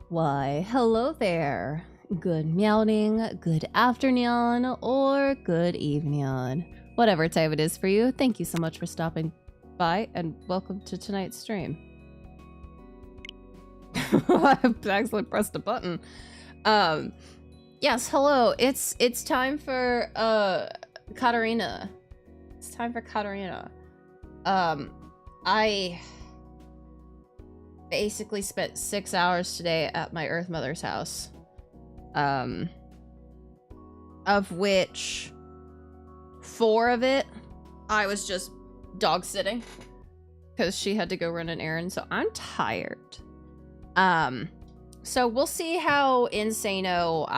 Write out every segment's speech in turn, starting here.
Why, hello there. Good morning, good afternoon, or good evening. Whatever time it is for you, thank you so much for stopping by, and welcome to tonight's stream. I accidentally pressed a button. Yes, hello. It's time for Katarina. It's time for Katarina. I basically spent 6 hours today at my Earth Mother's house. Of which 4 of it I was just dog sitting because she had to go run an errand, so I'm tired. So we'll see how Insano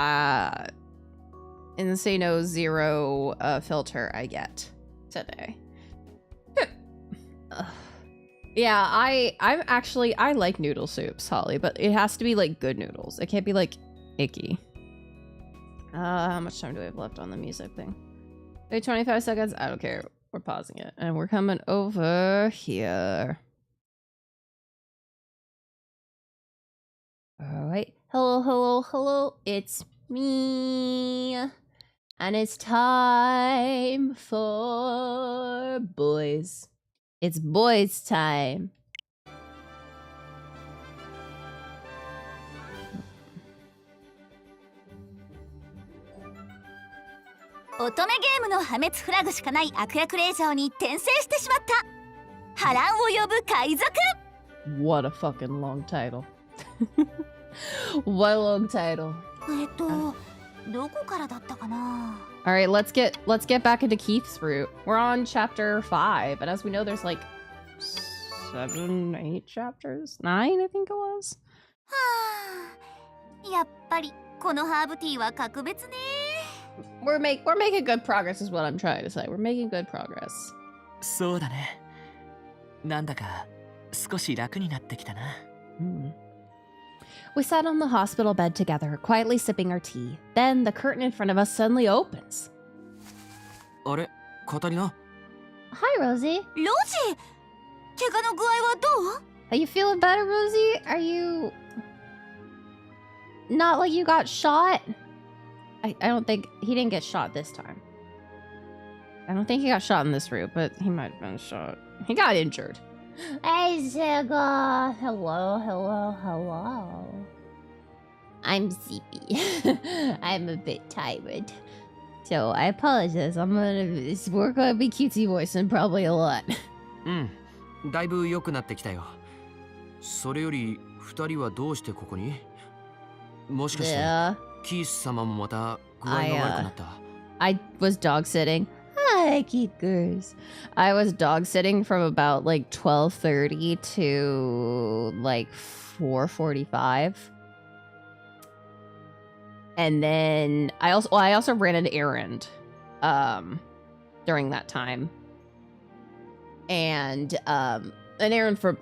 Zero filter I get today. Yeah, I like noodle soups, Holly, but it has to be like good noodles. It can't be like icky. How much time do we have left on the music thing? Wait, 25 seconds? I don't care. We're pausing it. And we're coming over here. Alright. Hello, hello, hello. It's me. And it's time for boys. It's boys time. Otome ゲームの破滅フラグしかない悪役令嬢に転生してしまった。波乱を呼ぶ海賊。What a fucking long title. What a long title. どこからだったかな? All right, let's get back into Keith's route. We're on chapter 5, and as we know, there's like 7, 8 chapters, 9, I think it was. はあ、やっぱりこのハーブティーは格別ね。We're making good progress, is what I'm trying to say. We're making good progress. そうだね。なんだか少し楽になってきたな。We sat on the hospital bed together, quietly sipping our tea. Then the curtain in front of us suddenly opens. あれ、カタリナ? Hi, Rosie. ロジー、怪我の具合はどう? Are you feeling better, Rosie? Are you not like you got shot? I don't think he didn't get shot this time. I don't think he got shot in this route, but he might have been shot. He got injured. Hey, Zigga. Hello, hello, hello. I'm sleepy. I'm a bit tired. So I apologize. We're gonna be cutesy voicing probably a lot. だいぶ良くなってきたよ。それより2人はどうしてここに? もしかして、キース様もまた具合が悪くなった? I was dog sitting. Hi, Keekers. I was dog sitting from about like 12:30 to like 4:45. And then I also ran an errand during that time. And an errand for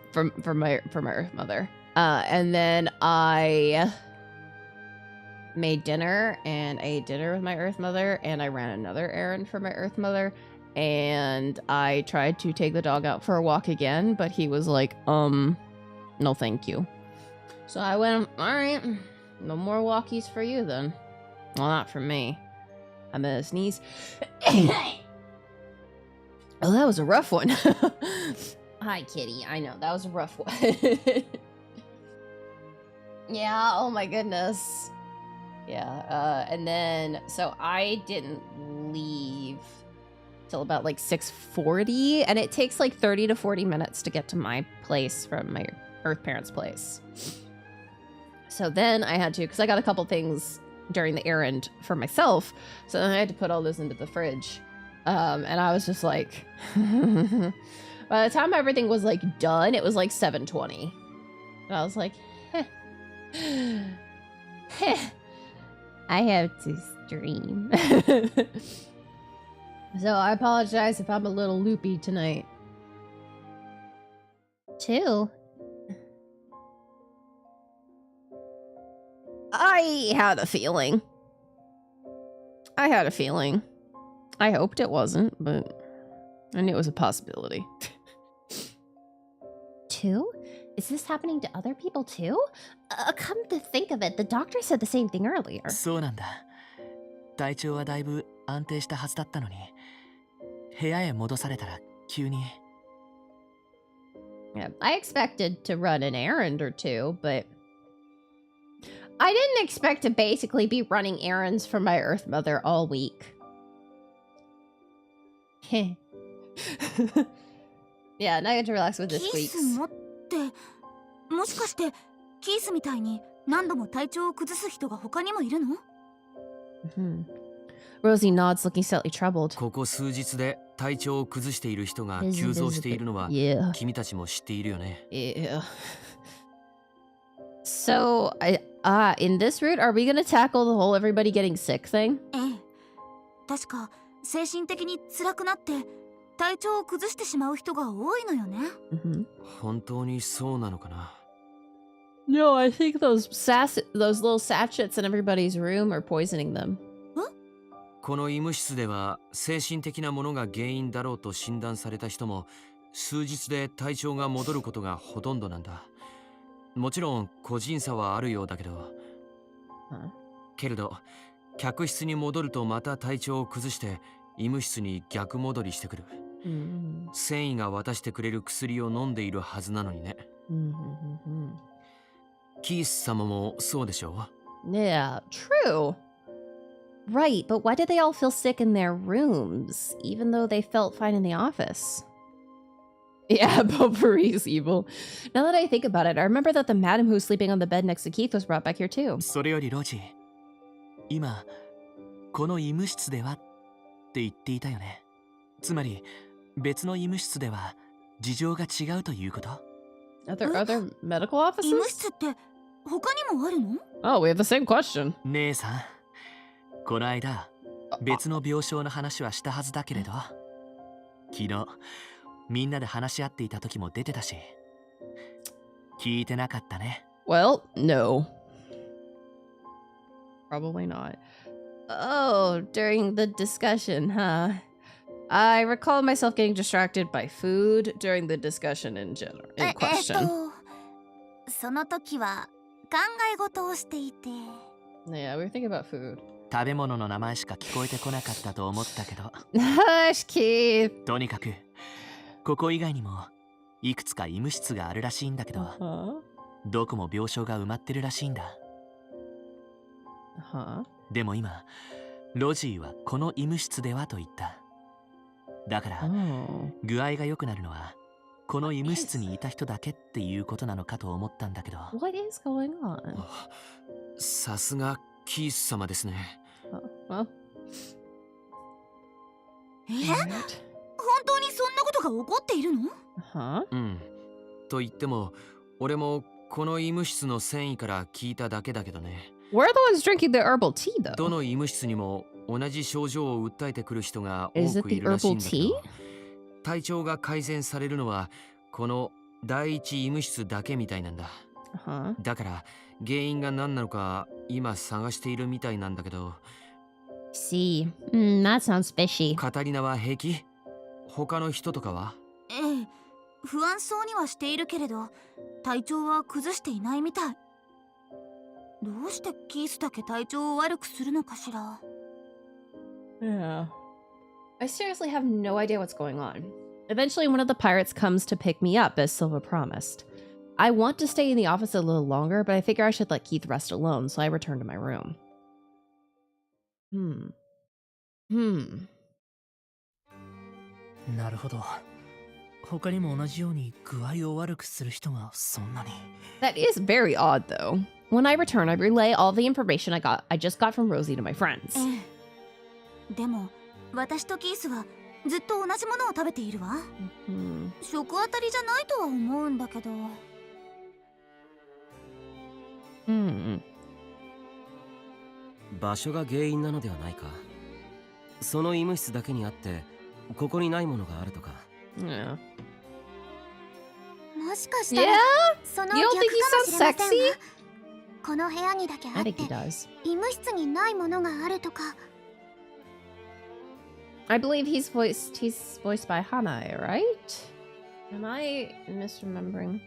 my Earth Mother. And then I made dinner and ate dinner with my Earth Mother, and I ran another errand for my Earth Mother, and I tried to take the dog out for a walk again, but he was like, no thank you. So I went, all right, no more walkies for you then. Well, not for me. I'm gonna sneeze. Oh, that was a rough one. Hi, kitty. I know, that was a rough one. Yeah, oh my goodness. Yeah, and then, so I didn't leave till about like 6:40, and it takes like 30 to 40 minutes to get to my place from my Earth parents' place. So then I had to, because I got a couple things during the errand for myself, so then I had to put all those into the fridge. And I was just like, by the time everything was like done, it was like 7:20. And I was like, I have to stream. So I apologize if I'm a little loopy tonight. 2? I had a feeling. I hoped it wasn't, but I knew it was a possibility. 2? Is this happening to other people too? Come to think of it, the doctor said the same thing earlier. そうなんだ。体調はだいぶ安定したはずだったのに、部屋へ戻されたら急に。Yeah, I expected to run an errand or two, but I didn't expect to basically be running errands for my Earth Mother all week. Yeah, now I get to relax with this キー week's. スもってもしかしてキースみたいに何度も体調を崩す人が他にもいるの？ Rosie nods, looking slightly troubled. ここ数日で体調を崩している人が急増しているのは Yeah. 君たちも知っているよね。 Yeah. So, in this route, are we gonna tackle the whole everybody getting sick thing? ええ。確か精神的に辛くなって体調を崩してしまう人が多いのよね。本当にそうなのかな。 No, I think those little sachets in everybody's room are poisoning them. この医務室では精神的なものが原因だろうと診断された人も数日で体調が戻ることがほとんどなんだ。もちろん個人差はあるようだけど、けれど客室に戻るとまた体調を崩して医務室に逆戻りしてくる。繊維が渡してくれる薬を飲んでいるはずなのにね。キース様もそうでしょう？ Yeah, true. Right, but why did they all feel sick in their rooms, even though they felt fine in the office? Yeah, Potpourri's evil. Now that I think about it, I remember that the madam who was sleeping on the bed next to Keith was brought back here too. それよりロジ、今この医務室ではって言っていたよね。つまり別の医務室では事情が違うということ？ Are there other medical 医務 offices? 室って他にもあるの？ Oh, we have the same question. 姉さん、この間別の病床の話はしたはずだけれど、昨日みんなで話し合っていた時も出てたし、聞いてなかったね。Well, no. Probably not. Oh, during the discussion, huh? I recall myself getting distracted by food during the discussion in question. その時は考え事をしていて。Yeah, we were thinking about food. 食べ物の名前しか聞こえてこなかったと思ったけど。Hush, Keith. とにかくここ以外にもいくつか医務室があるらしいんだけど、どこも病床が埋まってるらしいんだ。でも今ロジーはこの医務室ではと言った。だから具合が良くなるのはこの医務室にいた人だけっていうことなのかと思ったんだけど。 What is going on? さすがキース様ですね。Well, 本当にそんなことが起こっているの？うん。と言っても俺もこの医務室の繊維から聞いただけだけどね。we're the ones drinking the herbal tea, though. どの医務室にも同じ症状を訴えてくる人が多くいるらしいんだけど、体調が改善されるのはこの第一医務室だけみたいなんだ。だから原因が何なのか今探しているみたいなんだけど。See, that sounds fishy. カタリナは平気？他の人とかは？ええ、不安そうにはしているけれど体調は崩していないみたい。どうしてキースだけ体調を悪くするのかしら。 Yeah. I seriously have no idea what's going on. Eventually, one of the pirates comes to pick me up, as Silva promised. I want to stay in the office a little longer, but I figure I should let Keith rest alone, so I return to my room. なるほど。他にも同じように具合を悪くする人がそんなに。 That is very odd, though. When I return, I relay all the information I just got from Rosie to my friends. ええ、でも私とキースはずっと同じものを食べているわ。食当たりじゃないとは思うんだけど。場所が原因なのではないか。その医務室だけにあってここにないものがあるとか。Yeah. もしかしたら、その逆かもしれませんわ。この部屋にだけあって、医務室にないものがあるとか。I believe he's voiced by Hanae, right? Am I misremembering?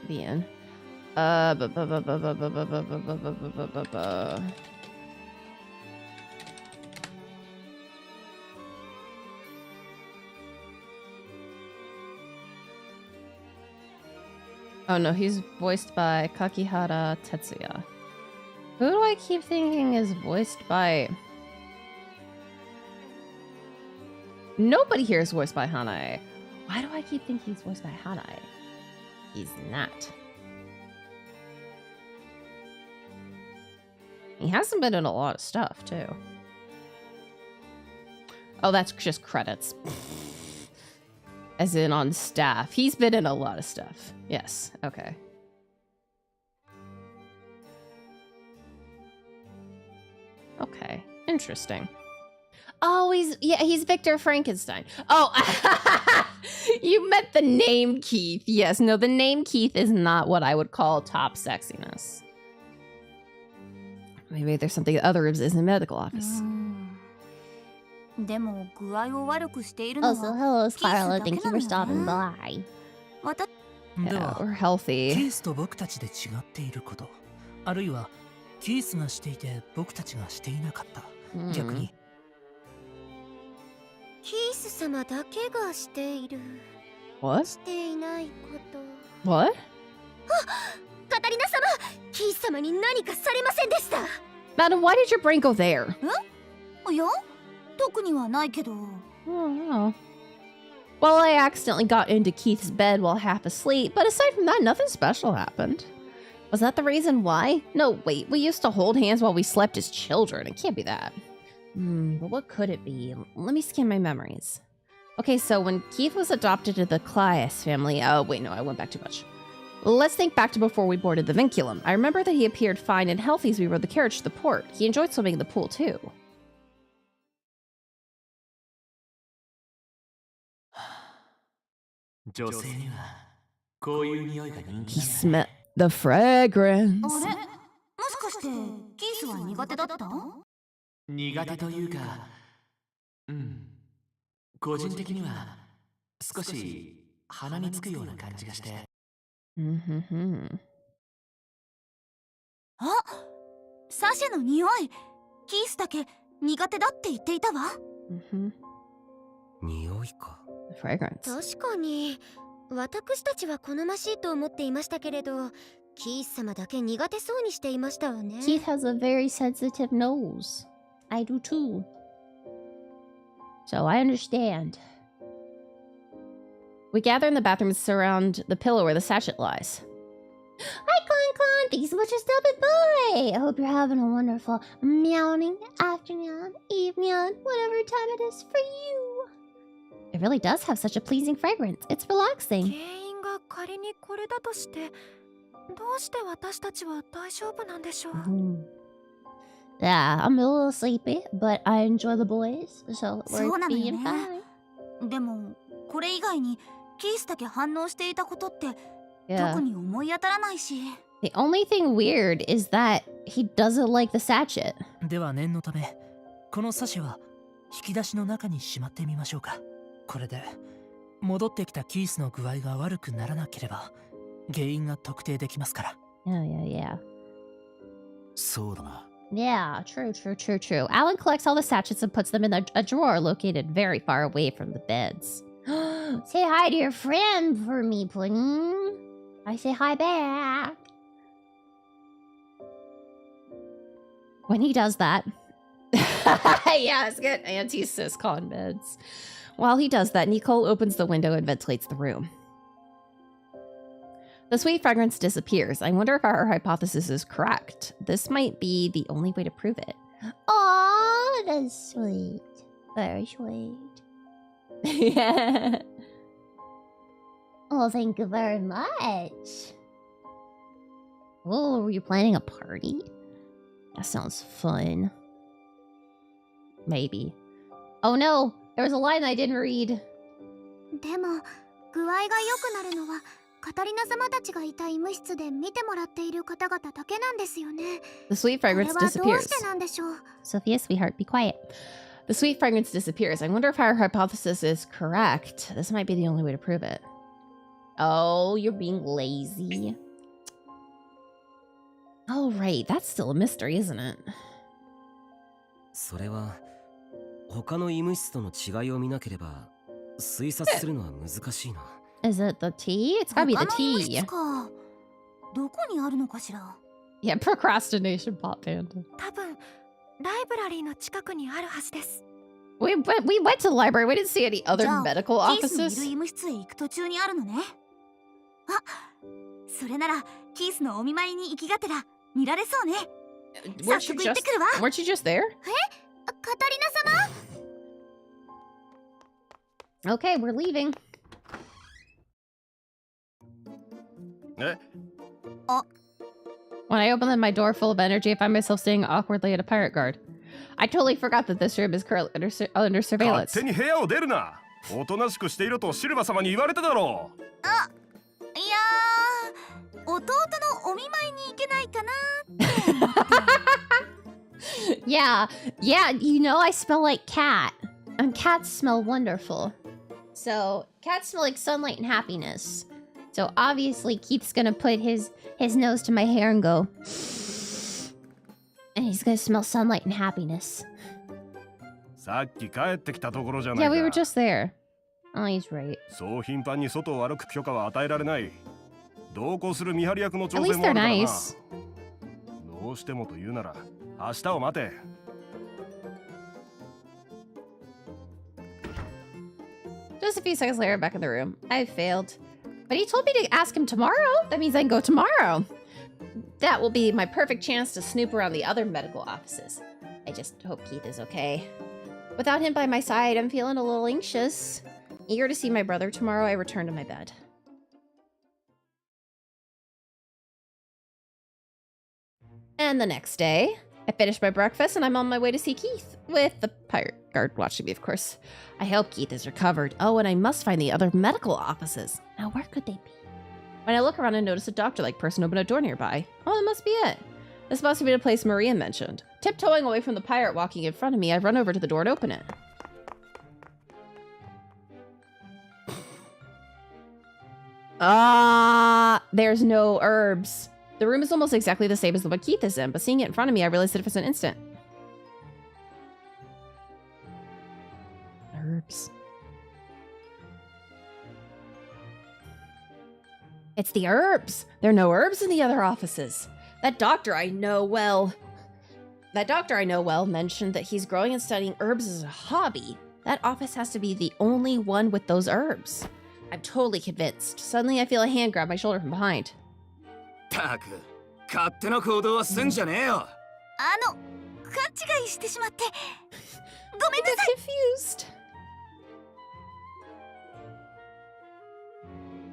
The end. Oh no, he's voiced by Kakihara Tetsuya. Who do I keep thinking is voiced by? Nobody here is voiced by Hanae. Why do I keep thinking he's voiced by Hanae? He's not. He hasn't been in a lot of stuff, too. Oh, that's just credits. As in on staff. He's been in a lot of stuff. Yes, okay. Okay, interesting. Oh, he's Victor Frankenstein. Oh, you meant the name Keith. Yes, no, the name Keith is not what I would call top sexiness. Maybe there's something that other ribs is in the medical office. でも具合を悪くしているのは Also, hello, Scarlett. キー Thank ス you だ for けなの stopping よね。 by. また Yeah, では we're キ healthy. ースと僕たちで違っていること、あるいはキースがしていて僕たちがしていなかった、逆にキース様だけがしている What? していないこと What? カタリナ様、キース様に何かされませんでした。 Madam, why did your brain go there? いや特にはないけど Oh, no. Well, I accidentally got into Keith's bed while half asleep, but aside from that, nothing special happened. Was that the reason why? No, wait, we used to hold hands while we slept as children. It can't be that. But what could it be? Let me scan my memories. Okay, so when Keith was adopted into the Claes family... Oh, wait, no, I went back too much. Let's think back to before we boarded the vinculum. I remember that he appeared fine and healthy as we rode the carriage to the port. He enjoyed swimming in the pool, too. 女性にはこういう匂いが人 He 気 smelled the fragrance. あれもしかしてキースは苦手だった？苦手というか、個人的には少し鼻につくような感じがして。あ、サシェの匂い。キースだけ苦手だって言っていたわ。匂いか。Fragrance. 確かに私たちは好ましいと思っていましたけれど、キース様だけ苦手そうにしていましたわね。 Keith has a very sensitive nose. I do too. So I understand. We gather in the bathroom and surround the pillow where the sachet lies. Hi, Con. Thanks so much for stopping by. I hope you're having a wonderful morning, afternoon, evening, whatever time it is for you. It really does have such a pleasing fragrance. It's 原 relaxing. 因が仮にこれだとして、どうして私たちは大丈夫なんでしょう。 Yeah, I'm a little sleepy, but I enjoy the boys, so そう we're なのよ being ね。 fine. でもこれ以外にキースだけ反応していたことって Yeah. 特に思い当たらないし。 The only thing weird is that he doesn't like the sachet. では念のためこのサシは引き出しの中にしまってみましょうか。これで戻ってきたキースの具合が悪くならなければ原因が特定できますから。 Yeah. そうだな。 Yeah, true. Alan collects all the sachets and puts them in a drawer located very far away from the beds. Say hi to your friend for me, Pudding. I say hi back. When he does that... yeah, it's good. Anti-cis-con beds. While he does that, Nicole opens the window and ventilates the room. The sweet fragrance disappears. I wonder if our hypothesis is correct. This might be the only way to prove it. Aww, that's sweet. Very sweet. Yeah. Oh, thank you very much. Oh, were you planning a party? That sounds fun. Maybe. Oh no, there was a line I didn't read. でも具合が良くなるのはカタリナ様たちがいた医務室で見てもらっている方々だけなんですよね。 The sweet これ fragrance はどう disappears. してなんでしょう。 Sophia, sweetheart, be quiet. The sweet fragrance disappears. I wonder if our hypothesis is correct. This might be the only way to prove it. Oh, you're being lazy. Oh, right. That's still a mystery, isn't it? それは他の医務室との違いを見なければ推察するのは難しいな。Is it the tea? It's gotta be 他 the の医務 tea. 室か。どこにあるのかしら。 Yeah, procrastination pot panda. 多分ライブラリーの近くにあるはずです。 We went to the library. We didn't see any other じゃあ medical キースのいる offices. 医務室へ行く途中にあるのね。あ、それならキースのお見舞いに行きがてら見られそうね。 早 Weren't 速 you 行ってくるわ。 weren't you just there? カタリナ様。 Okay, we're leaving. え When I open my door full of energy, I find myself staring awkwardly at a pirate guard. I totally forgot that this room is currently under 勝 surveillance. 手に部屋を出るな。おとなしくしていろとシルバ様に言われただろう。いやー、弟のお見舞いに行けないかなって思って。 Yeah, you know I smell like cat. And cats smell wonderful. So, cats smell like sunlight and happiness. So obviously Keith's gonna put his nose to my hair and go... And he's gonna smell sunlight and happiness. さっき帰ってきたところじゃない Yeah, か。 we were just there. Oh, he's right. そう頻繁に外を歩く許可は与えられない。同行する見張り役の調 At 整 least もあ they're るからな。 nice. どうしてもと言うなら明日を待て。Just a few seconds later, back in the room. I failed. But he told me to ask him tomorrow. That means I can go tomorrow. That will be my perfect chance to snoop around the other medical offices. I just hope Keith is okay. Without him by my side, I'm feeling a little anxious. Eager to see my brother tomorrow, I return to my bed. And the next day, I finish my breakfast and I'm on my way to see Keith, with the pirate guard watching me, of course. I hope Keith is recovered. Oh, and I must find the other medical offices. Now, where could they be? When I look around, I notice a doctor-like person open a door nearby. Oh, that must be it. This must have been a place Maria mentioned. Tiptoeing away from the pirate walking in front of me, I run over to the door and open it. There's no herbs. The room is almost exactly the same as the one Keith is in, but seeing it in front of me, I realized that it was an instant. Herbs. It's the herbs. There are no herbs in the other offices. That doctor I know well mentioned that he's growing and studying herbs as a hobby. That office has to be the only one with those herbs. I'm totally convinced. Suddenly I feel a hand grab my shoulder from behind. たく、勝手な行動はすんじゃねえよ。勘違いしてしまって。ごめんなさい。 Confused.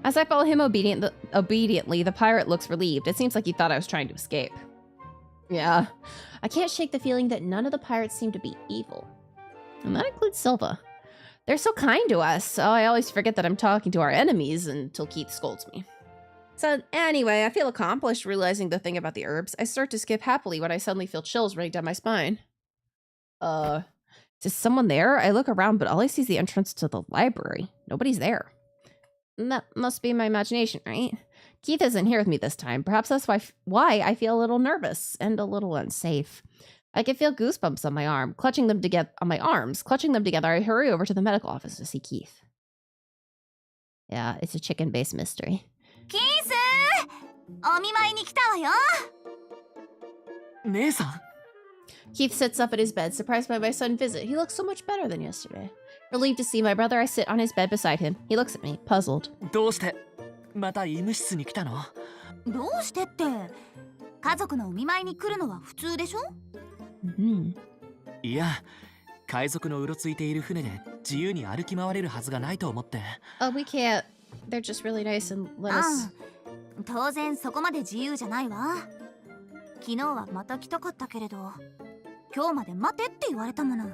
As I follow him obediently, the pirate looks relieved. It seems like he thought I was trying to escape. Yeah. I can't shake the feeling that none of the pirates seem to be evil. And that includes Silva. They're so kind to us, so I always forget that I'm talking to our enemies until Keith scolds me. So anyway, I feel accomplished realizing the thing about the herbs. I start to skip happily when I suddenly feel chills running down my spine. Is someone there? I look around, but all I see is the entrance to the library. Nobody's there. That must be my imagination, right? Keith isn't here with me this time. Perhaps that's why I feel a little nervous and a little unsafe. I can feel goosebumps on my arm, clutching them together. I hurry over to the medical office to see Keith. Yeah, it's a chicken-based mystery. キース、お見舞いに来たわよ。姉さん Keith sits up at his bed, surprised by my sudden visit. He looks so much better than yesterday. Relieved to see my brother, I sit on his bed beside him. He looks at me, puzzled. どうしてまた医務室に来たの？どうしてって、家族のお見舞いに来るのは普通でしょ？ いや、海賊のうろついている船で自由に歩き回れるはずがないと思って。Oh, we can't. They're just really nice and let us. 当然そこまで自由じゃないわ。昨日はまた来たかったけれど、今日まで待てって言われたもの。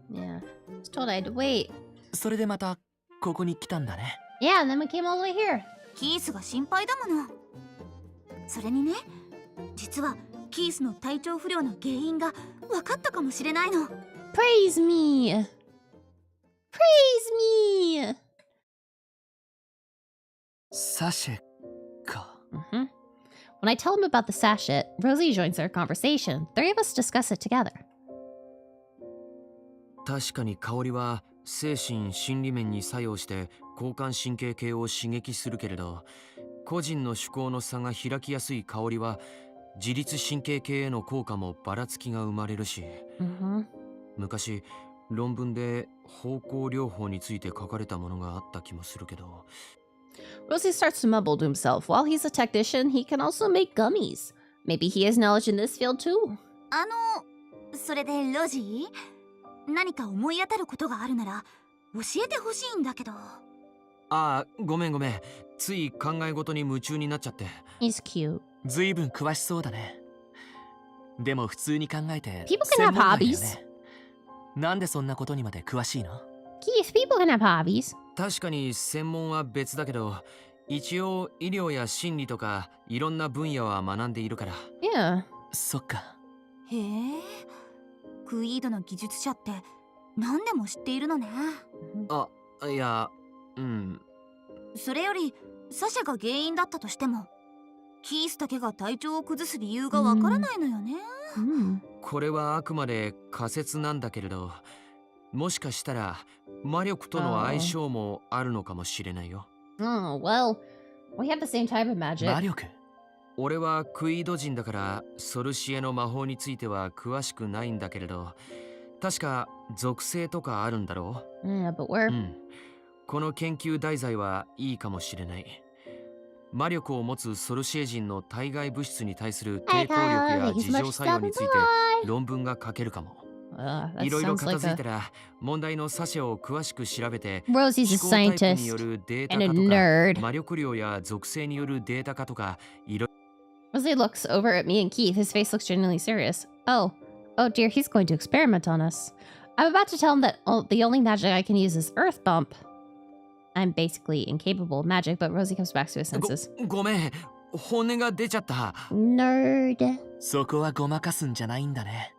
Yeah. I was told I had to wait. それでまたここに来たんだね。Yeah, and then we came all the way here. キースが心配だもの。それにね、実はキースの体調不良の原因が分かったかもしれないの。Praise me! Praise me! サシェか。When I tell him about the sachet, Rosie joins their conversation. Three of us discuss it together. 確かに香りは精神心理面に作用して交感神経系を刺激するけれど、個人の趣向の差が開きやすい香りは自律神経系への効果もばらつきが生まれるし、昔論文で方向療法について書かれたものがあった気もするけど。 Rosie starts to mumble to himself. While he's a technician, he can also make gummies. Maybe he has knowledge in this field too. それでロジー、何か思い当たることがあるなら教えてほしいんだけど。ああ、ごめん。つい考え事に夢中になっちゃって。 He's cute. ずいぶん詳しそうだね。でも普通に考えて People can have 専門外だよ hobbies. ね。なんでそんなことにまで詳しいの？ Keith, people can have hobbies. 確かに専門は別だけど、一応医療や心理とかいろんな分野は学んでいるから。 Yeah. そっか。へえ、クイードの技術者って何でも知っているのね。あ、いや、それよりサシャが原因だったとしても、キースだけが体調を崩す理由がわからないのよね。これはあくまで仮説なんだけれど、もしかしたら魔力との相性もあるのかもしれないよ。Oh, well, we have the same type of magic. 魔力？俺はクイード人だからソルシエの魔法については詳しくないんだけれど、確か属性とかあるんだろう。Yeah, but we're... この研究題材はいいかもしれない。魔力を持つソルシエ人の体外物質に対する抵抗力や自浄作用について論文が書けるかも。いろいろ片付いたら問題のサシェを詳しく調べて、 Rosie's a 思考タイプに scientist よるデータ and a 化と nerd. か魔力量や属性によるデータ化とかいろ。 Rosie looks over at me and Keith. His face looks genuinely serious. Oh dear, he's going to experiment on us. I'm about to tell him that the only magic I can use is Earth Bump. I'm basically incapable of magic, but Rosie comes back to his senses. ごめん、本音が出ちゃった。 Nerd. そこはごまかすんじゃないんだね。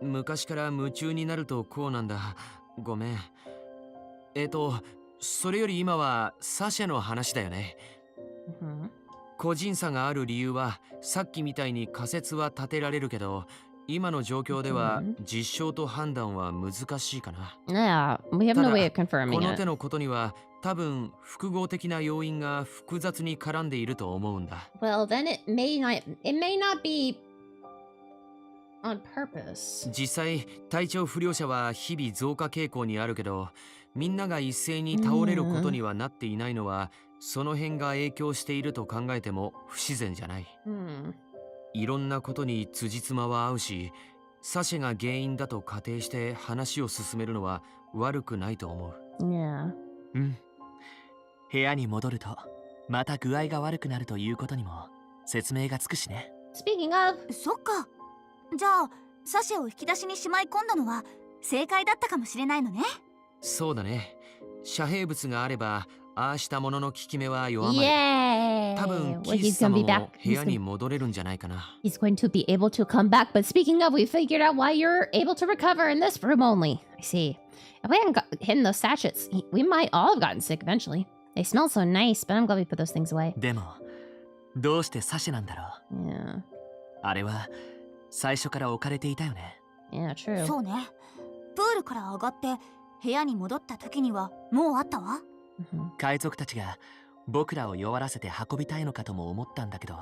昔から夢中になるとこうなんだ。ごめん。それより今はサシェの話だよね。個人差がある理由はさっきみたいに仮説は立てられるけど、今の状況では実証と判断は難しいかな。Yeah, we have no way of こ confirming の it. 手のことには多分複合的な要因が複雑に絡んでいると思うんだ。 Well, then it may not be on purpose. 実際体調不良者は日々増加傾向にあるけど、みんなが一斉に倒れることにはなっていないのは、その辺が影響していると考えても不自然じゃない。いろんなことに辻褄は合うし、サシェが原因だと仮定して話を進めるのは悪くないと思う。Yeah. 部屋に戻るとまた具合が悪くなるということにも説明がつくしね。 Speaking of... そっか。じゃあサシェを引き出しにしまい込んだのは正解だったかもしれないのね。そうだね。遮蔽物があればああしたものの効き目は弱まる。 Yay! 多分キ Well, ー he's ス様 gonna be も back. 部屋に戻れるんじゃないかな。 He's going to be able to come back. But speaking of, we figured out why you're able to recover in this room only. I see. If we hadn't hidden those sachets, we might all have gotten sick eventually. They smell so nice, but I'm glad we put those things away. でもどうしてサシェなんだろう。 Yeah. あれは最初から置かれていたよね。 Yeah, true. そうね。プールから上がって部屋に戻った時にはもうあったわ。海賊たちが僕らを弱らせて運びたいのかとも思ったんだけど、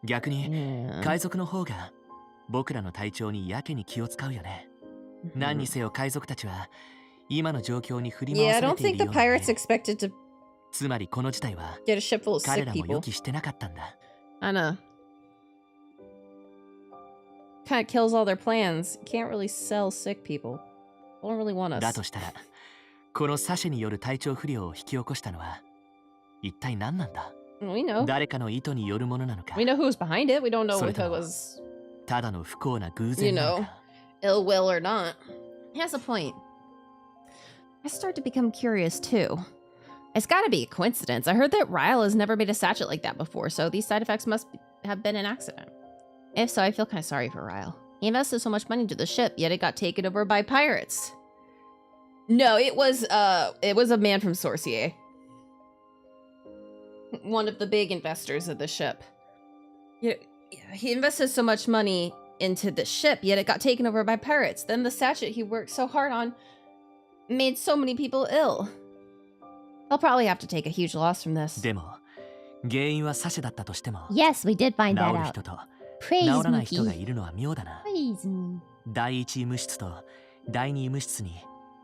逆に Yeah. 海賊の方が僕らの体調にやけに気を使うよね。何にせよ海賊たちは今の状況に振り回 Yeah, I され don't てい think る the ようだね。 pirates expected to つまりこの事態は get a ship full of 彼 sick らも people. 予期してなかったんだ。 I know. Kind of kills all their plans. You can't really sell sick people. They don't really want だ us. としたらこのサシェによる体調不良を引き起こしたのは一体何なんだ。 We know. 誰かの意図によるものなのか、 We know who's behind it. We don't know それ if と it も was ただの不幸な偶 You 然なの know. か。 ill will or not. He has a point. I start to become curious too. It's gotta be a coincidence. I heard that Ryle has never made a sachet like that before, so these side effects must have been an accident. If so, I feel kind of sorry for Ryle. He invested so much money into the ship, yet it got taken over by pirates. No, it was a man from Sorcier. one of the big investors of the ship. Yeah, he invested so much money into the ship, yet it got taken over by pirates. Then the statue he worked so hard on made so many people ill. I'll probably have to take a huge loss from this. でも原因はサシェだったとしても Yes, we did find 治 that る out. 人と Praise 治らない me, 人が Keith. いるのは妙だな。 Praise me. 第一医務室と第二医務室に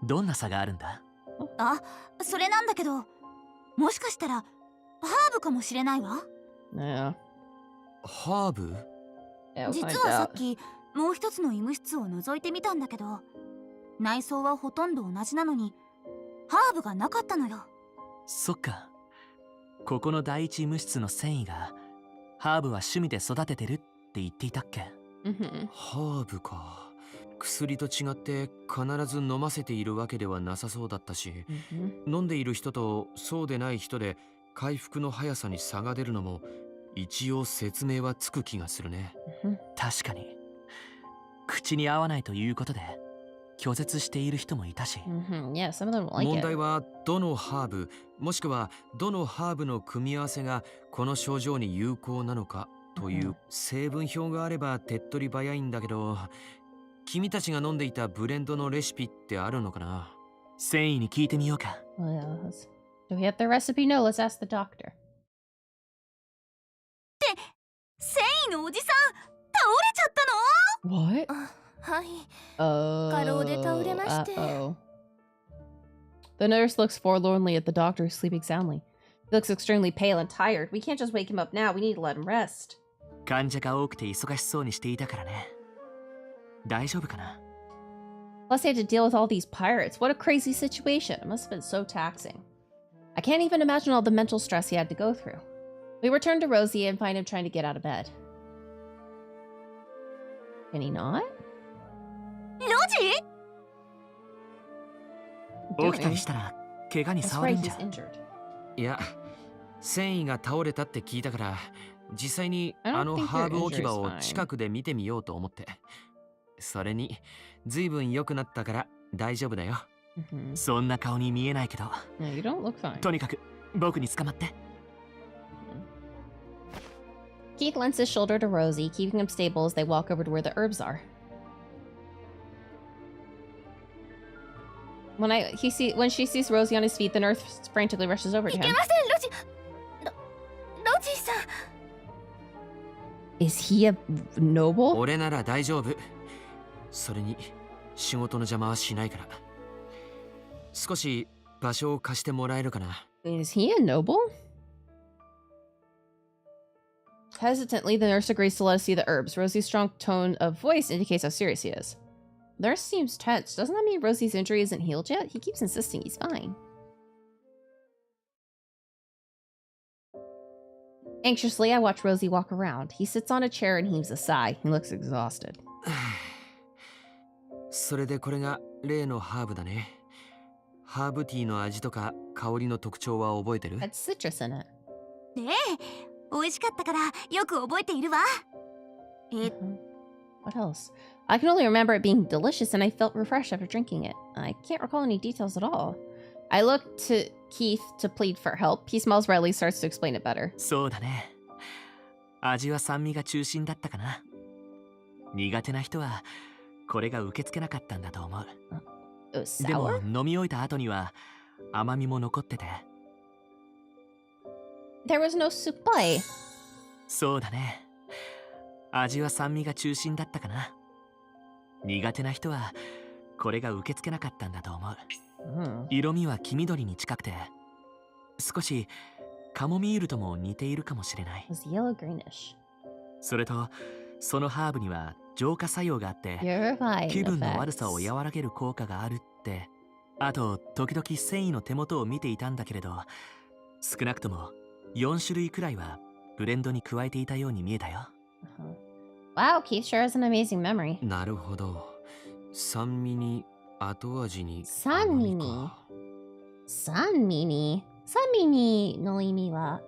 どんな差があるんだ？あ、それなんだけど、もしかしたらハーブかもしれないわ。 Yeah. ハーブ？ Yeah, we'll 実 find はさ out. っきもう一つの医務室を覗いてみたんだけど、内装はほとんど同じなのにハーブがなかったのよ。そっか。ここの第一医務室の繊維がハーブは趣味で育ててるって言っていたっけ？ Mm-hmm. ハーブか。薬と違って必ず飲ませているわけではなさそうだったし、 Mm-hmm. 飲んでいる人とそうでない人で回復の速さに差が出るのも一応説明はつく気がするね。 Mm-hmm. 確かに口に合わないということで拒絶している人もいたし、 Mm-hmm. Yeah, some of them like 問 it. 題はどのハーブもしくはどのハーブの組み合わせがこの症状に有効なのかという成分表があれば手っ取り早いんだけど、君たちが飲んでいたブレンドのレシピってあるのかな？繊維に聞いてみようか。 Well, yeah, do we have the recipe? No, let's ask the doctor. 繊維のおじさん倒れちゃったの？ What? はい。 Oh. 過労で倒れまして。 Uh-oh. The nurse looks forlornly at the doctor who's sleeping soundly. He looks extremely pale and tired. We can't just wake him up now. We need to let him rest. 患者が多くて忙しそうにしていたからね。大丈夫かな？ Plus, he had to deal with all these pirates. What a crazy situation. It must have been so taxing. I can't even imagine all the mental stress he had to go through. We return to Rosie and find him trying to get out of bed. Can he not? ロジ？起きたりしたら怪我に That's 触る right, んじ he's ゃ。 injured. いや、繊維が倒れたって聞いたから実際に I don't あの think ハー your ブ置き場 injury を is fine. 近くで見てみようと思って。それに随分良くなったから大丈夫だよ。 Mm-hmm. そんな顔に見えないけど、 No, you don't look fine. とにかく僕に捕まって。 Keith lends his shoulder to Rosie, keeping him stable as they walk over to where the herbs are. When she sees Rosie on his feet, the nurse frantically rushes over to いけ him. ません、ロジ。ロジさん。 Is he a noble? 俺なら大丈夫。それに仕事の邪魔はしないから。少し場所を貸してもらえるかな。 Is he a noble? Hesitantly, the nurse agrees to let us see the herbs. Rosie's strong tone of voice indicates how serious he is. The nurse seems tense. Doesn't that mean Rosie's injury isn't healed yet? He keeps insisting he's fine. Anxiously, I watch Rosie walk around. He sits on a chair and heaves a sigh. He looks exhausted. それでこれが例のハーブだね。ハーブティーの味とか香りの特徴は覚えてる？ Had citrus in it. ええ、美味しかったからよく覚えているわ。What else? I can only remember it being delicious and I felt refreshed after drinking it. I can't recall any details at all. I look to Keith to plead for help. He smiles readily, starts to explain it better. そうだね。味は酸味が中心だったかな。苦手な人はこれが受け付けなかったんだと思う。 It was でも sour? 飲み終えた後には甘みも残ってて。 There was no supply. そうだね。味は酸味が中心だったかな。苦手な人はこれが受け付けなかったんだと思う。 色味は黄緑に近くて少しカモミールとも似ているかもしれない。 It was yellow greenish. それとそのハーブには浄化作用があって Purifying 気分の悪さを effects. 和らげる効果があるって。あと時々繊維の手元を見ていたんだけれど、少なくとも4種類くらいはブレンドに加えていたように見えたよ。 Wow, Keith sure has an amazing memory. なるほど。酸味に後味に酸味に甘みか。酸味に酸味にの意味は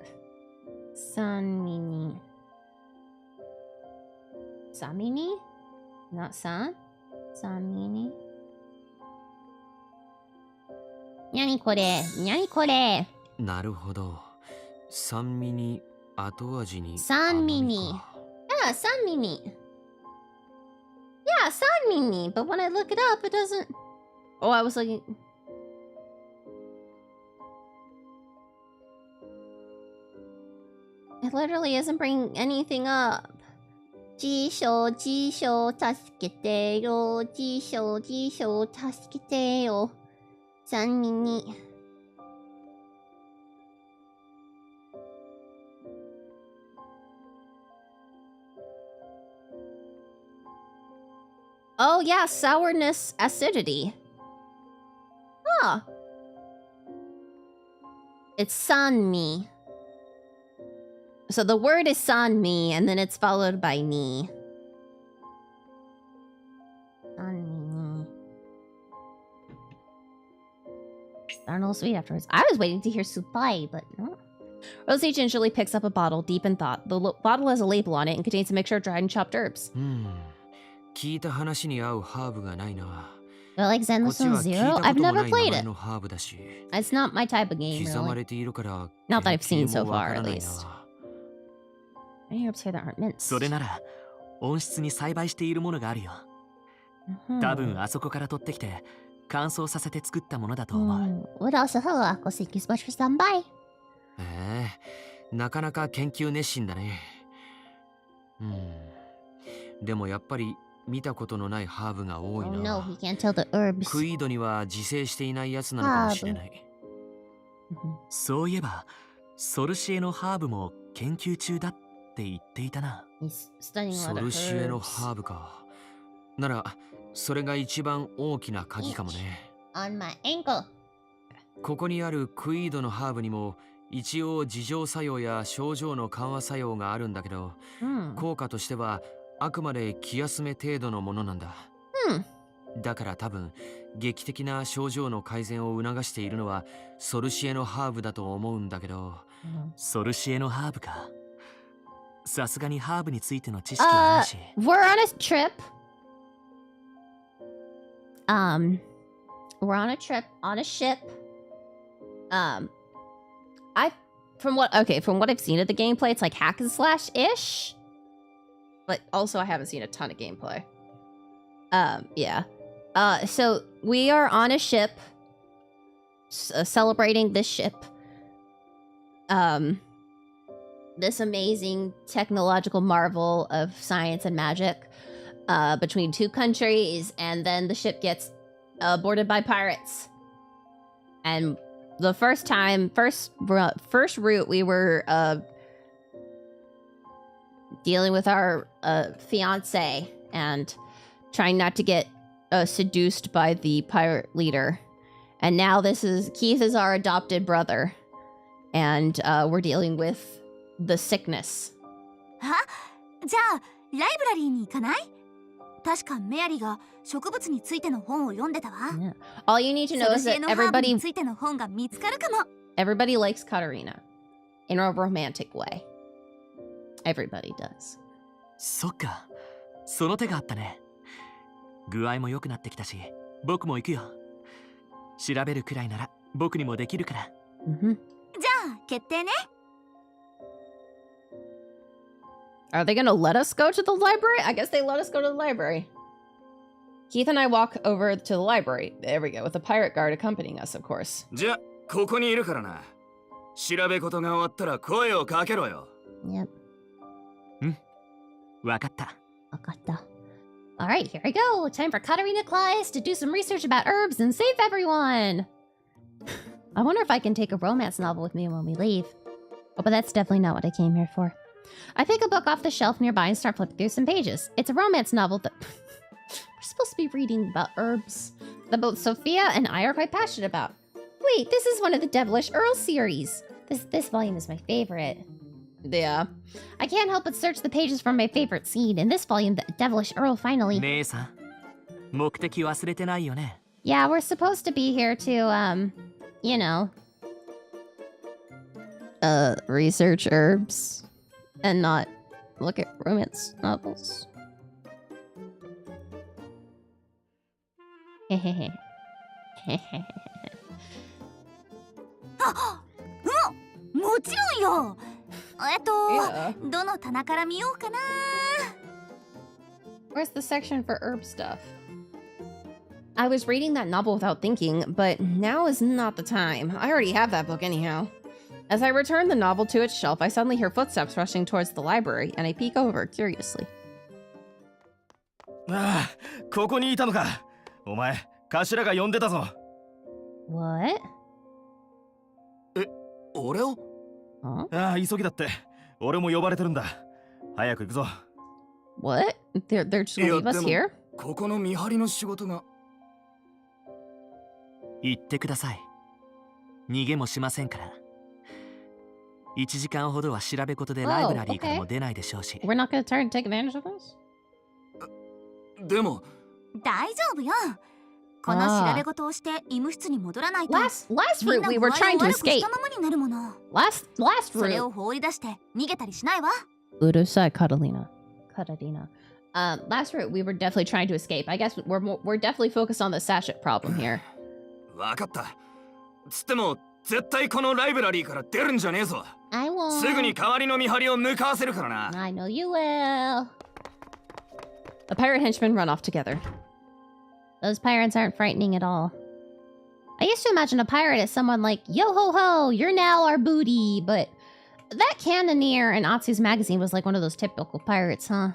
酸味に酸味に Not 酸酸味ににゃにこれにゃにこれ。なるほど。酸味に後味に酸味に。甘みか。 Yeah, sanmini. Yeah, sanmini. But when I look it up, it doesn't. Oh, I was looking. It literally isn't bringing anything up. Jisho, jisho, tasukete yo. Jisho, jisho, tasukete yo. Sanmini. Oh, yeah, sourness, acidity. Huh. It's sanmi. So the word is sanmi, and then it's followed by ni. Sanmi. Darn little sweet afterwards. I was waiting to hear supai, but no. Rosie gingerly picks up a bottle, deep in thought. The bottle has a label on it and contains a mixture of dried and chopped herbs. 聞いた話に合うハーブがないな。 Well, like こっち Zenless は聞い Zero? た I've ことも never ない名 played 前 it. のハーブだし、 It's not my type of game, 刻ま really. れているから Not that I've seen 研究 so もわ far, から at ない least. な。 Any herbs here that aren't minced? それなら温室に栽培しているものがあるよ。多分あそこから取ってきて乾燥させて作ったものだと思う。What else? Hello, thank you so much for stopping by. なかなか研究熱心だね。でもやっぱり見たことのないハーブが多い Oh な。 no, he can't tell the herbs. クイードには自生していないやつなのかもしれない。そういえばソルシエのハーブも研究中だって言っていたな。 He's studying a ソ lot of ルシエの herbs. ハーブか。ならそれが一番大きな鍵かもね。 On my ankle. ここにあるクイードのハーブにも一応自浄作用や症状の緩和作用があるんだけど、効果としてはあくまで気休め程度のものなんだ。だから多分劇的な症状の改善を促しているのはソルシエのハーブだと思うんだけど。ソルシエのハーブか。さすがにハーブについての知識はないし。We're on a trip. We're on a trip on a ship. From what I've seen of the gameplay, it's like hack and slash ish. But also I haven't seen a ton of gameplay. Yeah. So we are on a ship, celebrating this ship. This amazing technological marvel of science and magic between two countries, and then the ship gets boarded by pirates. And the first route we were dealing with our fiance and trying not to get seduced by the pirate leader. And now Keith is our adopted brother, and we're dealing with the sickness. あ、じゃあライブラリーに行かない？確かメアリが植物についての本を読んでたわ。Yeah. All you need to know is that ソルシエのハーブ everybody についての本が見つかるかも。 everybody likes Katarina in a romantic way. Everybody does. そっか、その手があったね。具合も良くなってきたし、僕も行くよ。調べるくらいなら僕にもできるから。じゃあ決定ね。Are they gonna let us go to the library? I guess they let us go to the library. Keith and I walk over to the library. There we go, with the pirate guard accompanying us, of course. じゃあここにいるからな。調べ事が終わったら声をかけろよ。 Yep. わかった。 Alright, here I go. Time for Katarina Kleist to do some research about herbs and save everyone. I wonder if I can take a romance novel with me when we leave. Oh, but that's definitely not what I came here for. I pick a book off the shelf nearby and start flipping through some pages. It's a romance novel that we're supposed to be reading about herbs that both Sophia and I are quite passionate about. Wait, this is one of the Devilish Earl series. This volume is my favorite. Yeah. I can't help but search the pages for my favorite scene. In this volume, the Devilish Earl finally... 姉さん、目的忘れてないよね。 Yeah, we're supposed to be here to, you know... research herbs. And not look at romance novels. Hehehe. あ、もちろんよ。Yeah. どの棚から見ようかな。 Where's the section for herb stuff? I was reading that novel without thinking, but now is not the time. I already have that book anyhow. As I return the novel to its shelf, I suddenly hear footsteps rushing towards the library, and I peek over curiously. ああ、ここにいたのか。お前、頭が呼んでたぞ。What? 俺を Huh? ああ、急ぎだって。俺も呼ばれてるんだ。早く行くぞ。What? They're just gonna leave us here? ここの見張りの仕事が。言ってください。逃げもしませんから。1時間ほどは調べ事でライブラリーからも出ないでしょうし。We're not gonna try to take advantage of this? でも大丈夫よ。この調べ事をして医務室に戻らないと。 Last route we were trying to escape. ままになるもの。 Last それ route. を放り出して逃げたりしないわ。Urusai Catalina. Last route we were definitely trying to escape. I guess we're definitely focused on the sachet problem here. わかった。つっても絶対このライブラリーから出るんじゃねえぞ。I won't. すぐに代わりの見張りを向かわせるからな。I know you will. The pirate henchmen run off together. Those pirates aren't frightening at all. I used to imagine a pirate as someone like, yo ho ho, you're now our booty, but that cannoneer in Atsu's magazine was like one of those typical pirates, huh?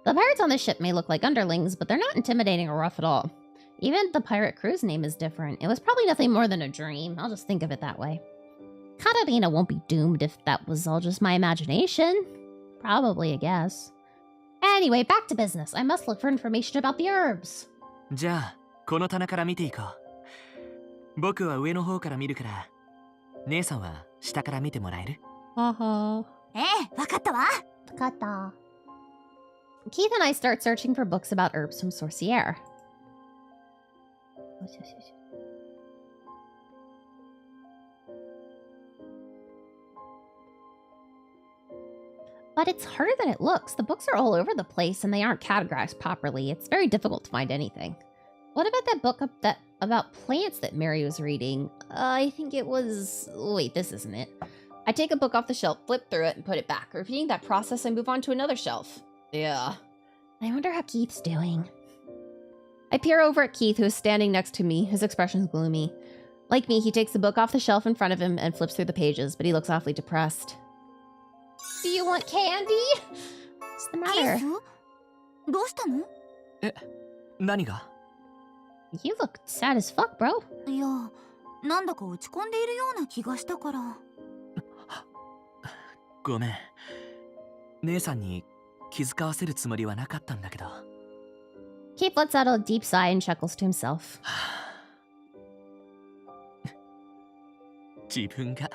The pirates on this ship may look like underlings, but they're not intimidating or rough at all. Even the pirate crew's name is different. It was probably nothing more than a dream. I'll just think of it that way. Katarina won't be doomed if that was all just my imagination. Probably, I guess. Anyway, back to business. I must look for information about the herbs. じゃあこの棚から見ていこう。僕は上の方から見るから、姉さんは下から見てもらえる？はは。ええ、わかったわ。Kata. Keith and I start searching for books about herbs from Sorcière. But it's harder than it looks. The books are all over the place and they aren't categorized properly. It's very difficult to find anything. What about that book about plants that Mary was reading? I think it was... Wait, this isn't it. I take a book off the shelf, flip through it, and put it back. Repeating that process, I move on to another shelf. Yeah. I wonder how Keith's doing. I peer over at Keith, who is standing next to me. His expression is gloomy. Like me, he takes the book off the shelf in front of him and flips through the pages, but he looks awfully depressed. Do you want candy? What's the キー matter? スどうしたの？何が？ You look sad as fuck, bro. いや、なんだか落ち込んでいるような気がしたから。ごめん。姉さんに気遣わせるつもりはなかったんだけど。Keith lets out a deep sigh and chuckles to himself. 自分が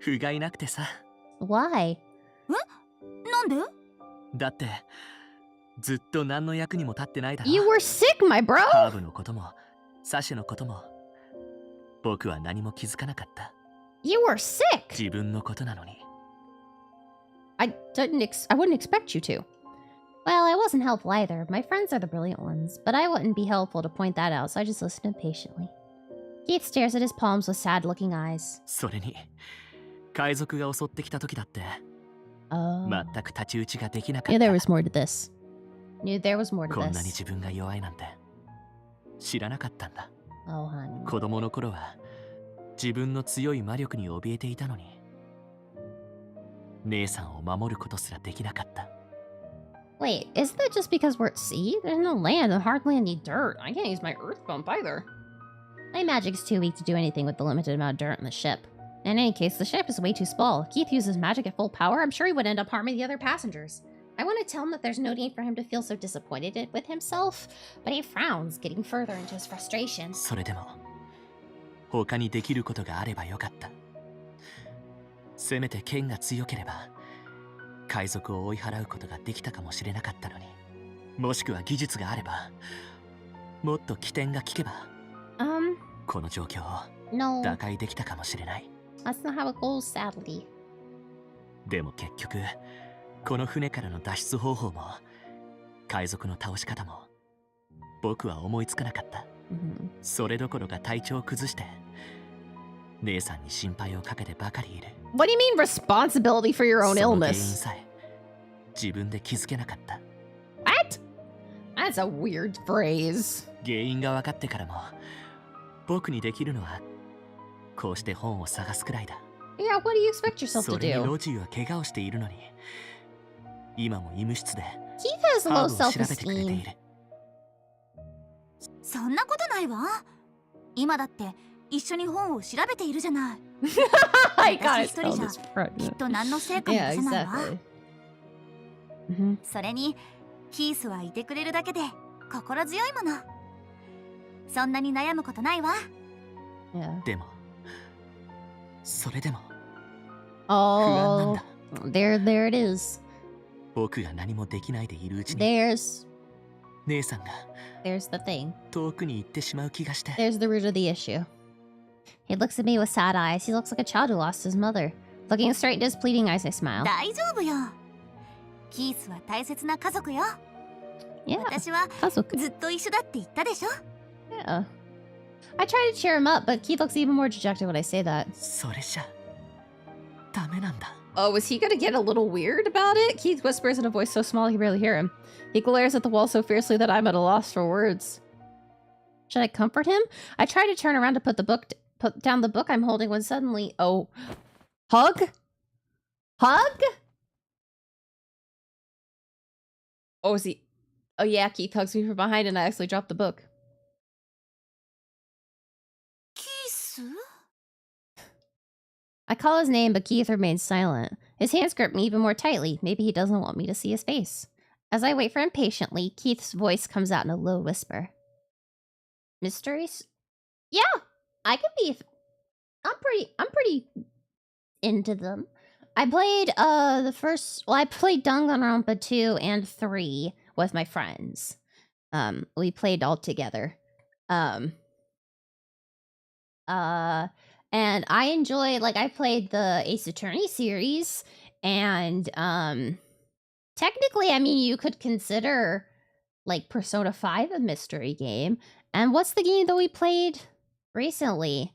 不甲斐なくてさ。Why? なんで？だってずっと何の役にも立ってないだろ。You were sick, my bro! ハーブのこともサシェのことも僕は何も気づかなかった。You were sick! 自分のことなのに。I wouldn't expect you to. Well, I wasn't helpful either. My friends are the brilliant ones, but I wouldn't be helpful to point that out, so I just listened impatiently. Keith stares at his palms with sad-looking eyes. それに海賊が襲ってきた時だって、全く太刀打ちができなかった。 Knew there was more to this. Knew there was more to こんなに this. 自分が弱いなんて知らなかったんだ。 Oh, honey. 子供の頃は自分の強い魔力に怯えていたのに、姉さんを守ることすらできなかった。 Wait, isn't that just because we're at sea? There's no land, and hardly any dirt. I can't use my earth bump either. My magic's too weak to do anything with the limited amount of dirt in the ship. In any case, the ship is way too small. If Keith uses magic at full power, I'm sure he would end up harming the other passengers. I want to tell him that there's no need for him to feel so disappointed with himself, but he frowns, getting further into his frustration. それでも他にできることがあればよかった。せめて剣が強ければ海賊を追い払うことができたかもしれなかったのに、もしくは技術があれば、もっと起点が効けば、この状況を打開できたかもしれない。That's not how it goes, sadly. でも結局この船からの脱出方法も海賊の倒し方も僕は思いつかなかった。それどころか体調を崩して姉さんに心配をかけてばかりいる。 What do you mean responsibility for your own その原因 illness? さえ自分で気づけなかった。 What? That's a weird phrase. 原因が分かってからも僕にできるのはこうして本を探すくらいだ。 Yeah, what do you expect yourself そ to れに do? ロジーは怪我をしているのに今も医務室で Keith has ハ low ーブを調べてくれてい self-esteem. る。そんなことないわ。今だって一緒に本を調べているじゃない。 I gotta 私一人 spell じゃ this きっ pregnant. と何の成果も Yeah, 出せないわ。 exactly. Mhm. それにキースはいてくれるだけで心強いもの。そんなに悩むことないわ。 Yeah. でもそれでも不安なん Oh, だ。 there it is. 僕が何もできないでいるうちに There's 姉さんが the thing. 遠くに行ってしまう気がして。 There's the root of the issue. He looks at me with sad eyes. He looks like a child who lost his mother. Looking straight into his pleading eyes, I smile. 大丈夫よ。キースは大切な家族よ。 Yeah, 私は Kazoku. ずっと一緒だって言ったでしょ。 Yeah. I try to cheer him up, but Keith looks even more dejected when I say that. それじゃダメなんだ。 Oh, is he gonna get a little weird about it? Keith whispers in a voice so small he barely hear him. He glares at the wall so fiercely that I'm at a loss for words. Should I comfort him? I try to turn around to put down the book I'm holding when suddenly, oh, hug? Hug? Oh, is he? Oh yeah, Keith hugs me from behind and I actually drop the book. キース？ I call his name, but Keith remains silent. His hands grip me even more tightly. Maybe he doesn't want me to see his face. As I wait for him patiently, Keith's voice comes out in a low whisper. Mysteries? Yeah, I can be. I'm pretty into them. I played I played Danganronpa 2 and 3 with my friends. We played all together. And I enjoy, like, I played the Ace Attorney series, and technically, I mean, you could consider like Persona 5 a mystery game. And what's the game that we played recently?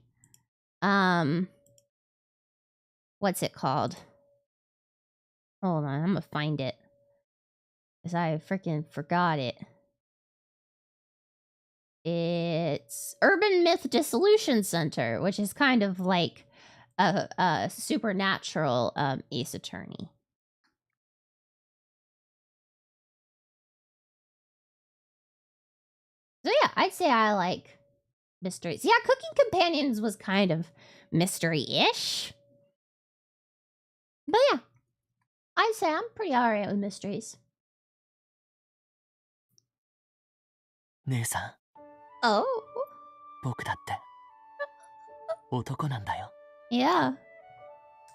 What's it called? Hold on, I'm gonna find it. Because I freaking forgot it. It's Urban Myth Dissolution Center, which is kind of like a supernatural Ace Attorney. So yeah, I'd say I like mysteries. Yeah, Cooking Companions was kind of mystery-ish. But yeah, I'd say I'm pretty alright with mysteries. 姉さん、 Oh, 僕だって男なんだよ。 yeah.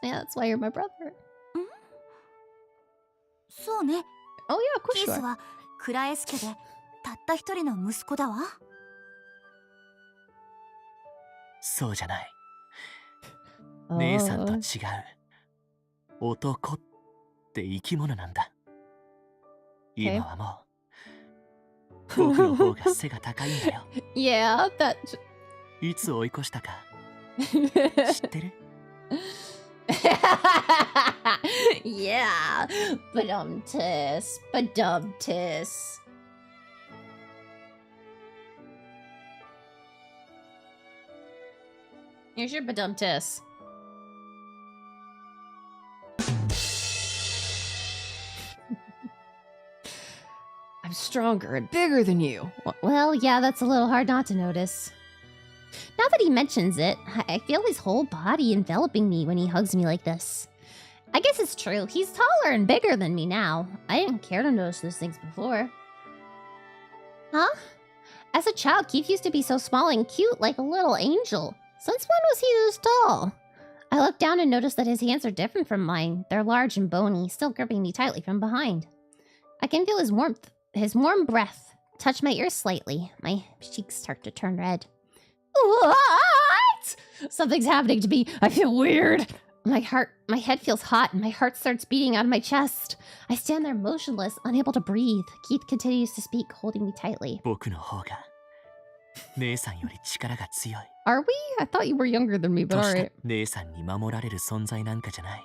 Yeah, that's why you're my brother. そうね。 Oh yeah, of course キ you ース are. は蔵エス家でたった一人の息子だわ。そうじゃない。姉さんと違う。男って生き物なんだ。今はもう僕の方が背が高いんだよ。Yeah, that... いつ追い越したか知ってる？ Yeah, badumtis, badumtis. Here's your badumtis. I'm stronger and bigger than you. Well, yeah, that's a little hard not to notice. Now that he mentions it, I feel his whole body enveloping me when he hugs me like this. I guess it's true. He's taller and bigger than me now. I didn't care to notice those things before. Huh? As a child, Keith used to be so small and cute, like a little angel. Since when was he this tall? I looked down and noticed that his hands are different from mine. They're large and bony, still gripping me tightly from behind. I can feel his warm breath touch my ears slightly. My cheeks start to turn red. What? Something's happening to me. I feel weird. My head feels hot and my heart starts beating out of my chest. I stand there motionless, unable to breathe. Keith continues to speak, holding me tightly. 僕の方が姉さんより力が強い。Are we? I thought you were younger than me, but とした alright. 姉さんに守られる存在なんかじゃない。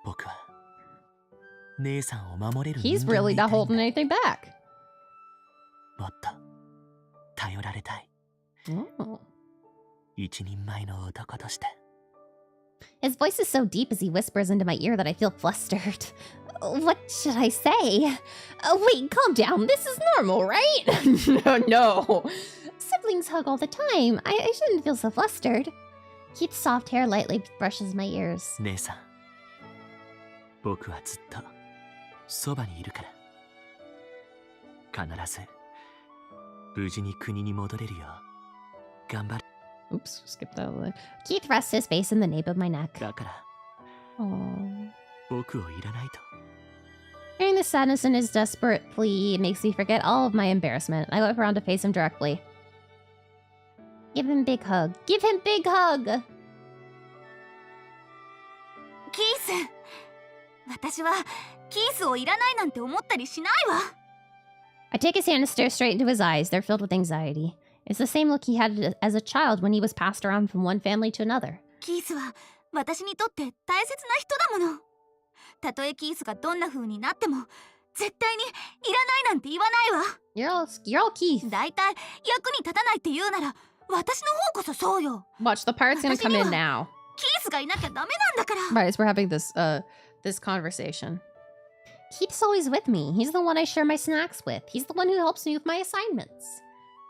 僕は姉さんを守れる人 He's 間で really いた not いんだ。 holding anything back. もっと頼られたい。 Oh. 一人前の男として。 His voice is so deep as he whispers into my ear that I feel flustered. What should I say? Wait, calm down. This is normal, right? No. Siblings hug all the time. I shouldn't feel so flustered. Keith's soft hair lightly brushes my ears. 姉さん、僕はずっとそばにいるから。必ず無事に国に戻れるよう頑張る。 Oops, skipped that one. Keith rests his face in the nape of my neck. だから Aww. 僕をいらないと。 Hearing the sadness in his desperate plea makes me forget all of my embarrassment. I whip around to face him directly. Give him big hug. Give him big hug! キース、私はキースをいらないなんて思ったりしないわ。 I take his hand and stare straight into his eyes. They're filled with anxiety. It's the same look he had as a child when he was passed around from one family to another. キースは私にとって大切な人だもの。たとえキースがどんな風になっても絶対にいらないなんて言わないわ。 You're all Keith. だいたい役に立たないって言うなら私の方こそそうよ。 Watch, the pirate's gonna come in now. キースがいなきゃダメなんだから。 Right, as we're having this conversation. Keith's always with me. He's the one I share my snacks with. He's the one who helps me with my assignments.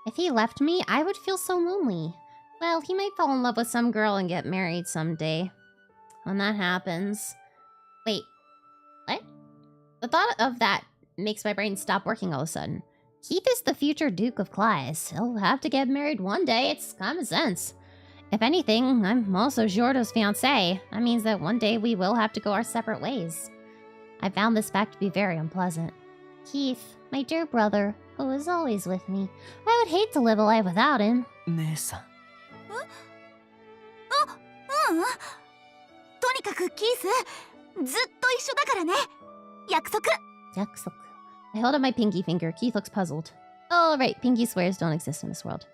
If he left me, I would feel so lonely. Well, he might fall in love with some girl and get married someday. When that happens... Wait. What? The thought of that makes my brain stop working all of a sudden. Keith is the future Duke of Clyde. He'll have to get married one day. It's common sense. If anything, I'm also Jordo's fiancé. That means that one day we will have to go our separate ways. I found this fact to be very unpleasant. Keith, my dear brother, who is always with me. I would hate to live a life without him. 姉さん。うん。とにかくキース、ずっと一緒だからね。約束。Yaksuku. I hold up my pinky finger. Keith looks puzzled. Oh, right. Pinky swears don't exist in this world.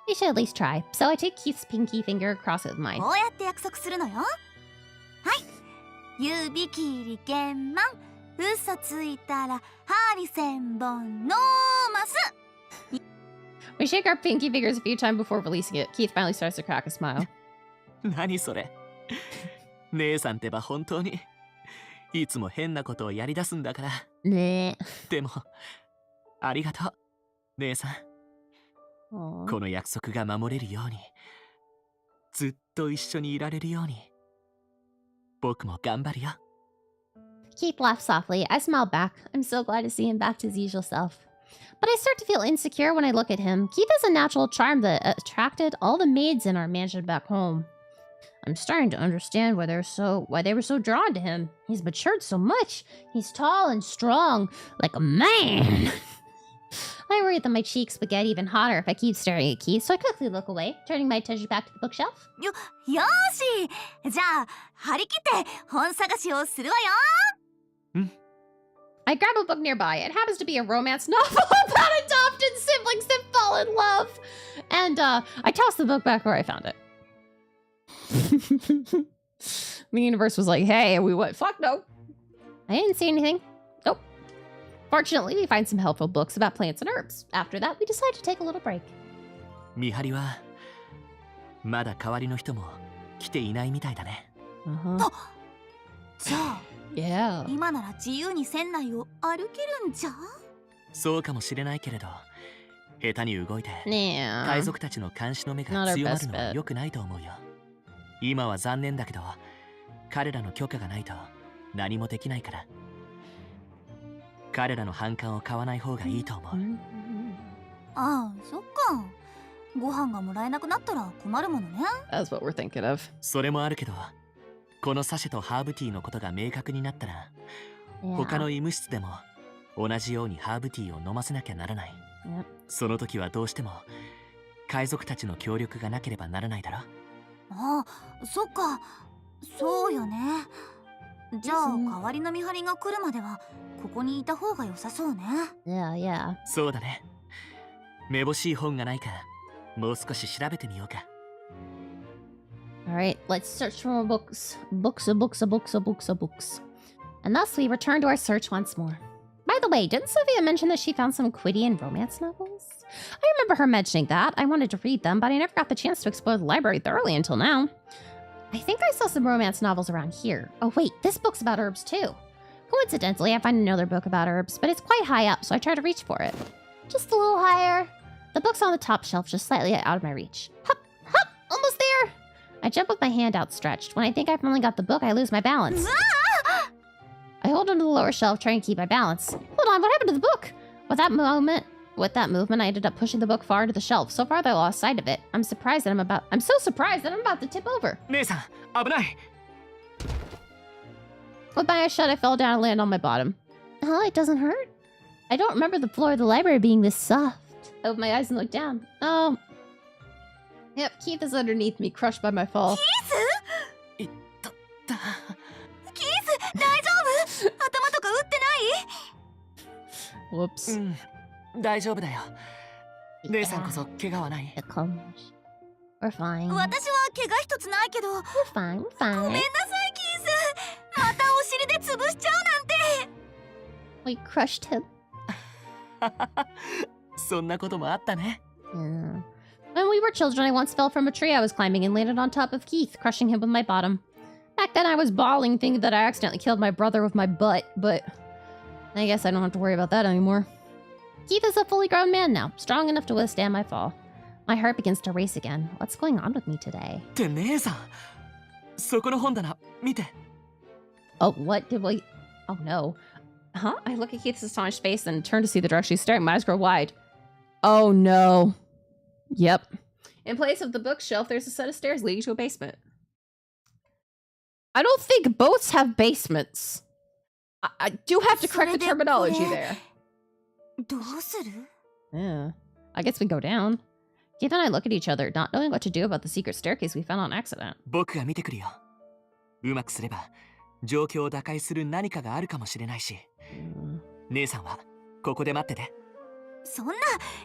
We should at least try. So I take Keith's pinky finger across it with mine. こうやって約束するのよ。はい。指切り剣満。嘘ついたら針千本のます。 We shake our pinky fingers a few times before releasing it. Keith finally starts to crack a smile. 何それ。姉さんってば本当にいつも変なことをやり出すんだから。ねでもありがとう姉さん。え。この約束が守れるように、ずっと一緒にいられるように、僕も頑張るよ。 Keith laughs softly. I smile back. I'm so glad to see him back to his usual self. But I start to feel insecure when I look at him. Keith has a natural charm that attracted all the maids in our mansion back home. I'm starting to understand why they were so drawn to him. He's matured so much. He's tall and strong, like a man. I worry that my cheeks would get even hotter if I keep staring at Keith, so I quickly look away, turning my attention back to the bookshelf. よーし。じゃあ張り切って本探しをするわよ。I grab a book nearby. It happens to be a romance novel about adopted siblings that fall in love. And I toss the book back where I found it. The universe was like, hey, we went, fuck no. I didn't see anything. Nope. Fortunately, we find some helpful books about plants and herbs. After that, we decide to take a little break. 見張りはまだ代わりの人も来ていないみたいだね。じゃあ Yeah. 今なら自由に船内を歩けるんじゃ。そうかもしれないけれど、下手に動いて Yeah. 海賊たちの監視の目が強まるのは良くないと思うよ。今は残念だけど、彼らの許可がないと何もできないから。彼らの反感を買わない方がいいと思う。ああ、そっか。ご飯がもらえなくなったら困るものね。That's what we're thinking of. それもあるけど、このサシェとハーブティーのことが明確になったら、他の医務室でも同じようにハーブティーを飲ませなきゃならない。その時はどうしても海賊たちの協力がなければならないだろ。ああ、そっか。そうよね。じゃあ代わりの見張りが来るまではここにいた方が良さそうね。Yeah, yeah. そうだね。めぼしい本がないかもう少し調べてみようか。 Alright, let's search for more books. Books. And thus we return to our search once more. By the way, didn't Sophia mention that she found some Quidian romance novels? I remember her mentioning that. I wanted to read them, but I never got the chance to explore the library thoroughly until now. I think I saw some romance novels around here. Oh wait, this book's about herbs too. Coincidentally, I find another book about herbs, but it's quite high up, so I try to reach for it. Just a little higher. The book's on the top shelf, just slightly out of my reach. Hup! Hup! Almost there! I jump with my hand outstretched. When I think I finally got the book, I lose my balance. I hold onto the lower shelf, trying to keep my balance. Hold on, what happened to the book? With that movement, I ended up pushing the book far to the shelf. So far, I lost sight of it. I'm so surprised that I'm about to tip over. 姉さん、危ない。 With my eyes shut, I fell down and landed on my bottom. Oh, it doesn't hurt? I don't remember the floor of the library being this soft. I opened my eyes and looked down. Oh. Yep, Keith is underneath me, crushed by my fall. キース大丈夫？頭とか打ってない？ Whoops. 大丈夫だよ。姉さんこそ怪我はない？ We're fine. 私は怪我一つないけど。 We're fine, we're ご fine. めんなさい、キース。またお尻で潰しちゃうなんて。 We crushed him. そんなこともあったね。 Yeah. When we were children, I once fell from a tree I was climbing and landed on top of Keith, crushing him with my bottom. Back then, I was bawling, thinking that I accidentally killed my brother with my butt, but I guess I don't have to worry about that anymore. Keith is a fully grown man now, strong enough to withstand my fall. My heart begins to race again. What's going on with me today? って姉さん、そこの本棚見て。 Oh, what did we... Oh, no. Huh? I look at Keith's astonished face and turn to see the direction he's staring. My eyes grow wide. Oh, no. Yep. In place of the bookshelf, there's a set of stairs leading to a basement. I don't think boats have basements. I do have to correct the terminology there. どうする？ Yeah. I guess we go down. Keith and I look at each other, not knowing what to do about the secret staircase we found on accident. 僕が見てくるよ。うまくすれば状況を打開する何かがあるかもしれないし。姉さんはここで待ってて。そんな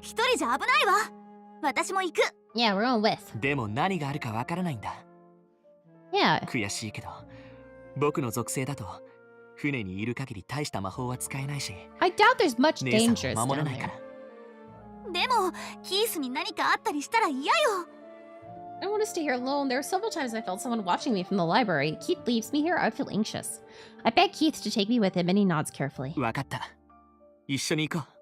一人じゃ危ないわ。私も行く。 Yeah, we're on with. でも何があるかわからないんだ。 Yeah. 悔しいけど、僕の属性だと船にいる限り大した魔法は使えないし。 I doubt there's much 姉 dangerous さんを down 守れないか there. ら。でもキースに何かあったりしたら嫌よ。 I don't want to stay here alone. There are several times I felt someone watching me from the library. Keith leaves me here, I feel anxious. I beg Keith to take me with him, and he nods carefully. わかった。一緒に行こう。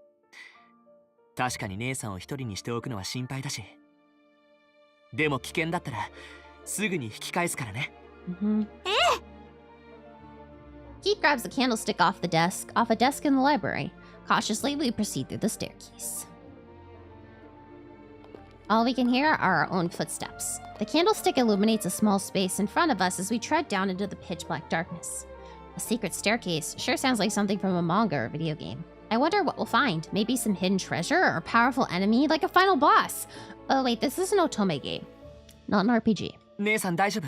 確かに姉さんを一人にしておくのは心配だし。でも危険だったらすぐに引き返すからね。Keith grabs a candlestick off a desk in the library. Cautiously, we proceed through the staircase. All we can hear are our own footsteps. The candlestick illuminates a small space in front of us as we tread down into the pitch-black darkness. A secret staircase sure sounds like something from a manga or video game. I wonder what we'll find. Maybe some hidden treasure or a powerful enemy, like a final boss. Oh wait, this is an otome game, not an RPG. 姉さん大丈夫？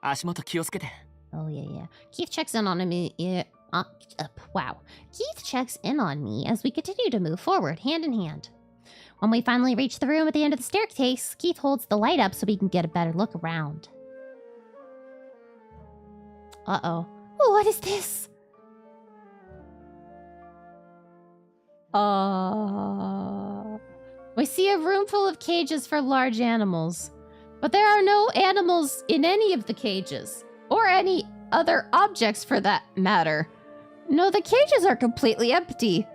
足元気をつけて。 Oh yeah. Keith checks in on me. Wow. Keith checks in on me as we continue to move forward, hand in hand. When we finally reach the room at the end of the staircase, Keith holds the light up so we can get a better look around. Uh-oh. What is this? We see a room full of cages for large animals. But there are no animals in any of the cages. Or any other objects for that matter. No, the cages are completely empty.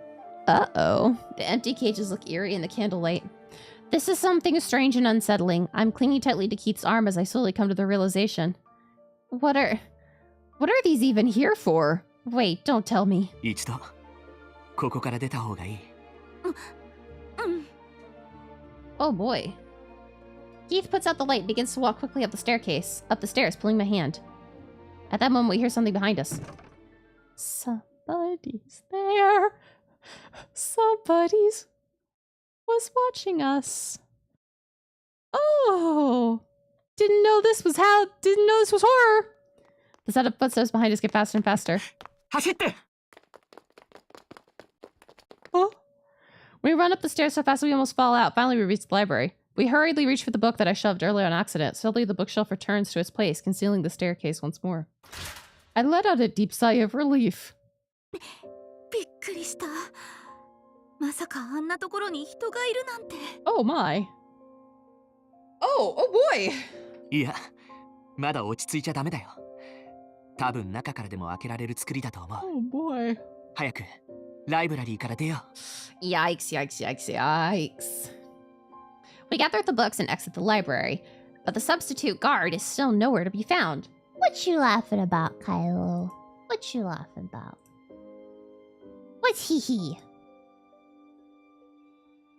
Uh-oh. The empty cages look eerie in the candlelight. This is something strange and unsettling. I'm clinging tightly to Keith's arm as I slowly come to the realization. What are these even here for? Wait, don't tell me. 一度ここから出た方がいい。Oh boy. Keith puts out the light and begins to walk quickly up the stairs, pulling my hand. At that moment, we hear something behind us. Somebody's there. Somebody's was watching us. Oh! Didn't know this was horror! The set of footsteps behind us get faster and faster. 走って！ Oh. We run up the stairs so fast we almost fall out. Finally, we reach the library. We hurriedly reach for the book that I shoved earlier on accident. Suddenly, the bookshelf returns to its place, concealing the staircase once more. I let out a deep sigh of relief. びっくりした。まさかあんなところに人がいるなんて。Oh my. Oh boy! いや、まだ落ち着いちゃダメだよ。多分中からでも開けられる作りだと思う。Oh boy. 早く、ライブラリーから出よう。Yikes, yikes, yikes, yikes. We gather the books and exit the library, but the substitute guard is still nowhere to be found. What you laughing about, Kylo? What you laughing about? What's hee?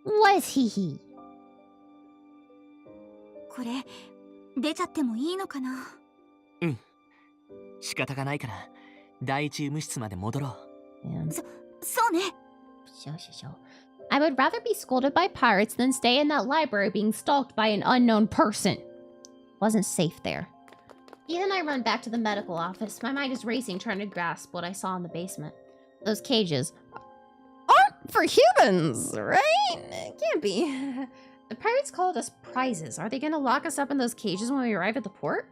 What's hee? これ出ちゃってもいいのかな。うん。仕方がないから第一医務室まで戻ろう。そうね。Sure. I would rather be scolded by pirates than stay in that library being stalked by an unknown person. Wasn't safe there. Ethan and I run back to the medical office. My mind is racing, trying to grasp what I saw in the basement. Those cages aren't for humans, right? It can't be. The pirates called us prizes. Are they gonna lock us up in those cages when we arrive at the port?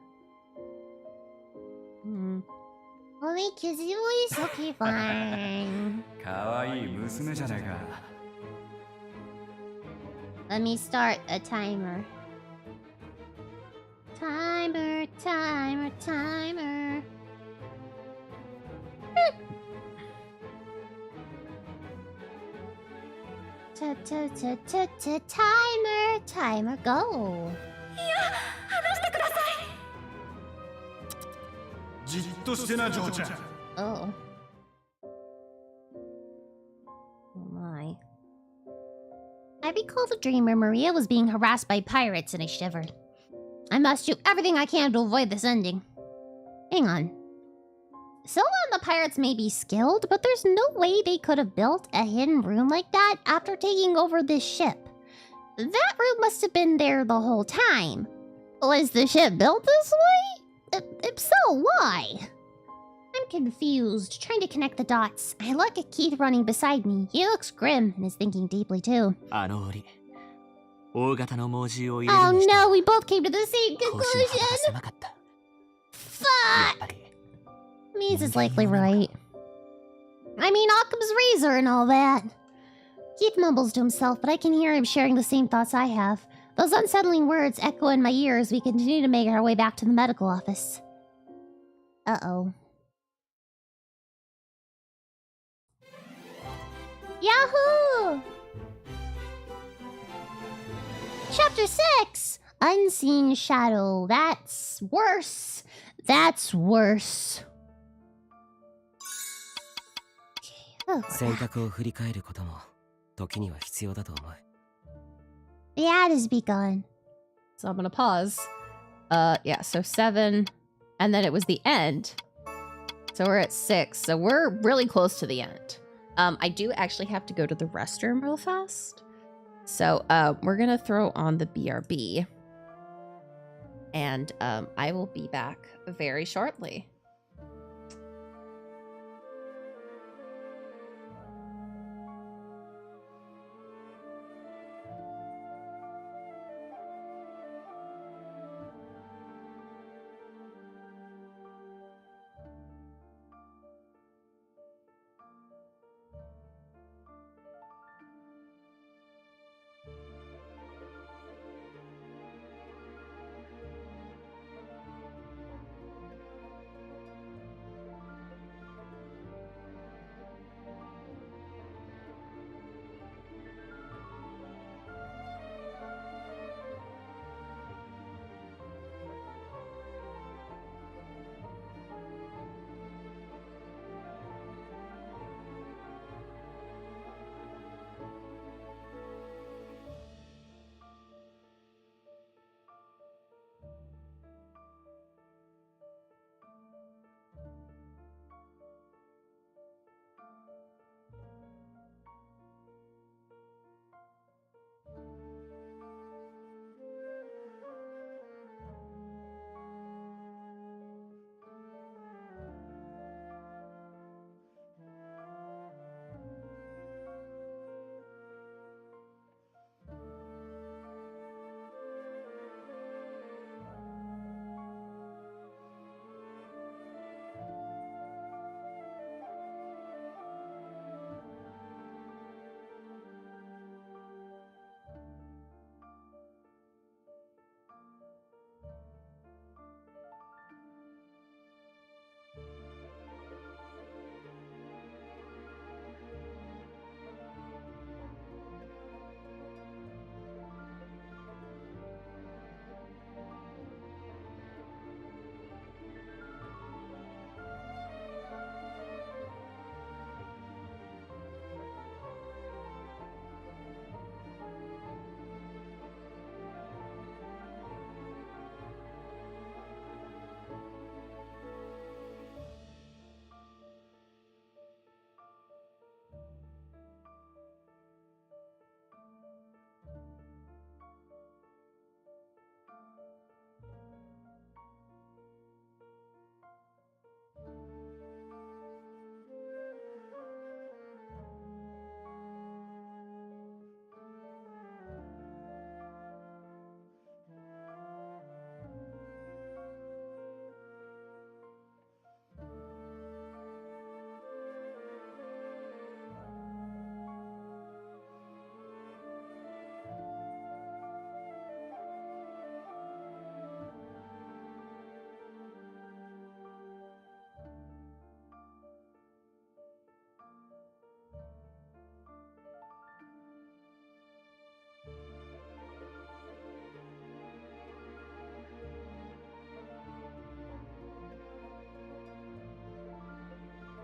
I'll make his voice okay, fine. Let me start a timer. Timer. Timer, go. 話してください。じっとしてな、ジョーちゃん。 Oh. Oh my. I recall the dream where Maria was being harassed by pirates and I shivered. I must do everything I can to avoid this ending. Hang on. Scylla and the pirates may be skilled, but there's no way they could have built a hidden room like that after taking over this ship. That room must have been there the whole time. Was the ship built this way? If so, why? I'm confused, trying to connect the dots. I look at Keith running beside me. He looks grim and is thinking deeply too. あの檻、大型の猛獣を入れる Oh にして no, we both came to the same 腰の幅が conclusion! 狭かった。や Fuck! っぱり Mies is likely right. I mean, Occam's razor and all that. Keith mumbles to himself, but I can hear him sharing the same thoughts I have. Those unsettling words echo in my ears as we continue to make our way back to the medical office. Uh-oh. Yahoo! Chapter 6! Unseen Shadow. That's worse. That's worse. Oh, 選択を振り返ることも時には必要だと思う。 the ad has begun. So I'm gonna pause. Yeah, so 7. And then it was the end. So we're at 6. So we're really close to the end. I do actually have to go to the restroom real fast. So we're gonna throw on the BRB. And I will be back very shortly.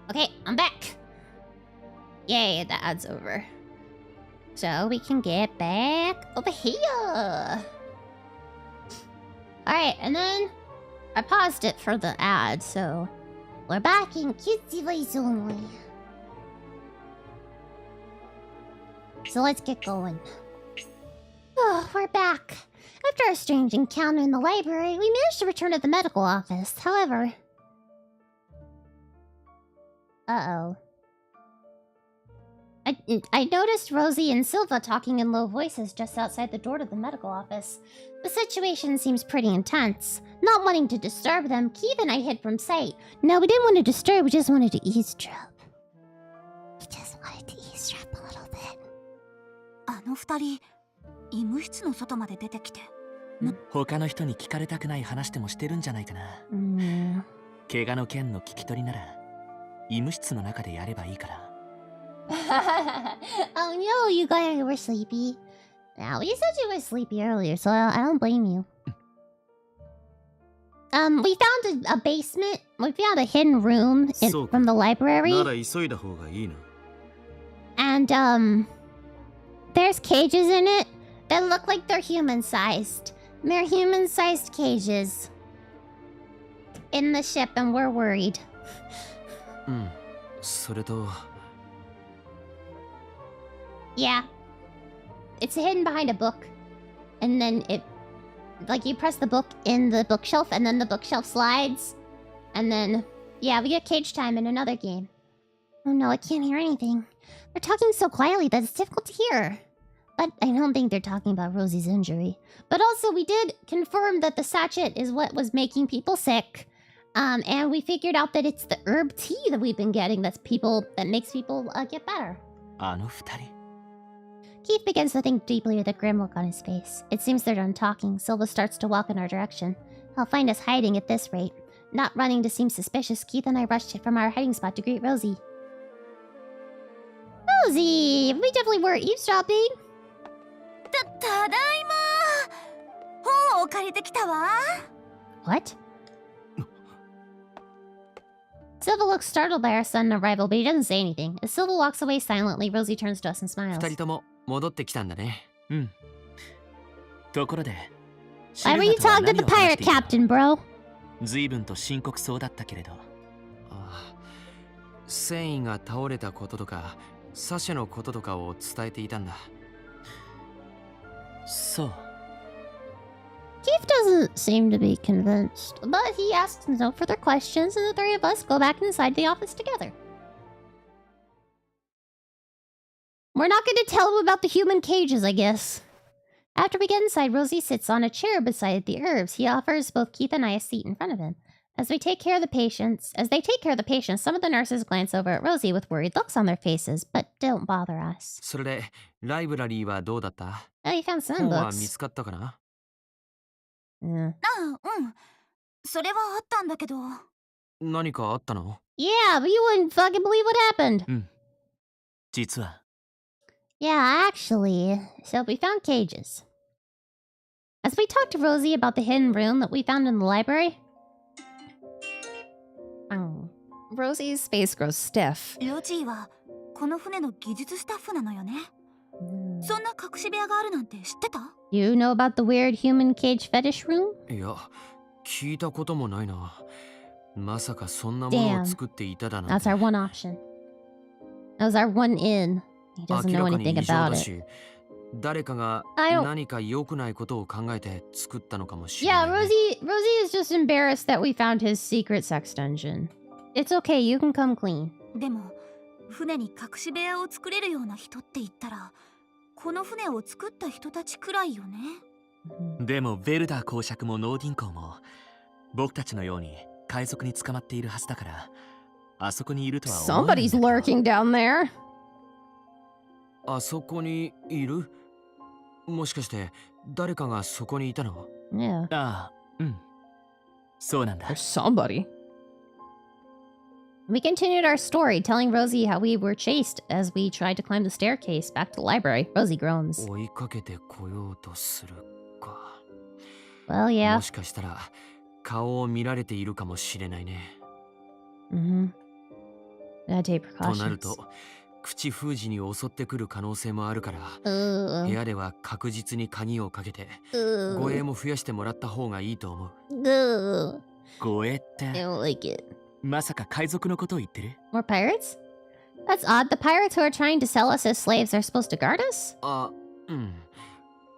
Okay, I'm back. Yay, the ad's over. So we can get back over here. Alright, and then I paused it for the ad, so we're back in cutesy voice only. So let's get going. Oh, we're back. After our strange encounter in the library, we managed to return to the medical office. However... Uh-oh. I noticed Rosie and Silva talking in low voices just outside the door to the medical office. The situation seems pretty intense. Not wanting to disturb them, Keith and I hid from sight. No, we didn't want to disturb, we just wanted to eavesdrop. We just wanted to eavesdrop a little bit. あの二人、医務室の外まで出てきて。他の人に聞かれたくない話でもしてるんじゃないかな。怪我の件の聞き取りなら、医務室の中でやればいいから。Oh no, you guys were sleepy. Now, you said you were sleepy earlier, so I don't blame you. We found a basement. We found a hidden room from the library. なら急いだ方がいいな。And, there's cages in it that look like they're human-sized. They're human-sized cages in the ship, and we're worried. それと Yeah. It's hidden behind a book. And then it... Like, you press the book in the bookshelf, and then the bookshelf slides. And then... Yeah, we get cage time in another game. Oh no, I can't hear anything. They're talking so quietly that it's difficult to hear. But I don't think they're talking about Rosie's injury. But also, we did confirm that the sachet is what was making people sick. And we figured out that it's the herb tea that we've been getting that makes people get better. あの二人。 Keith begins to think deeply with a grim look on his face. It seems they're done talking. Silva starts to walk in our direction. He'll find us hiding at this rate. Not running to seem suspicious, Keith and I rushed from our hiding spot to greet Rosie. Rosie! We definitely were eavesdropping! ただいま。本を借りてきたわ。What? Silva looks startled by our sudden arrival, but he doesn't say anything. As Silva walks away silently, Rosie turns to us and smiles. 二人とも戻ってきたんだね。ところで、 Why were you talking to the pirate captain, bro? 随分と深刻そうだったけれど。繊維が倒れたこととか、サシェのこととかを伝えていたんだ。そう。 Keith doesn't seem to be convinced, but he asks no further questions, and the three of us go back inside the office together. We're not going to tell him about the human cages, I guess. After we get inside, Rosie sits on a chair beside the herbs. He offers both Keith and I a seat in front of him. As they take care of the patients, some of the nurses glance over at Rosie with worried looks on their faces, but don't bother us. それで、ライブラリーはどうだった？ Oh, you found some 本は books. 見つかったかな？ それはあったんだけど。何かあったの？ Yeah, but you wouldn't fucking believe what happened. 実は。 Yeah, actually. So we found cages. As we talked to Rosie about the hidden room that we found in the library... Rosie's face grows stiff. ロジーはこの船の技術スタッフなのよね。そんな隠し部屋があるなんて知ってた？ You know about the weird human cage fetish room? いや、聞いたこともないな。まさかそんなものを作っていただなんて。 That's our one option. That was our one in. He doesn't know anything about it. 誰かが何か良くないことを考えて作ったのかもしれない、ね。Yeah, Rosie is just embarrassed that we found his secret sex dungeon. It's okay, you can come clean. でも船に隠し部屋を作れるような人って言ったらこの船を作った人たちくらいよね。でもベルダー公爵もノーディン公も僕たちのように海賊に捕まっているはずだからあそこにいるとは思わないん Somebody's だけど。 lurking down there. あそこにいる？もしかして誰かがそこにいたの？ Yeah. ああ、そうなんだ。 There's somebody. We continued our story, telling Rosie how we were chased as we tried to climb the staircase back to the library. Rosie groans. 追いかけてこようとするか。 Well, yeah. もしかしたら顔を見られているかもしれないね。Gotta take となる precautions. と口封じに襲ってくる可能性もあるから、部 Ugh. 屋では確実に鍵をかけて Ugh. 護衛も増やしてもらった方がいいと思う。 Ugh. 護衛っ I て don't like it. まさか海賊のことを言ってる？ More pirates? That's odd. The pirates who are trying to sell us as slaves are supposed to guard us? あ、うん。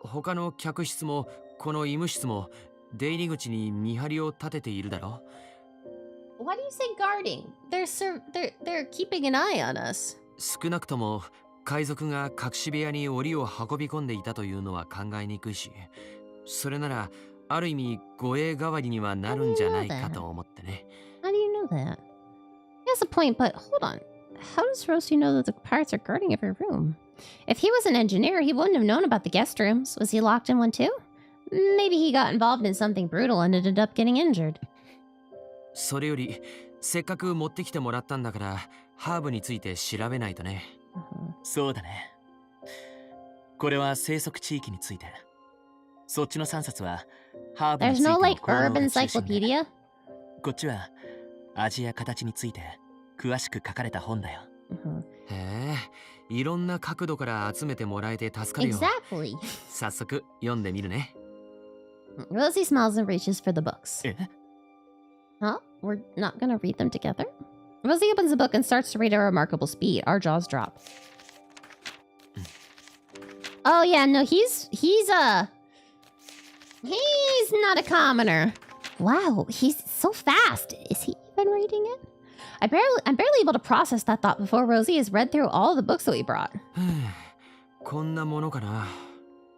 他の客室もこの医務室も出入り口に見張りを立てているだろ。 Why do you say guarding? They're keeping an eye on us. 少なくとも海賊が隠し部屋に檻を運び込んでいたというのは考えにくいし、それならある意味護衛代わりにはなるんじゃないかと思ってね。 How do you know that? He has a point, but hold on. How does Rosie know that the pirates are guarding every room? If he was an engineer, he wouldn't have known about the guest rooms. Was he locked in one too? Maybe he got involved in something brutal and ended up getting injured. それよりせっかく持ってきてもらったんだからハーブについて調べないとね。 そうだね。これは生息地域について。そっちの3冊はハーブに There's ついて no の like 効能 herb が中心で、 encyclopedia? こっちは味や形について詳しく書かれた本だよ。 へえ、いろんな角度から集めてもらえて助かるよ。 Exactly. 早速読んでみるね。 Rosie smiles and reaches for the books. え？ Huh? We're not gonna read them together? Rosie opens the book and starts to read at a remarkable speed. Our jaws drop. Oh yeah, no, he's not a commoner. Wow, he's so fast. Is he even reading it? I'm barely able to process that thought before Rosie has read through all the books that we brought. こんなものかな。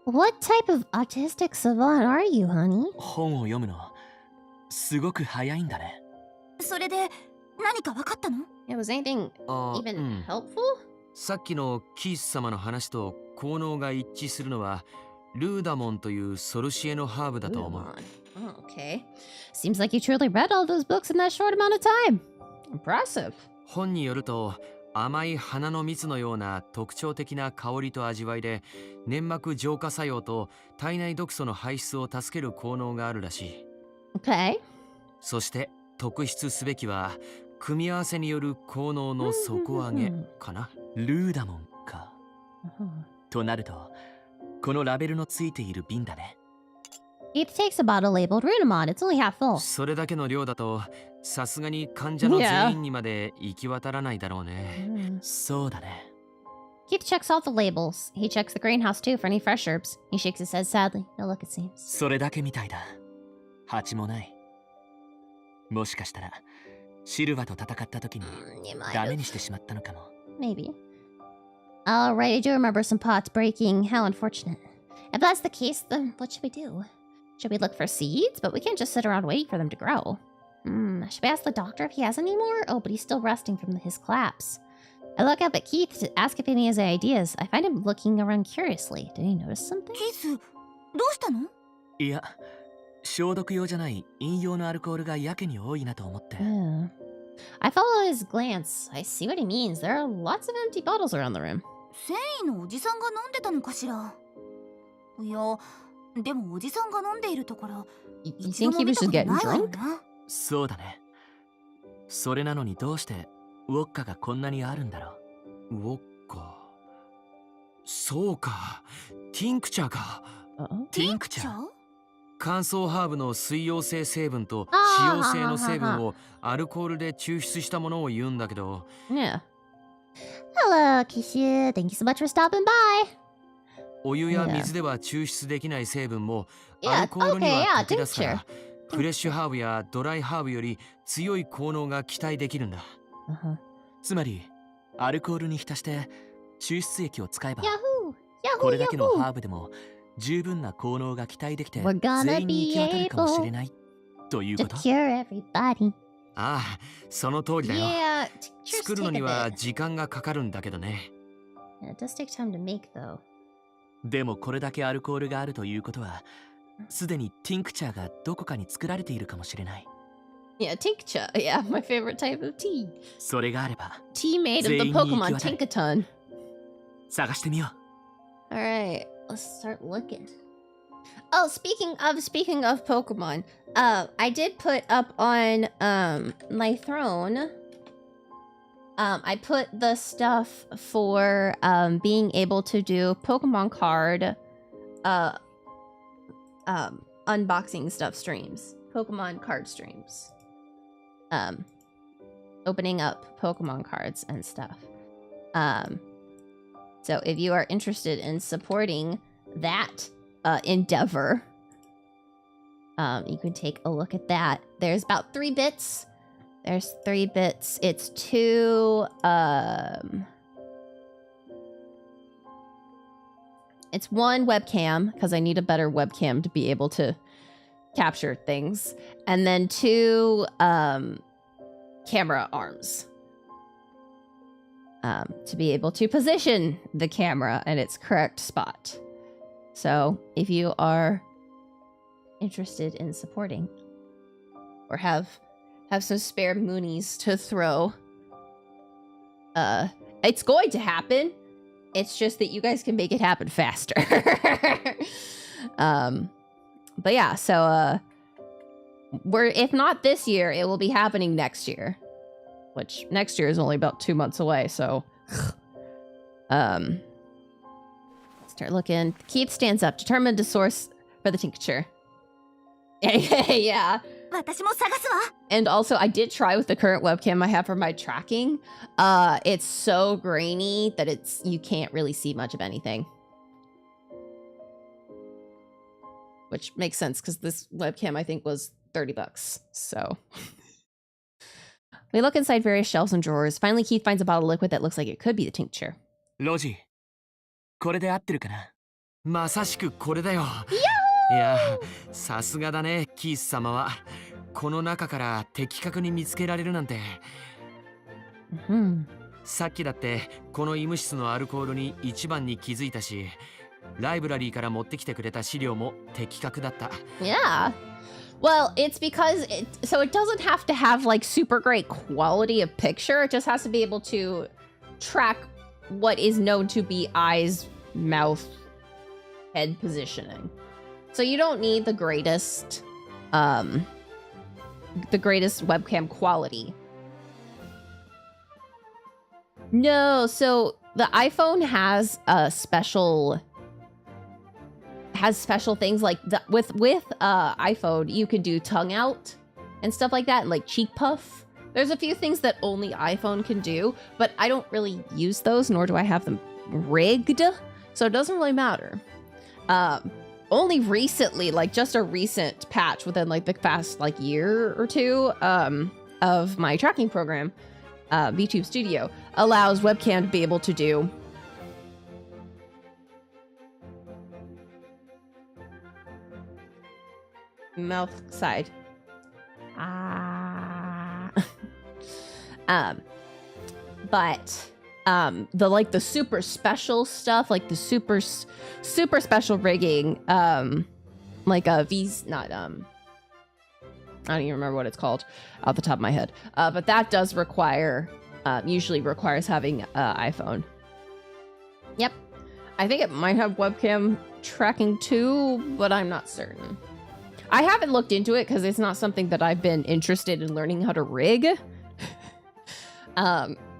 What type of autistic savant are you, honey? 本を読むのすごく早いんだね。それで何か分かったの？ Yeah, was anything あ、う even ん。 helpful? さっきのキース様の話と効能が一致するのはルーダモンというソルシエのハーブだと思う。 Oh, okay. Seems like you truly read all those books in that short amount of time. Impressive. 本によると甘い花の蜜のような特徴的な香りと味わいで粘膜浄化作用と体内毒素の排出を助ける効能があるらしい。 Okay. そして特筆すべきは組み合わせによる効能の底上げかな。ルーダモンか。となるとこのラベルのついている瓶だね。 Keith takes a bottle labeled Runamon. It's only half full. それだけの量だとさすがに患者の全員にまで行き渡らないだろうね。そうだね。 Keith checks all the labels. He checks the greenhouse too for any fresh herbs. He shakes his head sadly. No luck, it seems. それだけみたいだ。蜂もない。もしかしたらシルバと戦った時に You might ダメ have. にしてしまったのかも。 Maybe. Alright, I do remember some pots breaking. How unfortunate. If that's the case, then what should we do? Should we look for seeds? But we can't just sit around waiting for them to grow. Should we ask the doctor if he has any more? Oh, but he's still resting from his collapse. I look up at Keith to ask if he has any ideas. I find him looking around curiously. Did he notice something? キース、どうしたの？いや、消毒用じゃない飲用のアルコールがやけに多いなと思って。 I follow his glance. I see what he means. There are lots of empty bottles around the room. 繊維のおじさんが飲んでたのかしら？いや、でもおじさんが飲んでいるところ、 You 一度 think も he 見 was たこ just と getting ないわよ drunk? な。そうだね。それなのにどうしてウォッカがこんなにあるんだろう。ウォッカ。そうか。ティンクチャーか。 ティンクチャー？乾燥ハーブの水溶性成分とあー脂溶性の成分をアルコールで抽出したものを言うんだけど、 Yeah. Hello, Kishu. Thank you so much for stopping by. お湯や水では抽出できない成分もア Yeah, ルコールに okay, は yeah, 溶け出すから、 tincture. フレッシュハーブやドライハーブより強い効能が期待できるんだ。 つまりアルコールに浸して抽出液を使えば Yahoo! こ Yahoo! れだけの Yahoo! ハーブでも十分な効能が期待できて We're gonna 全員に行き渡るかもしれ be ないという To こと。 cure everybody. ああ、その通りだよ。 Yeah, tinctures 作るの take に a は bit. 時間がかかるんだけどね。 Yeah, it does take time to make, though. でもこれだけアルコールがあるということはすでにティンクチャーがどこかに作られているかもしれない。 Yeah, tincture. Yeah, my favorite type of tea. それがあれば Tea made of the 全員に Pokemon 行き渡る。 Tinkaton. 探してみよう。 Alright, let's start looking. Oh, speaking of Pokemon, I did put up on my throne I put the stuff for being able to do Pokemon card unboxing stuff streams. Pokemon card streams. Opening up Pokemon cards and stuff. So if you are interested in supporting that endeavor, you can take a look at that. There's about 3 bits. There's 3 bits. It's 2, it's 1 webcam, because I need a better webcam to be able to capture things. And then 2, camera arms. To be able to position the camera in its correct spot. So if you are interested in supporting or have some spare moonies to throw, it's going to happen. It's just that you guys can make it happen faster. But yeah, so if not this year, it will be happening next year. Which next year is only about 2 months away, so start looking. Keith stands up, determined to source for the tincture. Yeah. 私も探すわ。 And also, I did try with the current webcam I have for my tracking. It's so grainy that you can't really see much of anything. Which makes sense, because this webcam, I think, was $30, so... We look inside various shelves and drawers. Finally, Keith finds a bottle of liquid that looks like it could be the tincture. ロジ、これで合ってるかな？まさしくこれだよ。いや、さすがだね、キース様は。この中から的確に見つけられるなんて。さっきだってこの医務室のアルコールに一番に気づいたし、ライブラリーから持ってきてくれた資料も的確だった。Yeah. Well, it's because it doesn't have to have like super great quality of picture. It just has to be able to track what is known to be eyes, mouth, head positioning. So you don't need the greatest webcam quality. No, so the iPhone has special things like with iPhone, you can do tongue out and stuff like that, and like cheek puff. There's a few things that only iPhone can do, but I don't really use those, nor do I have them rigged, so it doesn't really matter. Only recently, like just a recent patch within like the past like year or two of my tracking program, VTube Studio, allows webcam to be able to do mouth side. But the super special stuff, like the super special rigging, like a V's not I don't even remember what it's called off the top of my head. But that does require usually requires having iPhone. Yep. I think it might have webcam tracking too, but I'm not certain. I haven't looked into it because it's not something that I've been interested in learning how to rig.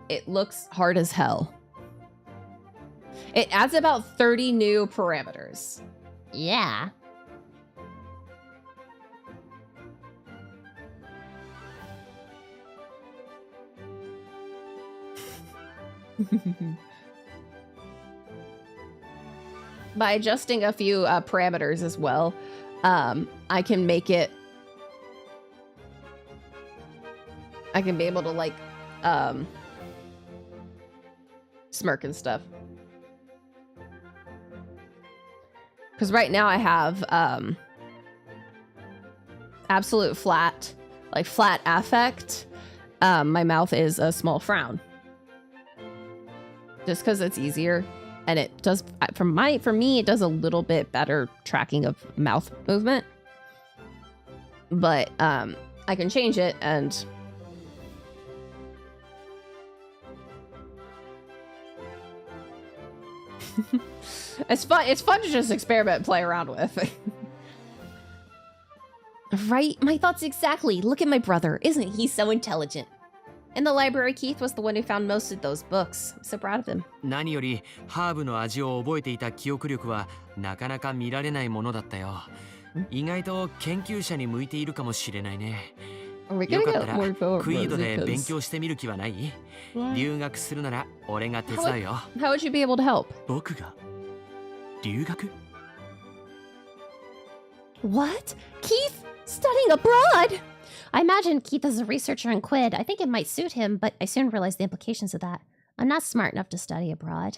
It looks hard as hell. It adds about 30 new parameters. Yeah. By adjusting a few parameters as well, I can make it... I can be able to, like, smirk and stuff. Because right now I have absolute flat, like flat affect. My mouth is a small frown. Just because it's easier. And it does, for me, it does a little bit better tracking of mouth movement. But I can change it and... It's fun to just experiment and play around with. Right? My thoughts exactly. Look at my brother. Isn't he so intelligent? In the library, Keith was the one who found most of those books. I'm so proud of him. 何よりハーブの味を覚えていた記憶力はなかなか見られないものだったよ。意外と研究者に向いているかもしれないね。よかったらクイードで勉強してみる気はない？留学するなら俺が手伝うよ。How would you be able to help? 僕が留学？ What? Keith? Studying abroad? I imagine Keith is a researcher in Quid. I think it might suit him, but I soon realized the implications of that. I'm not smart enough to study abroad.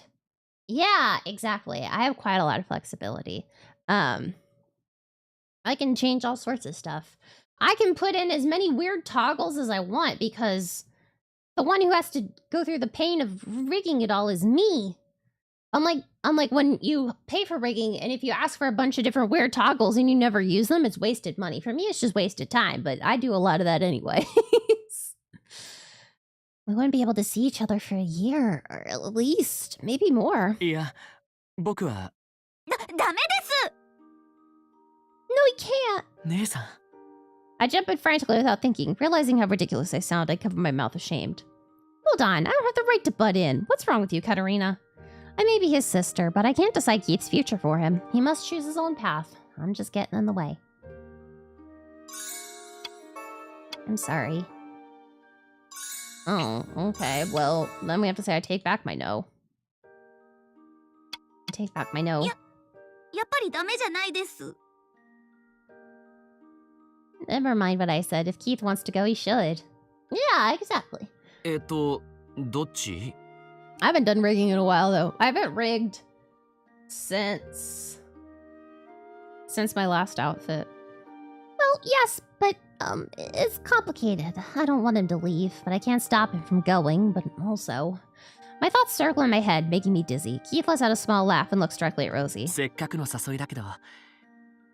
Yeah, exactly. I have quite a lot of flexibility. I can change all sorts of stuff. I can put in as many weird toggles as I want because the one who has to go through the pain of rigging it all is me. Unlike when you pay for rigging and if you ask for a bunch of different weird toggles and you never use them, it's wasted money. For me, it's just wasted time, but I do a lot of that anyway. We wouldn't be able to see each other for a year, or at least, maybe more. いや、僕はダメです。 No, he can't. 姉さん。 I jump in frantically without thinking. Realizing how ridiculous I sound, I cover my mouth ashamed. Hold on, I don't have the right to butt in. What's wrong with you, Katarina? I may be his sister, but I can't decide Keith's future for him. He must choose his own path. I'm just getting in the way. I'm sorry. Oh, okay. Well, then we have to say I take back my no. I take back my no. やっぱりダメじゃないです。 Never mind what I said. If Keith wants to go, he should. Yeah, exactly. どっち？ I haven't done rigging in a while, though. I haven't rigged since my last outfit. Well, yes, but, it's complicated. I don't want him to leave, but I can't stop him from going, but also... My thoughts circle in my head, making me dizzy. Keith lets out a small laugh and looks directly at Rosie. せっかくの誘いだけど、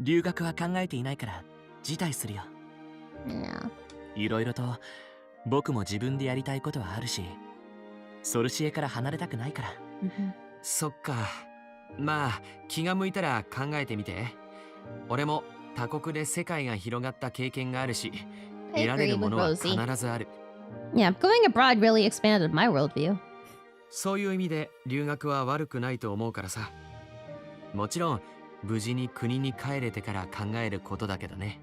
留学は考えていないから辞退するよ。Yeah. いろいろと僕も自分でやりたいことはあるし、ソルシエから離れたくないから。そっか。まあ気が向いたら考えてみて。俺も他国で世界が広がった経験があるし、得られるものは必ずある。Yeah, going abroad really expanded my worldview. そういう意味で留学は悪くないと思うからさ。もちろん無事に国に帰れてから考えることだけどね。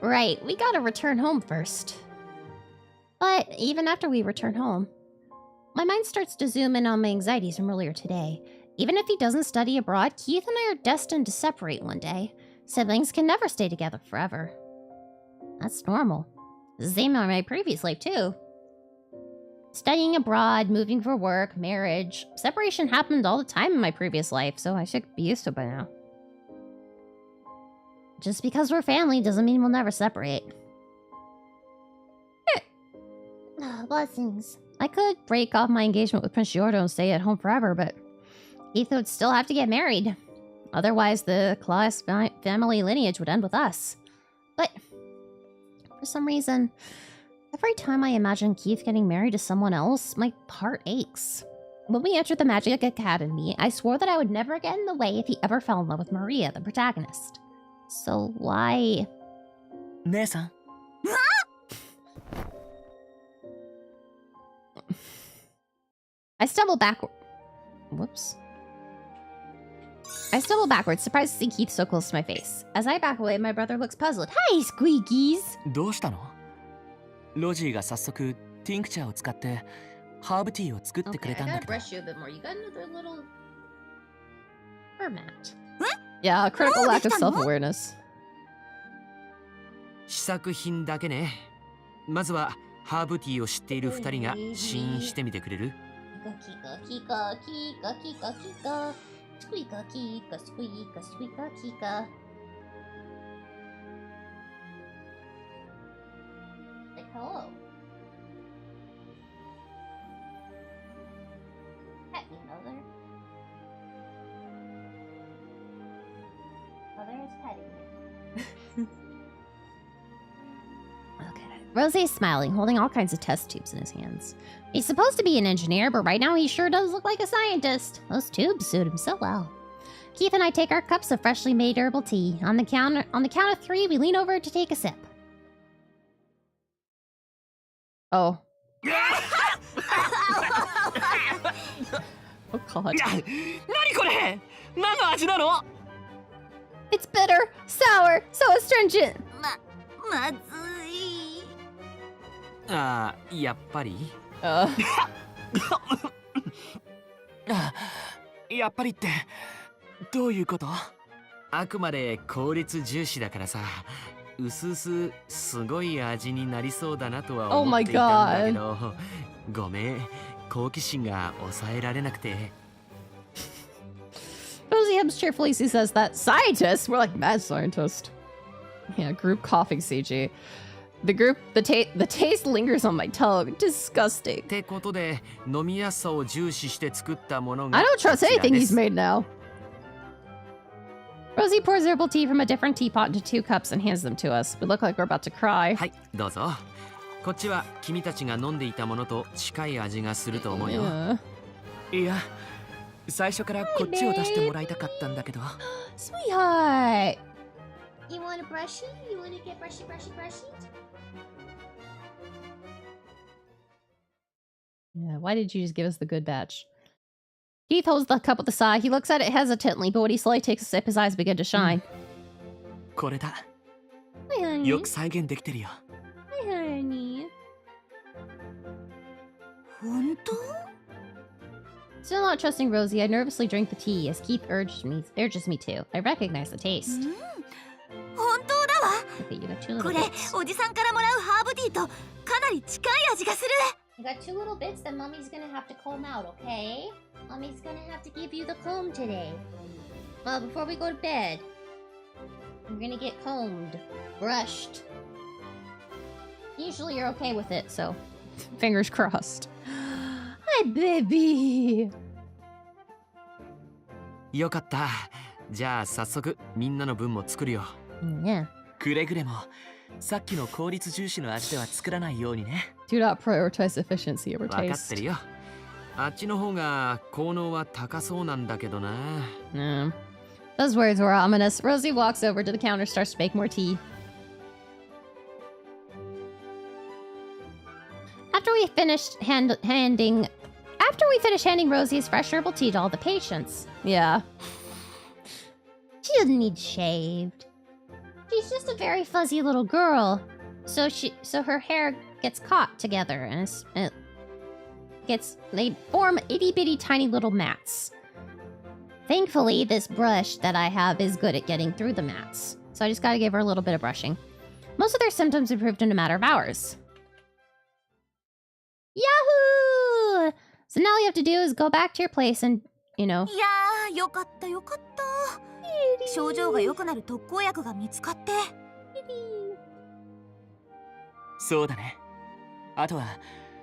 Right, we gotta return home first. But even after we return home, my mind starts to zoom in on my anxieties from earlier today. Even if he doesn't study abroad, Keith and I are destined to separate one day. Siblings can never stay together forever. That's normal. The same in my previous life, too. Studying abroad, moving for work, marriage. Separation happened all the time in my previous life, so I should be used to it by now. Just because we're family doesn't mean we'll never separate. Blessings. I could break off my engagement with Prince Giordo and stay at home forever, but Keith would still have to get married. Otherwise, the Claus family lineage would end with us. But for some reason, every time I imagine Keith getting married to someone else, my heart aches. When we entered the Magic Academy, I swore that I would never get in the way if he ever fell in love with Maria, the protagonist. So why? 姉さん。I stumble backward. Whoops. I stumble backwards, surprised to see Keith so close to my face. As I back away, my brother looks puzzled. Hi, Squeakies! どうしたの？ロジーが早速ティンクチャーを使ってハーブティーを作ってくれたんだけど。Okay, I gotta brush you a bit more. You got another little fur mat. Yeah, a critical lack of self-awareness. 試作品だけね。まずはハーブティーを知っている2人が試飲してみてくれる？ Kika, Kika, Kika, Kika, Kika. Squeaka, Kika, Squeaka, Squeaka, Kika. Like, hello. Pet me, Mother. Mother is petting you. Okay. Rosie's smiling, holding all kinds of test tubes in his hands. He's supposed to be an engineer, but right now he sure does look like a scientist. Those tubes suit him so well. Keith and I take our cups of freshly made herbal tea. On the count of 3, we lean over to take a sip. Oh. Oh god. 何これ何の味なの It's bitter, sour, so astringent. まずい。ああ、やっぱり やっぱりってどういうこと？あくまで効率重視だからさ、うすうすすごい味になりそうだなとは Oh 思 my っていたんだけど、ごめん、好奇心が抑えられなくて。Rosie hums cheerfully as he says that. Scientist? We're like mad scientist. Yeah, group coughing CG. The taste lingers on my tongue. Disgusting. ってことで、飲みやすさを重視して作ったものが I don't trust こちら anything で he's す。 made now. Rosie pours herbal tea from a different teapot into 2 cups and hands them to us. We look like we're about to cry. はい、どうぞ。こっちは君たちが飲んでいたものと近い味がすると思うよ。 Yeah. いや最初からこっちを出してもらいたかったんだけど Sweetheart. You want a brushie? You want to get brushy, brushy, brushy? Yeah, why did you just give us the good batch? Keith holds the cup with a sigh. He looks at it hesitantly, but when he slowly takes a sip, his eyes begin to shine. これだ Hi, honey. よく再現できてるよ Hi, honey. 本当？ Still not trusting Rosie, I nervously drink the tea as Keith urges me to. I recognize the taste. 本当だわ。 Okay, you got 2こ little れ bits. おじさんからもらうハーブティーとかなり近い味がする。 You got 2 little bits that Mommy's gonna have to comb out, okay? Mommy's gonna have to give you the comb today. Well, before we go to bed, you're gonna get combed, brushed. Usually you're okay with it, so fingers crossed. Hi, baby. よかった。じゃあ早速みんなの分も作るよ。 Yeah. くれぐれもさっきの効率重視の味では作らないようにね Do not prioritize efficiency over わかって taste. るよ。あっちの方が効能は高そうなんだけどな。 No. Those words were ominous. Rosie walks over to the counter, starts to make more tea. After we finish handing Rosie's fresh herbal tea to all the patients. Yeah. She doesn't need shaved. She's just a very fuzzy little girl. So her hair gets caught together and they form itty bitty tiny little mats. Thankfully, this brush that I have is good at getting through the mats. So I just gotta give her a little bit of brushing. Most of their symptoms improved in a matter of hours. Yahoo! So now all you have to do is go back to your place and, you know. いやー、よかったよかった。症状が良くなる特効薬が見つかって。そうだねあとは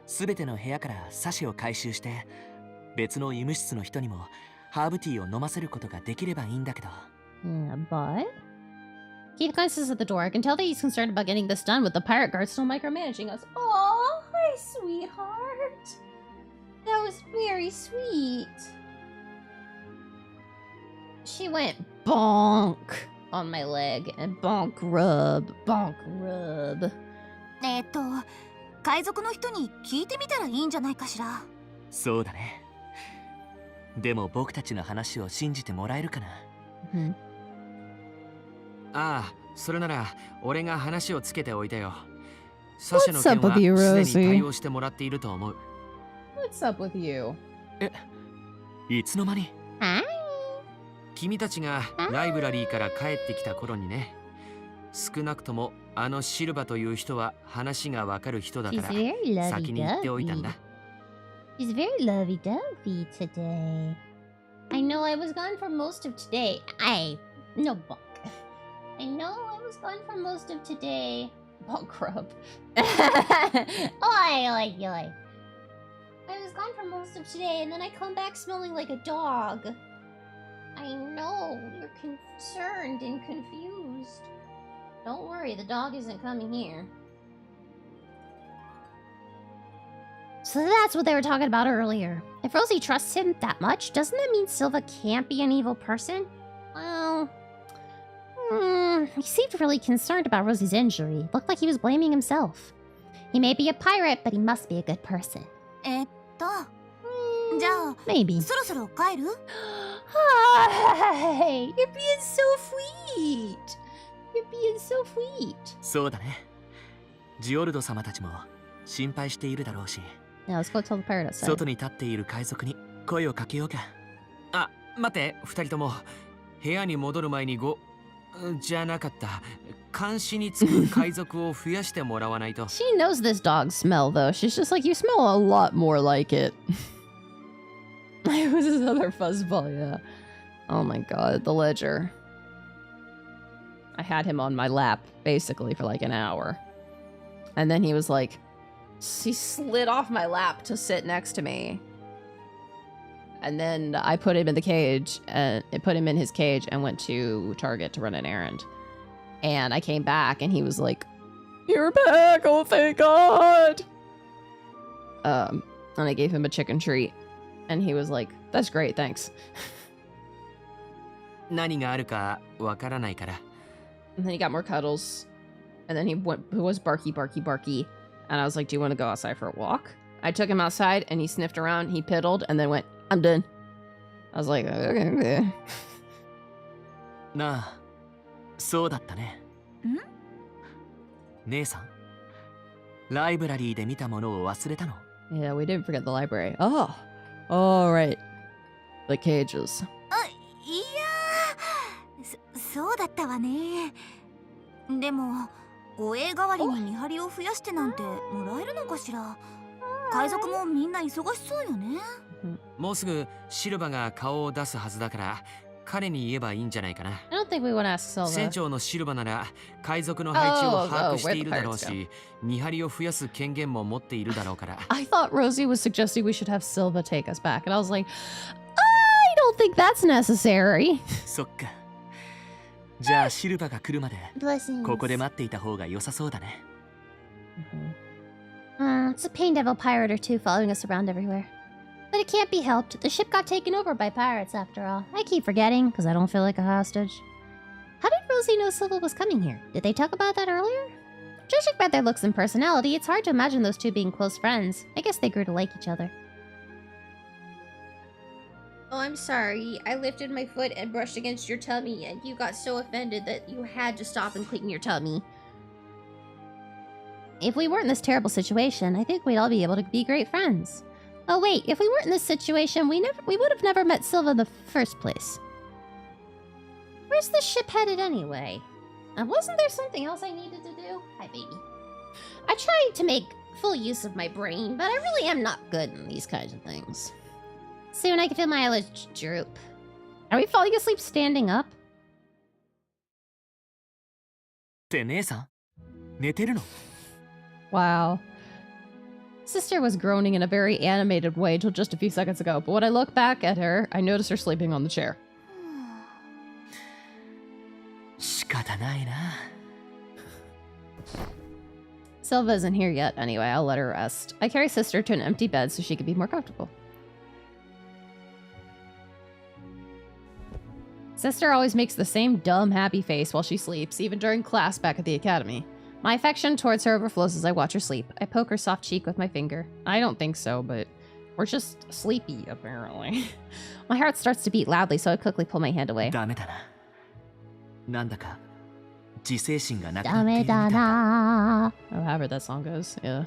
全ての部屋からサシを回収して別の医務室の人にもハーブティーを飲ませることができればいいんだけど Yeah, but Keith glances at the door. I can tell that he's concerned about getting this done with the pirate guard still micromanaging us. Oh, hi, sweetheart. That was very sweet. She went bonk on my leg and bonk rub, bonk rub. 海賊の人に聞いてみたらいいんじゃないかしら。そうだねでも僕たちの話を信じてもらえるかな Hmm. ああ、それなら俺が話をつけておいたよ。サシェの What's 件 up は with you, すでに Rosie? 対応してもらっていると思う。 What's up with you? いつの間に Hi. 君たちがライブラリーから帰ってきた頃にね。少なくともあのシルバという人は話がわかる人だか She's ら very 先に言っておいたん lovey-dovey. だ。 She's very lovey-dovey today. I know I was gone for most of today. No bonk. I know I was gone for most of today. Bonk rub. Oi, oi, oi. I was gone for most of today, and then I come back smelling like a dog. I know, you're concerned and confused. Don't worry, the dog isn't coming here. So that's what they were talking about earlier. If Rosie trusts him that much, doesn't that mean Silva can't be an evil person? Well, he seemed really concerned about Rosie's injury. Looked like he was blaming himself. He may be a pirate, but he must be a good person. じゃあ Maybe. そろそろ帰る？ Hi, you're being so sweet. You're being so sweet. そうだね。ジオルド様たちも心配しているだろうし、 Now let's go tell the pirate outside. 外に立っている海賊に声をかけようか。あ、待って、二人とも部屋に戻る前にじゃなかった。監視につく海賊を増やしてもらわないと。She knows this dog smell though. She's just like, you smell a lot more like it. It was his other fuzzball, yeah. Oh my god, the ledger. I had him on my lap basically for like an hour. And then he was like, he slid off my lap to sit next to me. And then I put him in the cage, and put him in his cage and went to Target to run an errand. And I came back and he was like, "You're back, oh thank God." And I gave him a chicken treat. And he was like, "That's great, thanks." 何があるかわからないから。 And then he got more cuddles. And then he was barky, barky, barky. And I was like, "Do you want to go outside for a walk?" I took him outside and he sniffed around, he piddled, and then went, "I'm done." I was like, okay. なあ、そうだったね。ん？姉さん、ライブラリーで見たものを忘れたの？ Yeah, we didn't forget the library. Oh, all right. The cages. あ、いやそうだったわね。でも護衛代わりに見張りを増やしてなんてもらえるのかしら。海賊もみんな忙しそうよね。もうすぐシルバが顔を出すはずだから、彼に言えばいいんじゃないかな。I don't think we want to ask Silva. 船長のシルバなら海賊の配置を把握しているだろうし、見張りを増やす権限も持っているだろうから。I thought Rosie was suggesting we should have Silva take us back. And I was like, I don't think that's necessary. そっか。じゃあシルバが来るまで Blessings. ここで待っていた方が良さそうだね。It's a pain to have a pirate or two following us around everywhere. But it can't be helped. The ship got taken over by pirates after all. I keep forgetting because I don't feel like a hostage. How did Rosie know Silva was coming here? Did they talk about that earlier? Judging by their looks and personality, it's hard to imagine those two being close friends. I guess they grew to like each other. Oh, I'm sorry. I lifted my foot and brushed against your tummy, and you got so offended that you had to stop and clean your tummy. If we weren't in this terrible situation, I think we'd all be able to be great friends. Oh wait, if we weren't in this situation, we would have never met Silva in the first place. Where's the ship headed anyway? Wasn't there something else I needed to do? Hi, baby. I tried to make full use of my brain, but I really am not good in these kinds of things. Soon I can feel my eyelids droop. Are we falling asleep standing up? って姉さん、寝てるの？ Wow. Sister was groaning in a very animated way until just a few seconds ago, but when I look back at her, I notice her sleeping on the chair. 仕方ないな。 Silva isn't here yet anyway, I'll let her rest. I carry Sister to an empty bed so she can be more comfortable. Sister always makes the same dumb, happy face while she sleeps, even during class back at the academy. My affection towards her overflows as I watch her sleep. I poke her soft cheek with my finger. I don't think so, but we're just sleepy, apparently. My heart starts to beat loudly, so I quickly pull my hand away. ダメだな。なんだか自制心がなくなっているみたいだ。ダメだな。 Oh, however that song goes, yeah.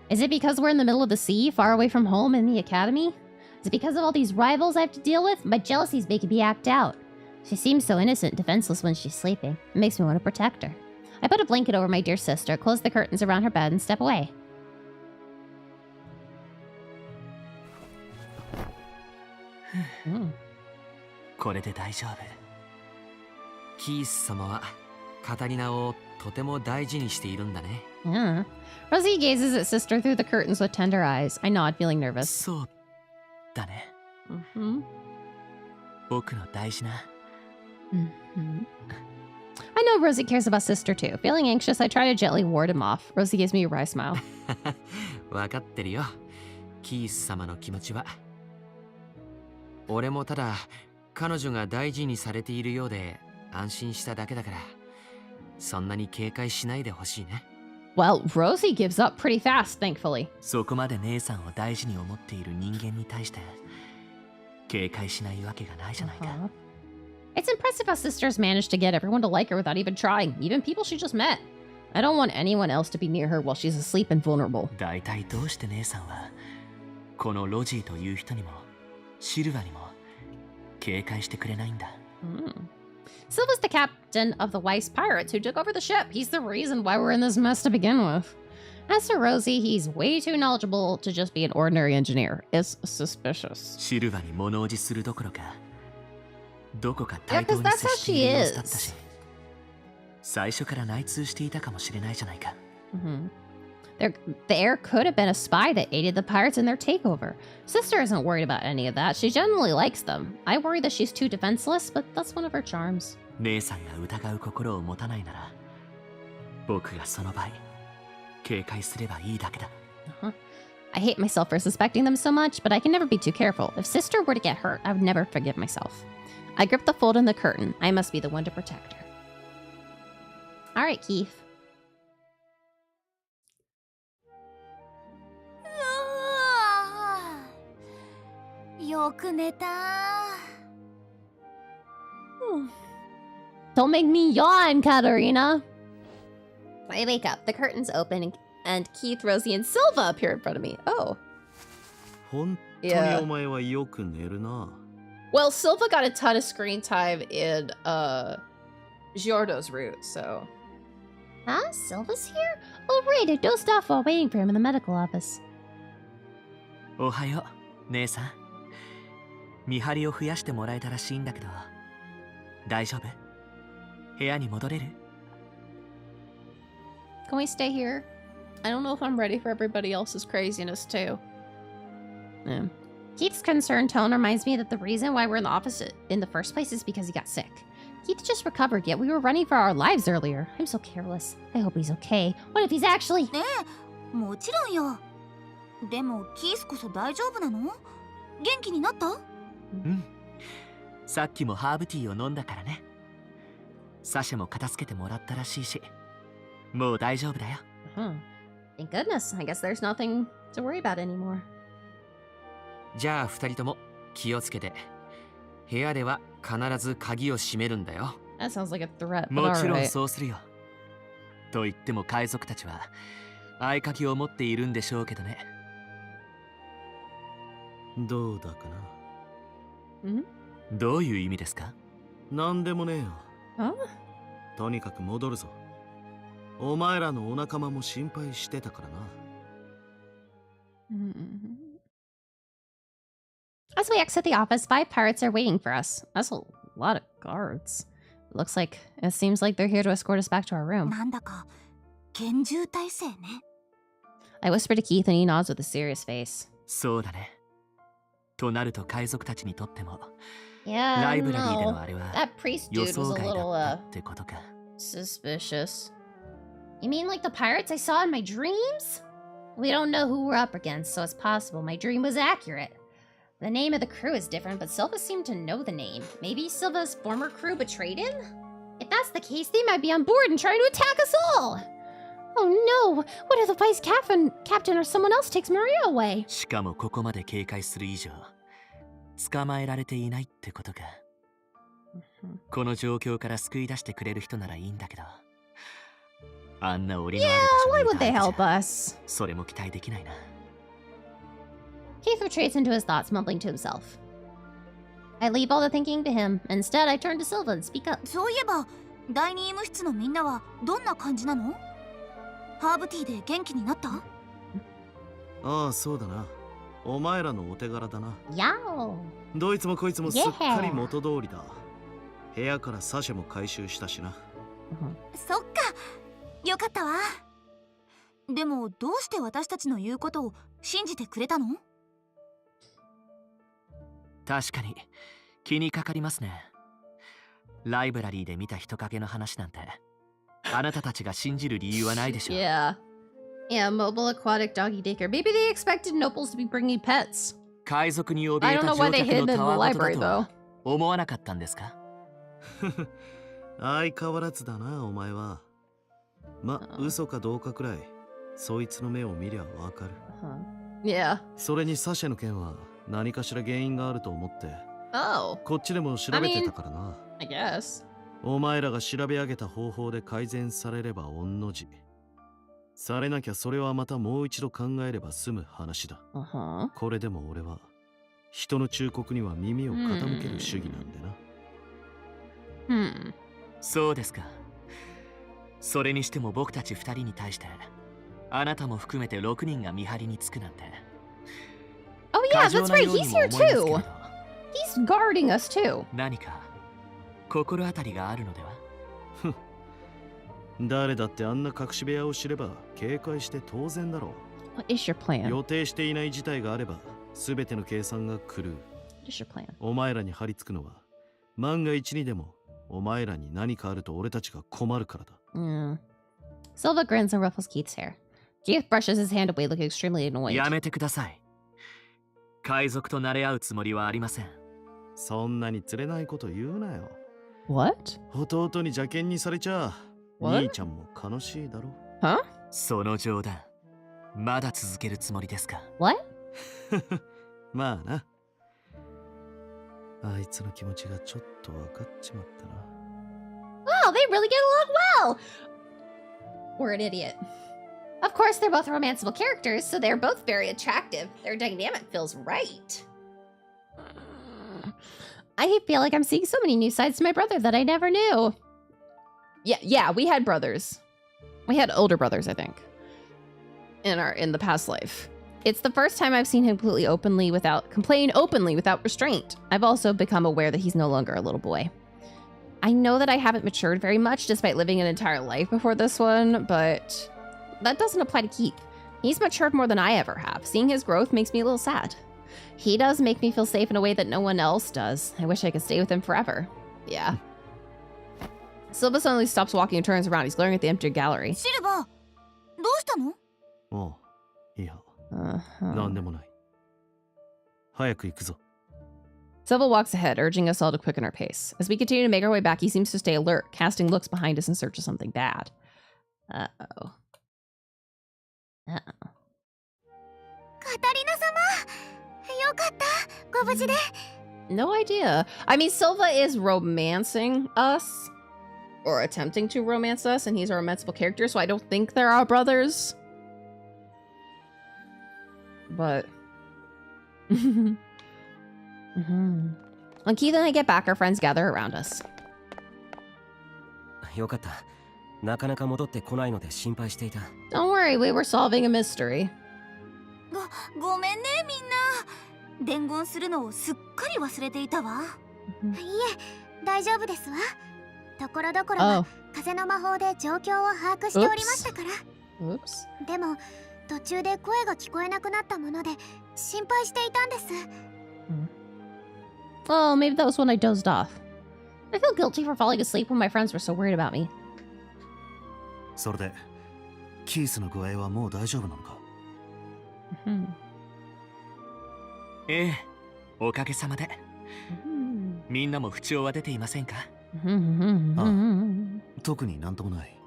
Is it because we're in the middle of the sea, far away from home in the academy? Is it because of all these rivals I have to deal with? My jealousy's making me act out. She seems so innocent and defenseless when she's sleeping. It makes me want to protect her. I put a blanket over my dear sister, close the curtains around her bed, and step away. これで大丈夫。キース様はカタリナをとても大事にしているんだね。Yeah. Rosie gazes at Sister through the curtains with tender eyes. I nod, feeling nervous. そうだね。Mm-hmm. 僕の大事な。Mm-hmm. I know Rosie cares about Sister too. Feeling anxious, I try to gently ward him off. Rosie gives me a wry smile. わかってるよ、キース様の気持ちは。俺もただ彼女が大事にされているようで安心しただけだから、そんなに警戒しないでほしいね。Well, Rosie gives up pretty fast, thankfully. そこまで姉さんを大事に思っている人間に対して警戒しないわけがないじゃないか。It's impressive how sisters managed to get everyone to like her without even trying, even people she just met. I don't want anyone else to be near her while she's asleep and vulnerable. だいたいどうして姉さんはこのロジーという人にもシルバにも警戒してくれないんだ。Silva's the captain of the Weiss pirates who took over the ship. He's the reason why we're in this mess to begin with. As for Rosie, he's way too knowledgeable to just be an ordinary engineer. It's suspicious. シルバに物おじするどころかどこか対等に接している様子だったし、最初から内通していたかもしれないじゃないか。The heir could have been a spy that aided the pirates in their takeover. Sister isn't worried about any of that. She genuinely likes them. I worry that she's too defenseless, but that's one of her charms. 姉さんが疑う心を持たないなら、僕がその場合、警戒すればいいだけだ。I hate myself for suspecting them so much, but I can never be too careful. If Sister were to get hurt, I would never forgive myself. I grip the fold in the curtain. I must be the one to protect her. All right, Keith. よく寝た。Don't make me yawn, Katarina. I wake up, the curtains open, and Keith, Rosie, and Silva appear in front of me. Oh. 本当にお前はよく寝るな。Well, Silva got a ton of screen time in Giordo's route, so. Huh? Silva's here? Oh, right, I dozed off while waiting for him in the medical office. おはよう、姉さん。見張りを増やしてもらえたらしいんだけど、大丈夫？部屋に戻れる？ Can we stay here? I don't know if I'm ready for everybody else's craziness, too. Keith's concerned tone reminds me that the reason why we're in the office in the first place is because he got sick. Keith just recovered, yet we were running for our lives earlier. I'm so careless. I hope he's okay. What if he's actually... ねえ、もちろんよ。でもキースこそ大丈夫なの？元気になった？うん。さっきもハーブティーを飲んだからね。サシャも片付けてもらったらしいし、もう大丈夫だよ。Thank goodness. I guess there's nothing to worry about anymore. じゃあ二人とも気をつけて。部屋では必ず鍵を閉めるんだよ。That sounds like a threat, but もちろん alright. そうするよ。と言っても海賊たちは合鍵を持っているんでしょうけどね。どうだかな。どういう意味ですか？なんでもねえよ。とにかく戻るぞ。お前らのお仲間も心配してたからな。As we exit the office, 5 pirates are waiting for us. That's a lot of guards. It seems like they're here to escort us back to our room. なんだか厳重態勢ね。I whisper to Keith and he nods with a serious face. そうだね。となると海賊たちにとっても、Yeah, ライブラリーで no. のあれは That priest 予 dude was 想 a 外だ little, ったってことか。suspicious. You mean like the pirates I saw in my dreams? We don't know who we're up against, so it's possible my dream was accurate. The name of the crew is different, but Silva seemed to know the name. Maybe Silva's former crew betrayed him? If that's the case, they might be on board and trying to attack us all! Oh no! What if the vice captain or someone else takes Maria away? しかもここまで警戒する以上、捕まえられていないってことか。この状況から救い出してくれる人ならいいんだけど、あんな檻のある場所にいた Why would they help us? それも期待できないな。Keith retreats into his thoughts, mumbling to himself. I leave all the thinking to him. Instead, I turn to Silva and speak up. そういえば、第二医務室のみんなはどんな感じなの？ハーブティーで元気になった？ああ、そうだな。お前らのお手柄だな。Yow! どいつもこいつもすっかり元通りだ。部屋からサシャも回収したしな。そっか、よかったわ。でもどうして私たちの言うことを信じてくれたの？確かに気にかかりますね。ライブラリーで見た人影の話なんて、あなたたちが信じる理由はないでしょう。Yeah. Yeah, mobile aquatic doggy daycare. Maybe they expected nobles to be bringing pets. 海賊に怯 I え don't た know why 乗 they 客 hid の in the たわごとだ library, と though. は思わなかったんですか？相変わらずだな、お前は。ま、嘘かどうかくらいそいつの目を見りゃわかる。Yeah. それにサシェの件は何かしら原因があると思って Oh. こっちでも調べてたからな。 I guess. お前らが調べ上げた方法で改善されれば御の字。されなきゃそれはまたもう一度考えれば済む話だ。これでも俺は人の忠告には耳を傾ける主義なんでな。そうですか。それにしても僕たち2人に対してあなたも含めて6人が見張りにつくなんて。 Oh yeah, that's right. He's here too. He's guarding us too. 何か心当たりがあるのでは？誰だってあんな隠し部屋を知れば警戒して当然だろう。 What is your plan? 予定していない事態があれば全ての計算が狂う。 What is your plan? お前らに張り付くのは万が一にでもお前らに何かあると俺たちが困るからだ。Silva grins and ruffles Keith's hair. Keith brushes his hand away, looking extremely annoyed. やめてください。海賊と慣れ合うつもりはありません。そんなに釣れないこと言うなよ。 What? 弟に邪険にされちゃ What? 兄ちゃんも悲しいだろ。 Huh? その冗談まだ続けるつもりですか？ What? まあな。あいつの気持ちがちょっと分かっちまったな。 Wow, they really get along well. We're an idiot. Of course, they're both romanceable characters, so they're both very attractive. Their dynamic feels right. I feel like I'm seeing so many new sides to my brother that I never knew. Yeah, we had brothers. We had older brothers, I think. In the past life. It's the first time I've seen him complain openly without restraint. I've also become aware that he's no longer a little boy. I know that I haven't matured very much despite living an entire life before this one, but that doesn't apply to Keith. He's matured more than I ever have. Seeing his growth makes me a little sad. He does make me feel safe in a way that no one else does. I wish I could stay with him forever. Yeah. Silva suddenly stops walking and turns around. He's glaring at the empty gallery. シルバー、どうしたの？おう、いや、なんでもない。早く行くぞ。 Silva walks ahead, urging us all to quicken our pace. As we continue to make our way back, he seems to stay alert, casting looks behind us in search of something bad. Uh-oh. カタリナ様、よかった、ご無事で。 No idea. I mean, Silva is romancing us. Or attempting to romance us, and he's a romanceable character, so I don't think they're our brothers. But... When Keith and I get back, our friends gather around us. よかった。なかなか戻ってこないので心配していた。 Don't worry, we were solving a mystery. ごめんね、みんな。伝言するのをすっかり忘れていたわ。いえ、大丈夫ですわ。ところどころは風の魔法で状況を把握しておりましたから。でも途中で声が聞こえなくなったもので心配していたんです。Oh, maybe that was when I dozed off. I feel guilty for falling asleep when my friends were so worried about me. それで、キースの具合はもう大丈夫なのか？ええ、おかげさまで。みんなも不調は出ていませんか？特になんともない。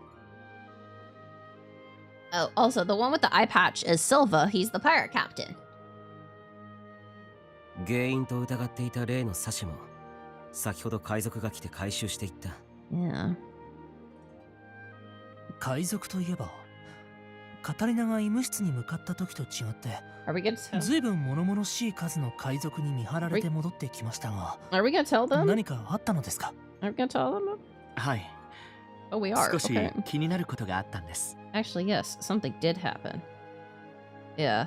Oh, also, the one with the eye patch is Silva. He's the pirate captain. 原因と疑っていた例のサシも先ほど海賊が来て回収していった。Yeah. 海賊といえば、カタリナが医務室に向かった時と違って、ずいぶん物々しい数の海賊に見張られて戻ってきましたが、何かあったのですか？ Are we gonna tell them? はい。 Oh, we are. 少し気になることがあったんです。Actually, yes, something did happen. Yeah.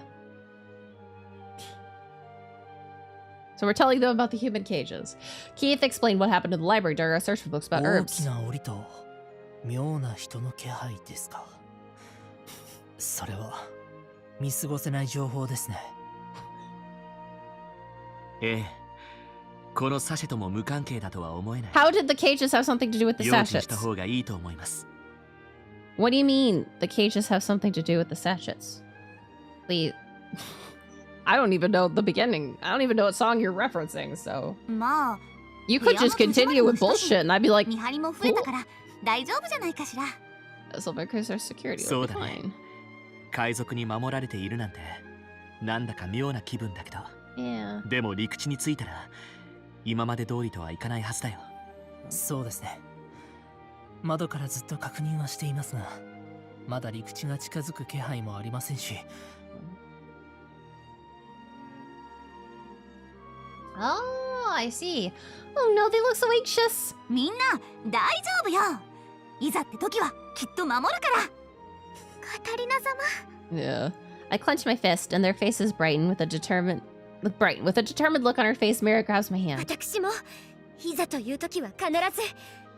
So we're telling them about the human cages. Keith explained what happened in the library during our search for books about 大 herbs. きな檻と妙な人の気配ですか。それは見過ごせない情報ですね。ええ。このサシェとも無関係だとは思えない。 How did the cages have something to do with the 用心し sachets? た方がいいと思います。 What do you mean the cages have something to do with the sachets? Please. I don't even know the beginning. I don't even know what song you're referencing, so. まあ、 You could just continue with bullshit and I'd be like, 見張りも増えたから大丈夫じゃないかしら。So because their security will そう be だね。 fine. 海賊に守られているなんてなんだか妙な気分だけど、 Yeah. でも陸地に着いたら今まで通りとはいかないはずだよ。そうですね。窓からずっと確認はしていますが、まだ陸地が近づく気配もありませんし。Oh, I see. Oh no, they look so anxious. みんな大丈夫よ。いざって時はきっと守るから。カタリナ様。 Yeah. I clench my fist, and their faces brighten with a determined look on her face. Mira grabs my hand. 私もいざという時は必ず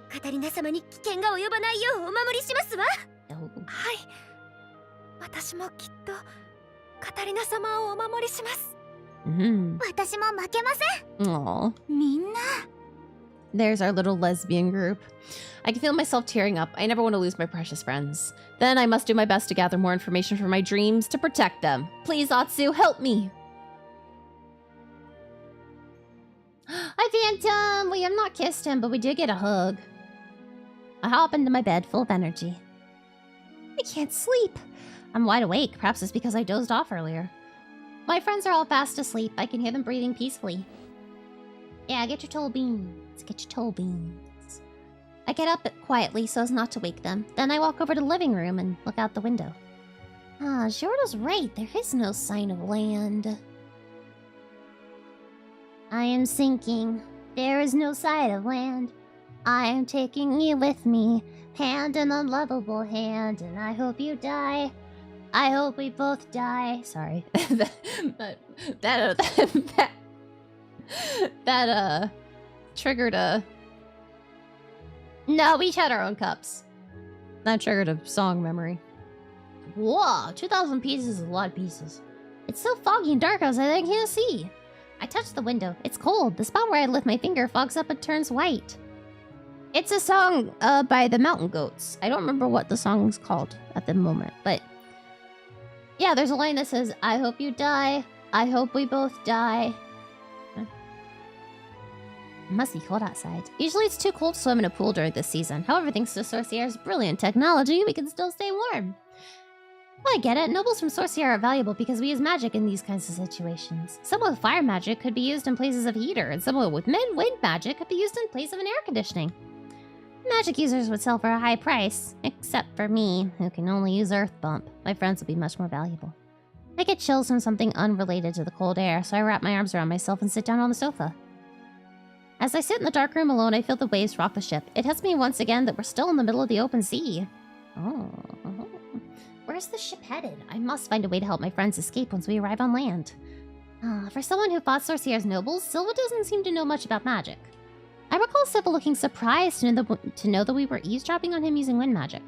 カタリナ様に危険が及ばないようお守りしますわ。はい。私もきっとカタリナ様をお守りします。私も負けません。 Aww. みんな。 There's our little lesbian group. I can feel myself tearing up. I never want to lose my precious friends. Then I must do my best to gather more information from my dreams to protect them. Please, Atsu, help me. Hi, Phantom! We have not kissed him, but we did get a hug. I hop into my bed full of energy. I can't sleep. I'm wide awake. Perhaps it's because I dozed off earlier. My friends are all fast asleep. I can hear them breathing peacefully. Yeah, get your toe beans. Get your toe beans. I get up quietly so as not to wake them. Then I walk over to the living room and look out the window. Ah, Jordo's right. There is no sign of land. I am sinking. There is no sight of land. I am taking you with me, hand in unlovable hand, and I hope you die. I hope we both die. Sorry. that triggered a... No, we each had our own cups. That triggered a song memory. Whoa, 2,000 pieces is a lot of pieces. It's so foggy and dark outside that I can't see. I touch the window. It's cold. The spot where I lift my finger fogs up and turns white. It's a song by the Mountain Goats. I don't remember what the song's called at the moment, but... Yeah, there's a line that says, I hope you die. I hope we both die. Huh? It must be cold outside. Usually it's too cold to swim in a pool during this season. However, thanks to Sorcier's brilliant technology, we can still stay warm. Well, I get it. Nobles from Sorcier are valuable because we use magic in these kinds of situations. Some with fire magic could be used in places of heater, and some with wind magic could be used in place of an air conditioning. Magic users would sell for a high price, except for me, who can only use Earth Bump. My friends would be much more valuable. I get chills from something unrelated to the cold air, so I wrap my arms around myself and sit down on the sofa. As I sit in the dark room alone, I feel the waves rock the ship. It hits me once again that we're still in the middle of the open sea. Oh. Where's the ship headed? I must find a way to help my friends escape once we arrive on land. For someone who fought Sorcier's nobles, Silva doesn't seem to know much about magic. I recall Silva looking surprised to know that we were eavesdropping on him using wind magic.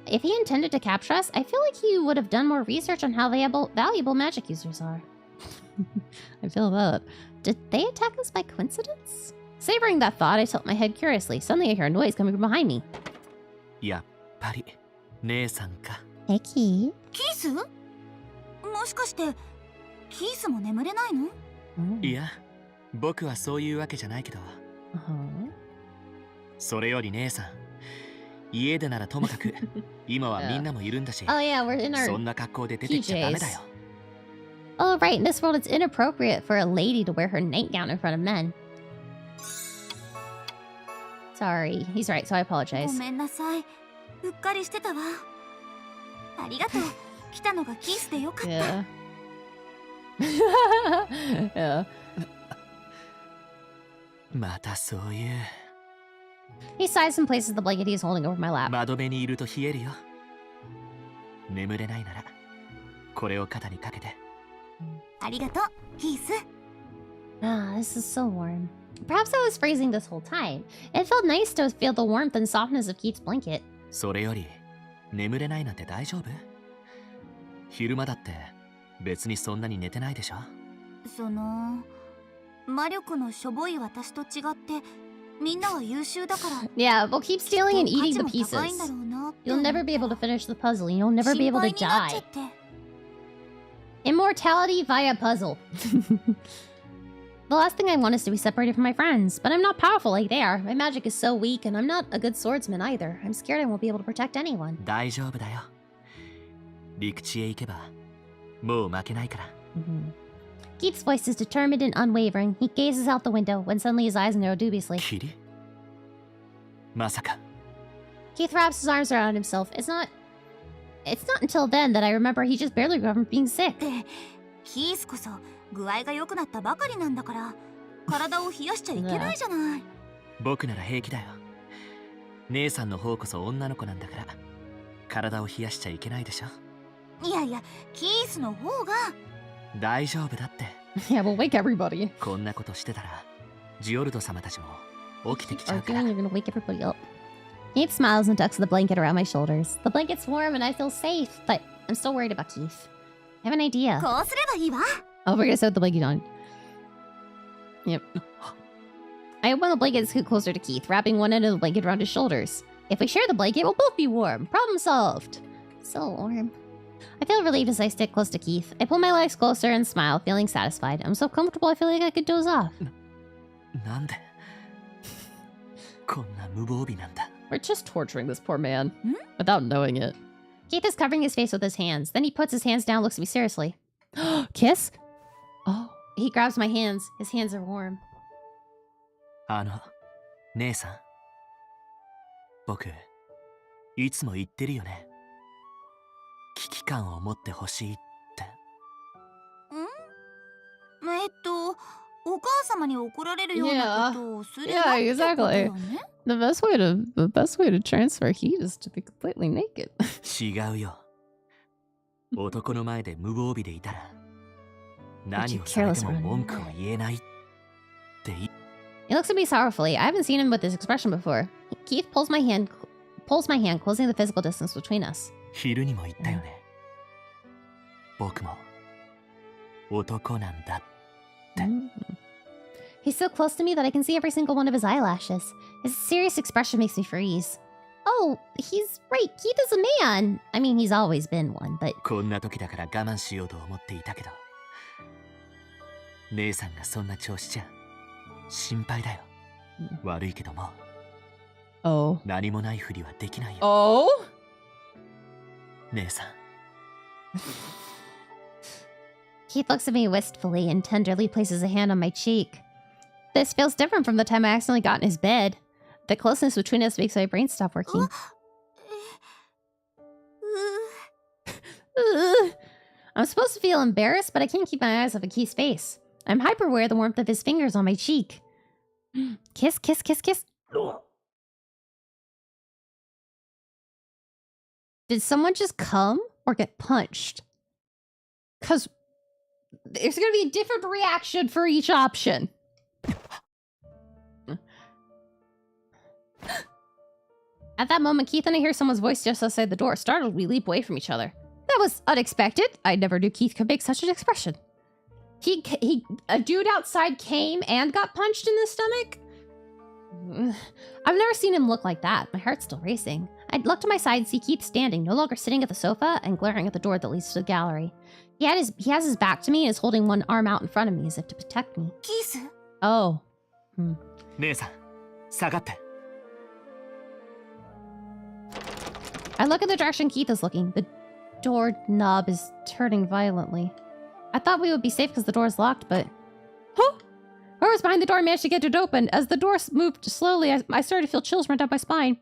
If he intended to capture us, I feel like he would have done more research on how valuable magic users are. I feel that. Did they attack us by coincidence? Savoring that thought, I tilt my head curiously. Suddenly I hear a noise coming from behind me. やっぱり姉さんか。Hey, Key. キース？もしかしてキースも眠れないの？いや、僕はそういうわけじゃないけど。それより姉さん、家でならともかく、今はみんなもいるんだし、 Oh yeah, we're in our そんな格好で出てきちゃダメだよ。Oh right, in this world it's inappropriate for a lady to wear her nightgown in front of men. Sorry, he's right, so I apologize. ごめんなさい。うっかりしてたわ。ありがとう。来たのがキースでよかった。Yeah. Yeah. またそういう。He sighs and places the blanket he's holding over my lap. 窓辺にいると冷えるよ。眠れないなら、これを肩にかけて。ありがとう、キース。Ah, this is so warm. Perhaps I was freezing this whole time. It felt nice to feel the warmth and softness of Keith's blanket. それより、眠れないなんて大丈夫？昼間だって別にそんなに寝てないでしょ？魔力のしょぼい私と違ってみんなは優秀だから。Yeah, we'll keep stealing and eating the pieces. You'll never be able to finish the puzzle and you'll never be able to die. Immortality via puzzle. The last thing I want is to be separated from my friends, but I'm not powerful like they are. My magic is so weak, and I'm not a good swordsman either. I'm scared I won't be able to protect anyone. 大丈夫だよ。陸地へ行けばもう負けないから。Keith's voice is determined and unwavering. He gazes out the window when suddenly his eyes narrow dubiously. キリ？まさか。Keith wraps his arms around himself. It's not until then that I remember he just barely recovered from being sick. キースこそ具合が良くなったばかりなんだから、体を冷やしちゃいけないじゃない。僕なら平気だよ。姉さんの方こそ女の子なんだから、体を冷やしちゃいけないでしょ。いやいや、キースの方が。大丈夫だって。Yeah, we'll wake everybody. こんなことしてたら、ジオルド様たちも起きてきちゃうから。You're gonna wake everybody up. Keith smiles and tucks the blanket around my shoulders. The blanket's warm and I feel safe, but I'm still worried about Keith. I have an idea. こうすればいいわ。Oh, we're gonna set the blanket on. Yep. I open the blanket and scoot closer to Keith, wrapping one end of the blanket around his shoulders. If we share the blanket, we'll both be warm. Problem solved. So warm. I feel relieved as I stick close to Keith. I pull my legs closer and smile, feeling satisfied. I'm so comfortable I feel like I could doze off. なんでこんな無防備なんだ。 We're just torturing this poor man without knowing it. Keith is covering his face with his hands. Then he puts his hands down and looks at me seriously. Kiss? Oh. He grabs my hands. His hands are warm. 姉さん。僕、いつも言ってるよね。危機感を持ってほしいって。お母様に怒られるようなことをするな Yeah, ってことよ exactly. ね。The best way to transfer heat is to be completely naked. 違うよ。男の前で無防備でいたら、何をされても文句を言えないって言い。He looks at me sorrowfully. I haven't seen him with this expression before. Keith pulls my hand, closing the physical distance between us. 昼にも言ったよね。僕も男なんだって。He's so close to me that I can see every single one of his eyelashes. His serious expression makes me freeze. Oh, he's right. Keith is a man. I mean, he's always been one, but... こんな時だから我慢しようと思っていたけど、姉さんがそんな調子じゃ心配だよ。悪いけども。Oh. 何もないふりはできないよ。Oh? 姉さん。Keith looks at me wistfully and tenderly places a hand on my cheek. This feels different from the time I accidentally got in his bed. The closeness between us makes my brain stop working. I'm supposed to feel embarrassed, but I can't keep my eyes off of Keith's face. I'm hyper aware of the warmth of his fingers on my cheek. Kiss, kiss, kiss, kiss. Did someone just come or get punched? Because there's going to be a different reaction for each option. At that moment, Keith and I hear someone's voice just outside the door. Startled, we leap away from each other. That was unexpected. I never knew Keith could make such an expression. A dude outside came and got punched in the stomach? I've never seen him look like that. My heart's still racing. I'd look to my side and see Keith standing, no longer sitting at the sofa, and glaring at the door that leads to the gallery. He has his back to me and is holding one arm out in front of me as if to protect me. Keith? Oh. 姉さん、下がって。 I look at the direction Keith is looking. The door knob is turning violently. I thought we would be safe because the door is locked, but... Huh? Whoever's behind the door managed to get it open. As the door moved slowly, I started to feel chills run down my spine.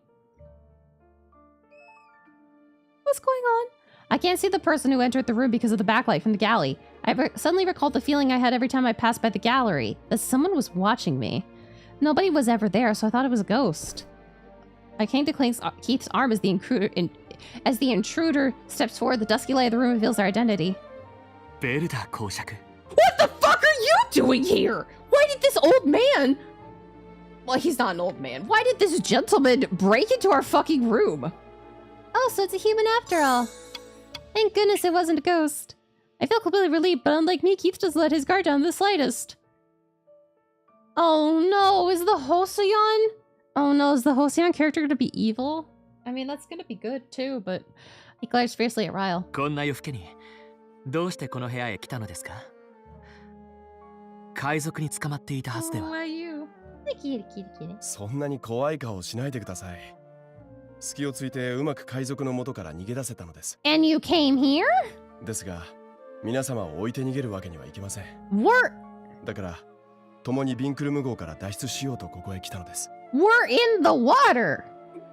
What's going on? I can't see the person who entered the room because of the backlight from the galley. I suddenly recalled the feeling I had every time I passed by the gallery, that someone was watching me. Nobody was ever there, so I thought it was a ghost. I came to Keith's arm as the intruder steps forward. The dusky light of the room reveals their identity. What the fuck are you doing here? Why did this old man... Well, he's not an old man. Why did this gentleman break into our fucking room? Oh, so it's a human after all. Thank goodness it wasn't a ghost. I feel completely relieved, but unlike me, Keith doesn't let his guard down the slightest. Oh no, is the Hoseon? Oh no, is the Hoseon character gonna be evil? I mean, that's gonna be good too, but he glares fiercely at Ryle. こんな夜更けにどうしてこの部屋へ来たのですか？海賊に捕まっていたはずでは。そんなに怖い顔しないでください。隙をついてうまく海賊の元から逃げ出せたのです。 And you came here? ですが、皆様を置いて逃げるわけにはいきません。 We're だから、共にビンクルム号から脱出しようとここへ来たのです。 we're in the water.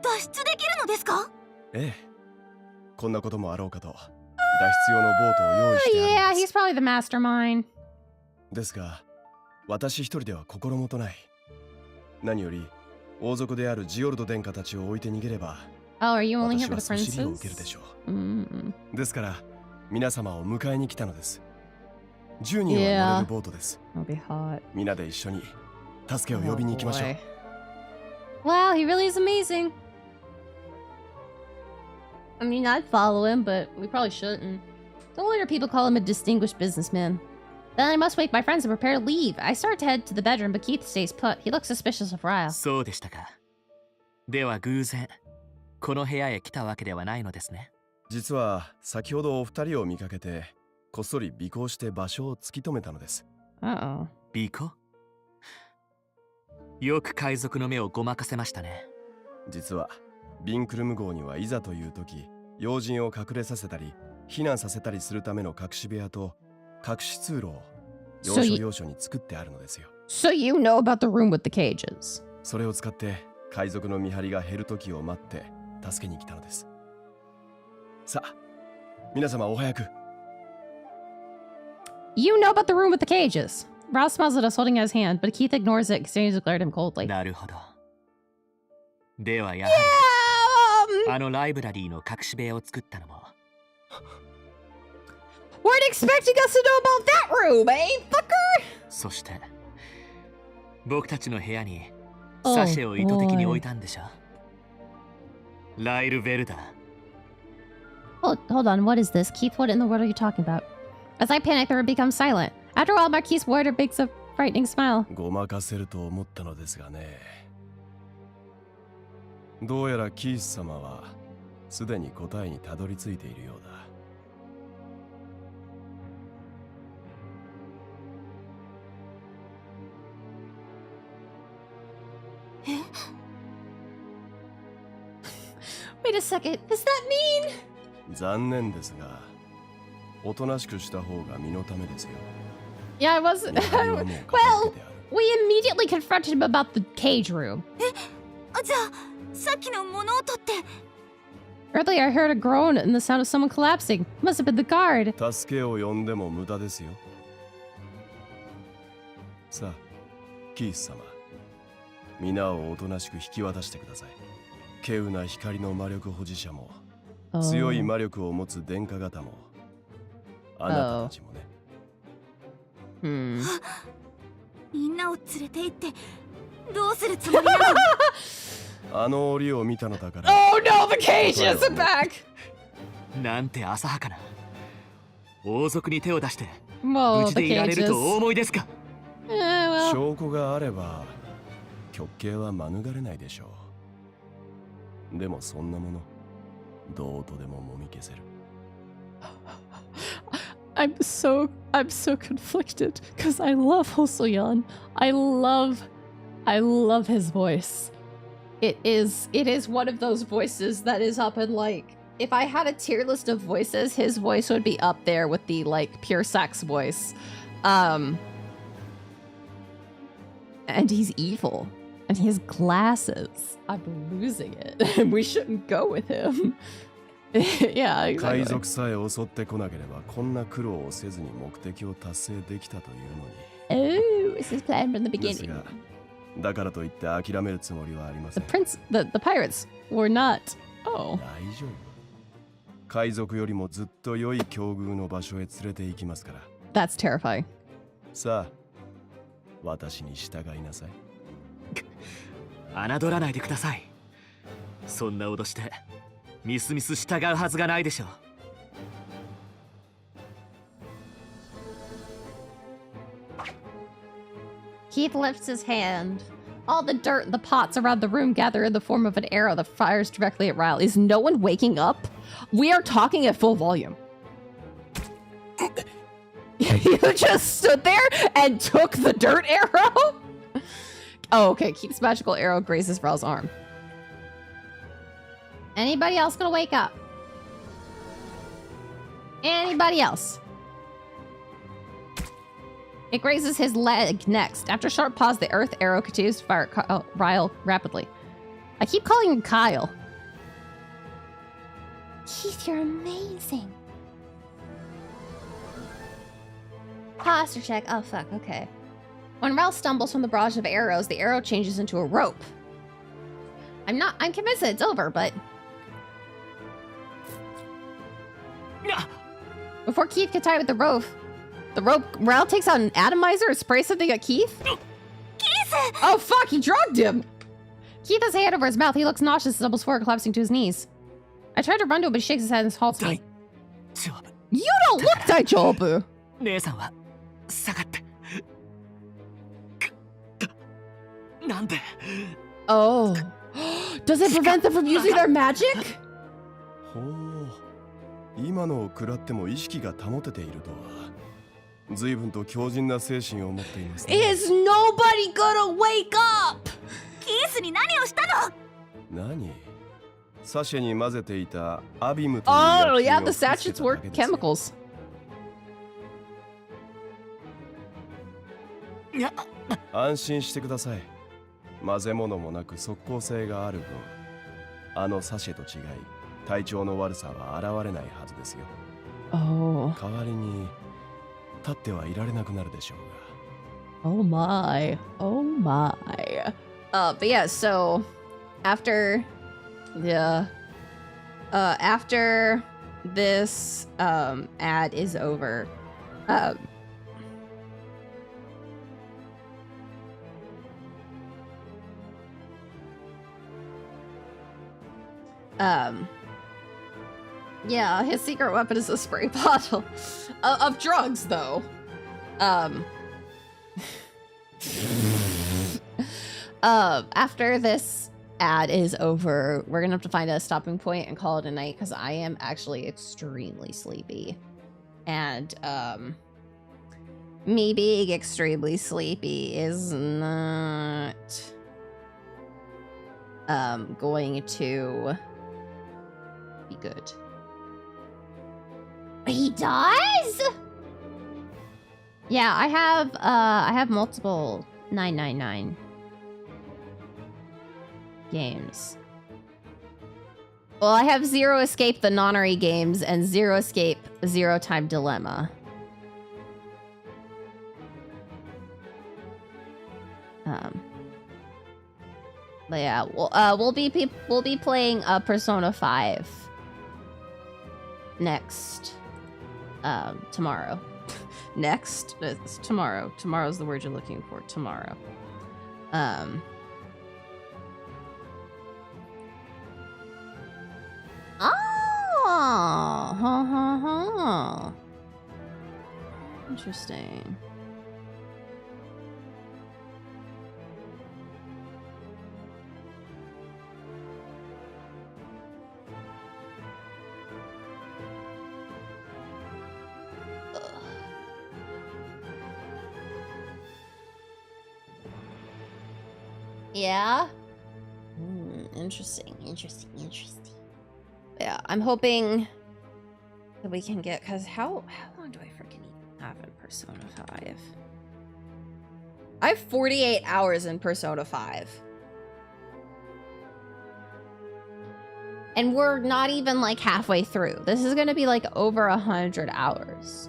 脱出できるのですか？ええ。こんなこともあろうかと、脱出用のボートを用意してあ Yeah, るんで he's す。 probably the mastermind. ですが、私一人では心もとない。何より、王族であるジオルド殿下たちを置いて逃げれば、 Oh, are you only here 私 for は the そしりを受けるで princes? しょ Mm. う。ですから、皆様を迎えに来たのです。10人は乗れるボートです。 That'll be hot. 皆で一緒に助けを呼びに行きましょう。 Wow, he really is amazing. I mean, I'd follow him, but we probably shouldn't. No wonder people call him a distinguished businessman. Then I must wake my friends and prepare to leave. I start to head to the bedroom, but Keith stays put. He looks suspicious of Ryle. そうでしたか。では偶然この部屋へ来たわけではないのですね。実は先ほどお二人を見かけて、こっそり尾行して場所を突き止めたのです。 Uh-oh. 尾行？よく海賊の目をごまかせましたね。実はビンクルム号にはいざという時、要人を隠れさせたり避難させたりするための隠し部屋と隠し通路を要所要所に作ってあるのですよ。 So you know about the room with the cages. それを使って海賊の見張りが減る時を待って助けに来たのです。さあ、皆様お早く。 You know about the room with the cages. Ryle smiles at us, holding out his hand, but Keith ignores it and continues to glare at him coldly. なるほど。ではやはり、あのライブラリーの隠し部屋を作ったのも。 Weren't expecting us to know about that room, eh, fucker? そして僕たちの部屋にサシェを意図的に置いたんでしょ。ライルベルダー。 Hold on, what is this? Keith, what in the world are you talking about? As I panic, the room becomes silent. After a while, Marquise Warder makes a frightening smile. ごまかせると思ったのですがね。どうやらキース様はすでに答えにたどり着いているようだ。 Wait a second, does that mean? 残念ですが、おとなしくした方が身のためですよ。 Yeah, I was. Well, we immediately confronted him about the cage room. じゃあ、さっきの物音って。 Earlier, I heard a groan and the sound of someone collapsing. Must have been the guard. 助けを呼んでも無駄ですよ。さあ、キース様、皆をおとなしく引き渡してください。稀有な光の魔力保持者も、強い魔力を持つ殿下方も、あなたたちもね。みんなを連れて行ってどうするつもりなの？あの檻を見たのだから。 Oh no, the cages are back! なんて浅はかな。王族に手を出して無 Well, 事 the でいられる cages. とお思いですか。 Well. 証拠があれば極刑は免れないでしょう。でもそんなものどうとでももみ消せる。 I'm so conflicted because I love Hosoyan. I love his voice. It is one of those voices that is up in like, if I had a tier list of voices, his voice would be up there with the like pure sex voice. And he's evil. And he has glasses. I'm losing it. We shouldn't go with him. Yeah, 海 exactly. 賊さえ襲ってこなければこんな苦労をせずに目的を達成できたというのに。 Oh, this is planned from the です beginning. が、だからといって諦めるつもりはありませ The ん。 the pirates were not. Oh. 大丈夫。海賊よりもずっと良い境遇の場所へ連れて行きますから。 That's terrifying. さあ、私に従いなさい。侮らないでください。そんな脅してみすみす従うはずがないでしょう。 Keith lifts his hand. All the dirt and the pots around the room gather in the form of an arrow that fires directly at Ryle. Is no one waking up? We are talking at full volume. You just stood there and took the dirt arrow? Oh, okay. Keeps magical arrow grazes Vrel's arm. Anybody else gonna wake up? Anybody else? It grazes his leg next. After a short pause, the earth arrow continues to fire Ryle rapidly. I keep calling him Kyle. Keith, you're amazing. Posture check. Oh, fuck. Okay. When Ryle stumbles from the barrage of arrows, the arrow changes into a rope. I'm convinced that it's over, but... Before Keith can tie with the rope, Ryle takes out an atomizer and sprays something at Keith. Keith! Oh, fuck, he drugged him! Keith has a hand over his mouth. He looks nauseous and stumbles forward, collapsing to his knees. I try to run to him, but he shakes his head and halts me. You don't look Daijobu! 姉さんは下がって。なんで Oh. Does it prevent them from using their magic? ほう、今のを食らっても意識が保てているとは。随分と強靭な精神を持っていますね。Is nobody gonna wake up? キースに何をしたの？何？サシェに混ぜていたアビムという Oh, 薬 yeah, 品を the 吹きつけ sachets た were だけですよ。 chemicals. 安心してください。混ぜ物もなく即効性がある分、あのサシェと違い、体調の悪さは現れないはずですよ。Oh. 代わりに立ってはいられなくなるでしょうが。Oh my. Oh my. But yeah, so after after this ad is over, yeah, his secret weapon is a spray bottle of drugs, though. After this ad is over, we're gonna have to find a stopping point and call it a night because I am actually extremely sleepy. And me being extremely sleepy is not going to be good. He does? Yeah, I have multiple 999 games. Well, I have Zero Escape the Nonary games and Zero Escape Zero Time Dilemma. But yeah, we'll be playing Persona 5 next tomorrow. Next? It's tomorrow. Tomorrow's the word you're looking for. Tomorrow. Oh, interesting. Yeah? Interesting. Yeah, I'm hoping that we can get, because how long do I freaking even have in Persona 5? I have 48 hours in Persona 5. And we're not even like halfway through. This is gonna be like over 100 hours.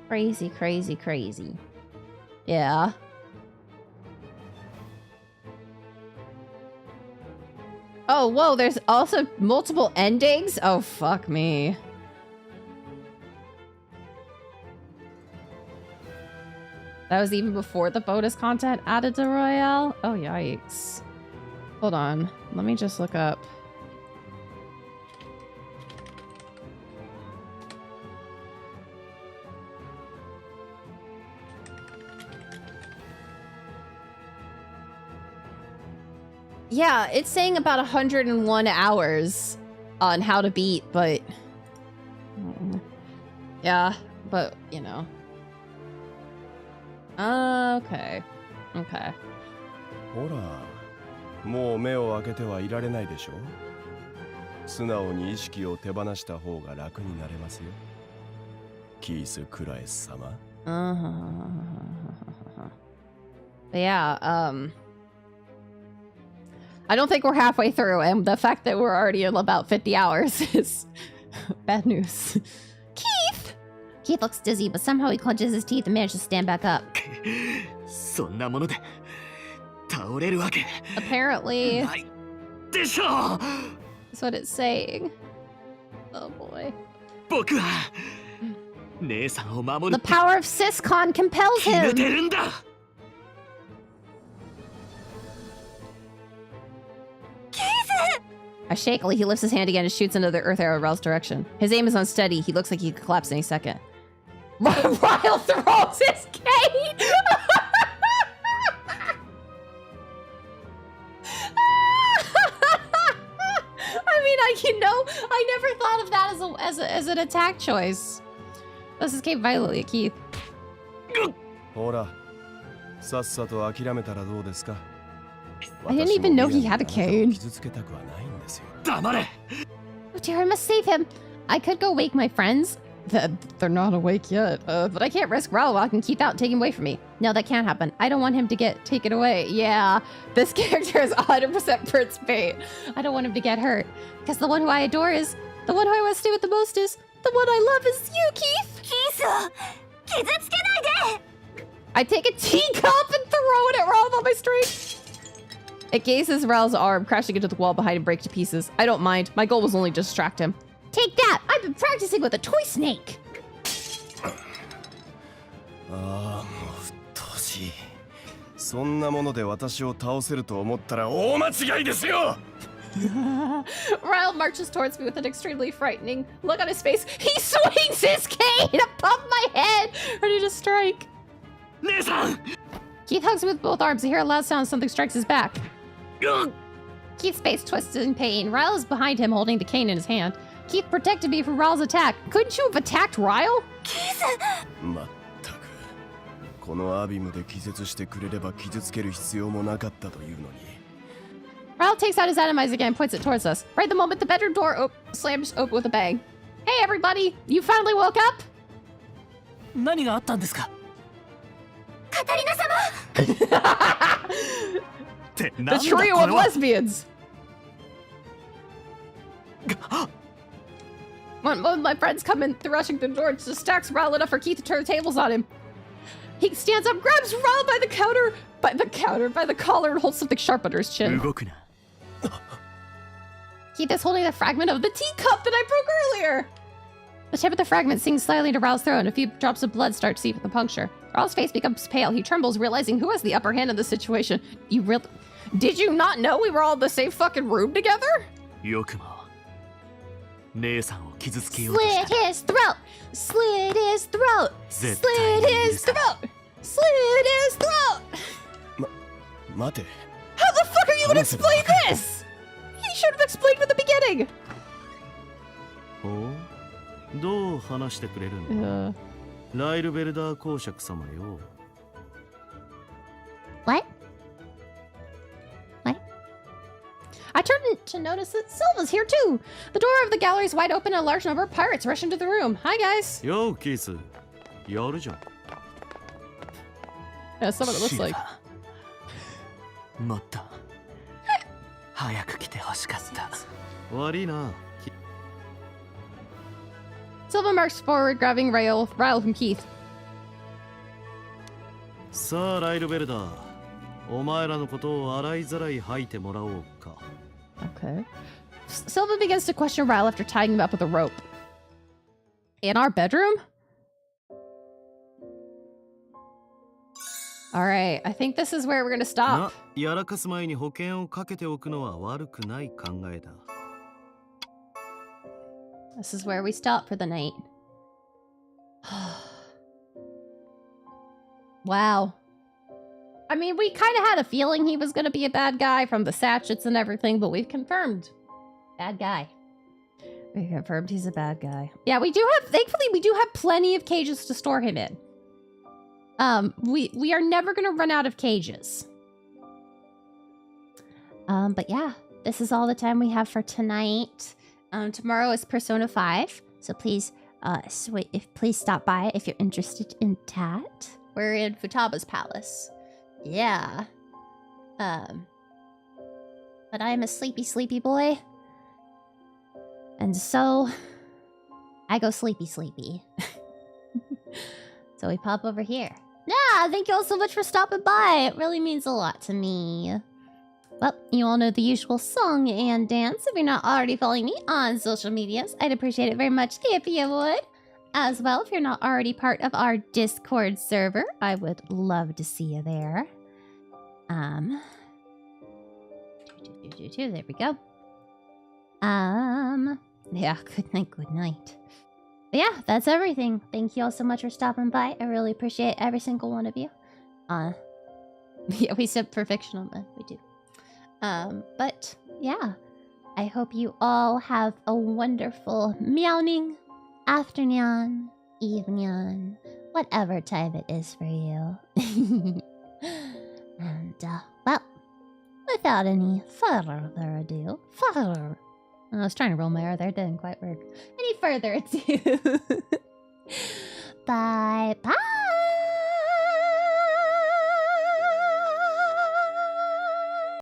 Crazy. Yeah. Oh, whoa, there's also multiple endings? Oh, fuck me. That was even before the bonus content added to Royale? Oh, yikes. Hold on. Let me just look up. Yeah, it's saying about 101 hours on how to beat, but... Yeah, but, you know. Okay. Okay. ほら、もう目を開けてはいられないでしょ。素直に意識を手放した方が楽になれますよ。キース・クラエス様。Yeah, I don't think we're halfway through, and the fact that we're already in about 50 hours is bad news. Keith! Keith looks dizzy, but somehow he clenches his teeth and manages to stand back up. そんなもので倒れるわけ Apparently, ないでしょう。 that's what it's saying. Oh boy. 僕は姉さんを守 The る power of Syscon compels 決めて him! るんだ。 Shakily, he lifts his hand again and shoots another earth arrow in Ryl's direction. His aim is unsteady. He looks like he could collapse any second. Ryl throws his cane! I never thought of that as an attack choice. Let's escape violently at Keith. ほら、さっさと諦めたらどうですか。 I didn't even know he had a cane. 傷つけたくはないんですよ。黙れ。 Oh dear, I must save him. I could go wake my friends. They're not awake yet, but I can't risk Ryl walking Keith out and taking him away from me. No, that can't happen. I don't want him to get... Taken away. Yeah, this character is 100% Prince bait. I don't want him to get hurt. Because the one who I adore is... The one who I want to stay with the most is... The one I love is you, Keith! I take a teacup and throw it at Ryl on my street. It gazes Ryl's arm, crashing into the wall behind him, break to pieces. I don't mind. My goal was only to distract him. Take that! I've been practicing with a toy snake! ああ、もう鬱陶しい。そんなもので私を倒せると思ったら大間違いですよ。 Ryl marches towards me with an extremely frightening look on his face. He swings his cane above my head, ready to strike. 姉さん。 Keith hugs me with both arms. I hear a loud sound. Something strikes his back. Keith's face twists in pain. Ryl is behind him, holding the cane in his hand. Keith protected me from Ryl's attack. Couldn't you have attacked Ryl? まったく。このアビムで気絶してくれれば傷つける必要もなかったというのに。 Ryl takes out his atomizer again and points it towards us. Right the moment the bedroom door slams open with a bang. Hey everybody, you finally woke up? 何があったんですか? カタリナ様 The trio of lesbians! One of my friends come in rushing through the door, just stacks Ryl enough for Keith to turn the tables on him. He stands up, grabs Ryl by the collar, and holds something sharp under his chin. 動くな。 Keith is holding the fragment of the teacup that I broke earlier! The tip of the fragment sinks slightly into Ryl's throat, and a few drops of blood start to seep from the puncture. Ryl's face becomes pale. He trembles, realizing who has the upper hand in this situation. Did you not know we were all in the same fucking room together? よくも姉さんを傷つけようとし Slit た。 his throat! Slit his throat! Slit his throat! Slit his throat! 待て。 How the fuck are you gonna explain this? He should have explained from the beginning! ほう、どう話してくれるの？ライルベルダー公爵様よ。 What? I turned to notice that Silva's here too. The door of the gallery is wide open and a large number of pirates rush into the room. Hi guys. Yo, キース。やるじゃん。 Yeah, that's what it looks like. もっと早く来てほしかった。悪いな。 Silva marks forward, grabbing Ryl from Keith. さあ、ライルベルダー。お前らのことを洗いざらい吐いてもらおうか。 Okay. Silva begins to question Ryl after tying him up with a rope. In our bedroom? Alright, I think this is where we're gonna stop. やらかす前に保険をかけておくのは悪くない考えだ。 This is where we stop for the night. Wow. I mean, we kind of had a feeling he was going to be a bad guy from the sachets and everything, but we've confirmed. Bad guy. We confirmed he's a bad guy. Yeah, we do have, thankfully, we do have plenty of cages to store him in. We are never going to run out of cages. But yeah, this is all the time we have for tonight. Tomorrow is Persona 5, so please, please stop by if you're interested in that. We're in Futaba's palace. Yeah. But I am a sleepy, sleepy boy. And so, I go sleepy, sleepy. So we pop over here. Yeah, thank you all so much for stopping by. It really means a lot to me. Well, you all know the usual song and dance. If you're not already following me on social medias, I'd appreciate it very much if you would. As well, if you're not already part of our Discord server, I would love to see you there. There we go. Yeah, good night, good night. But yeah, that's everything. Thank you all so much for stopping by. I really appreciate every single one of you. Yeah, we said perfectional, man. We do. But yeah, I hope you all have a wonderful meowing, afternoon, evening, whatever time it is for you. And, well, without any further ado, I was trying to roll my R there, didn't quite work. Any further ado, bye-bye!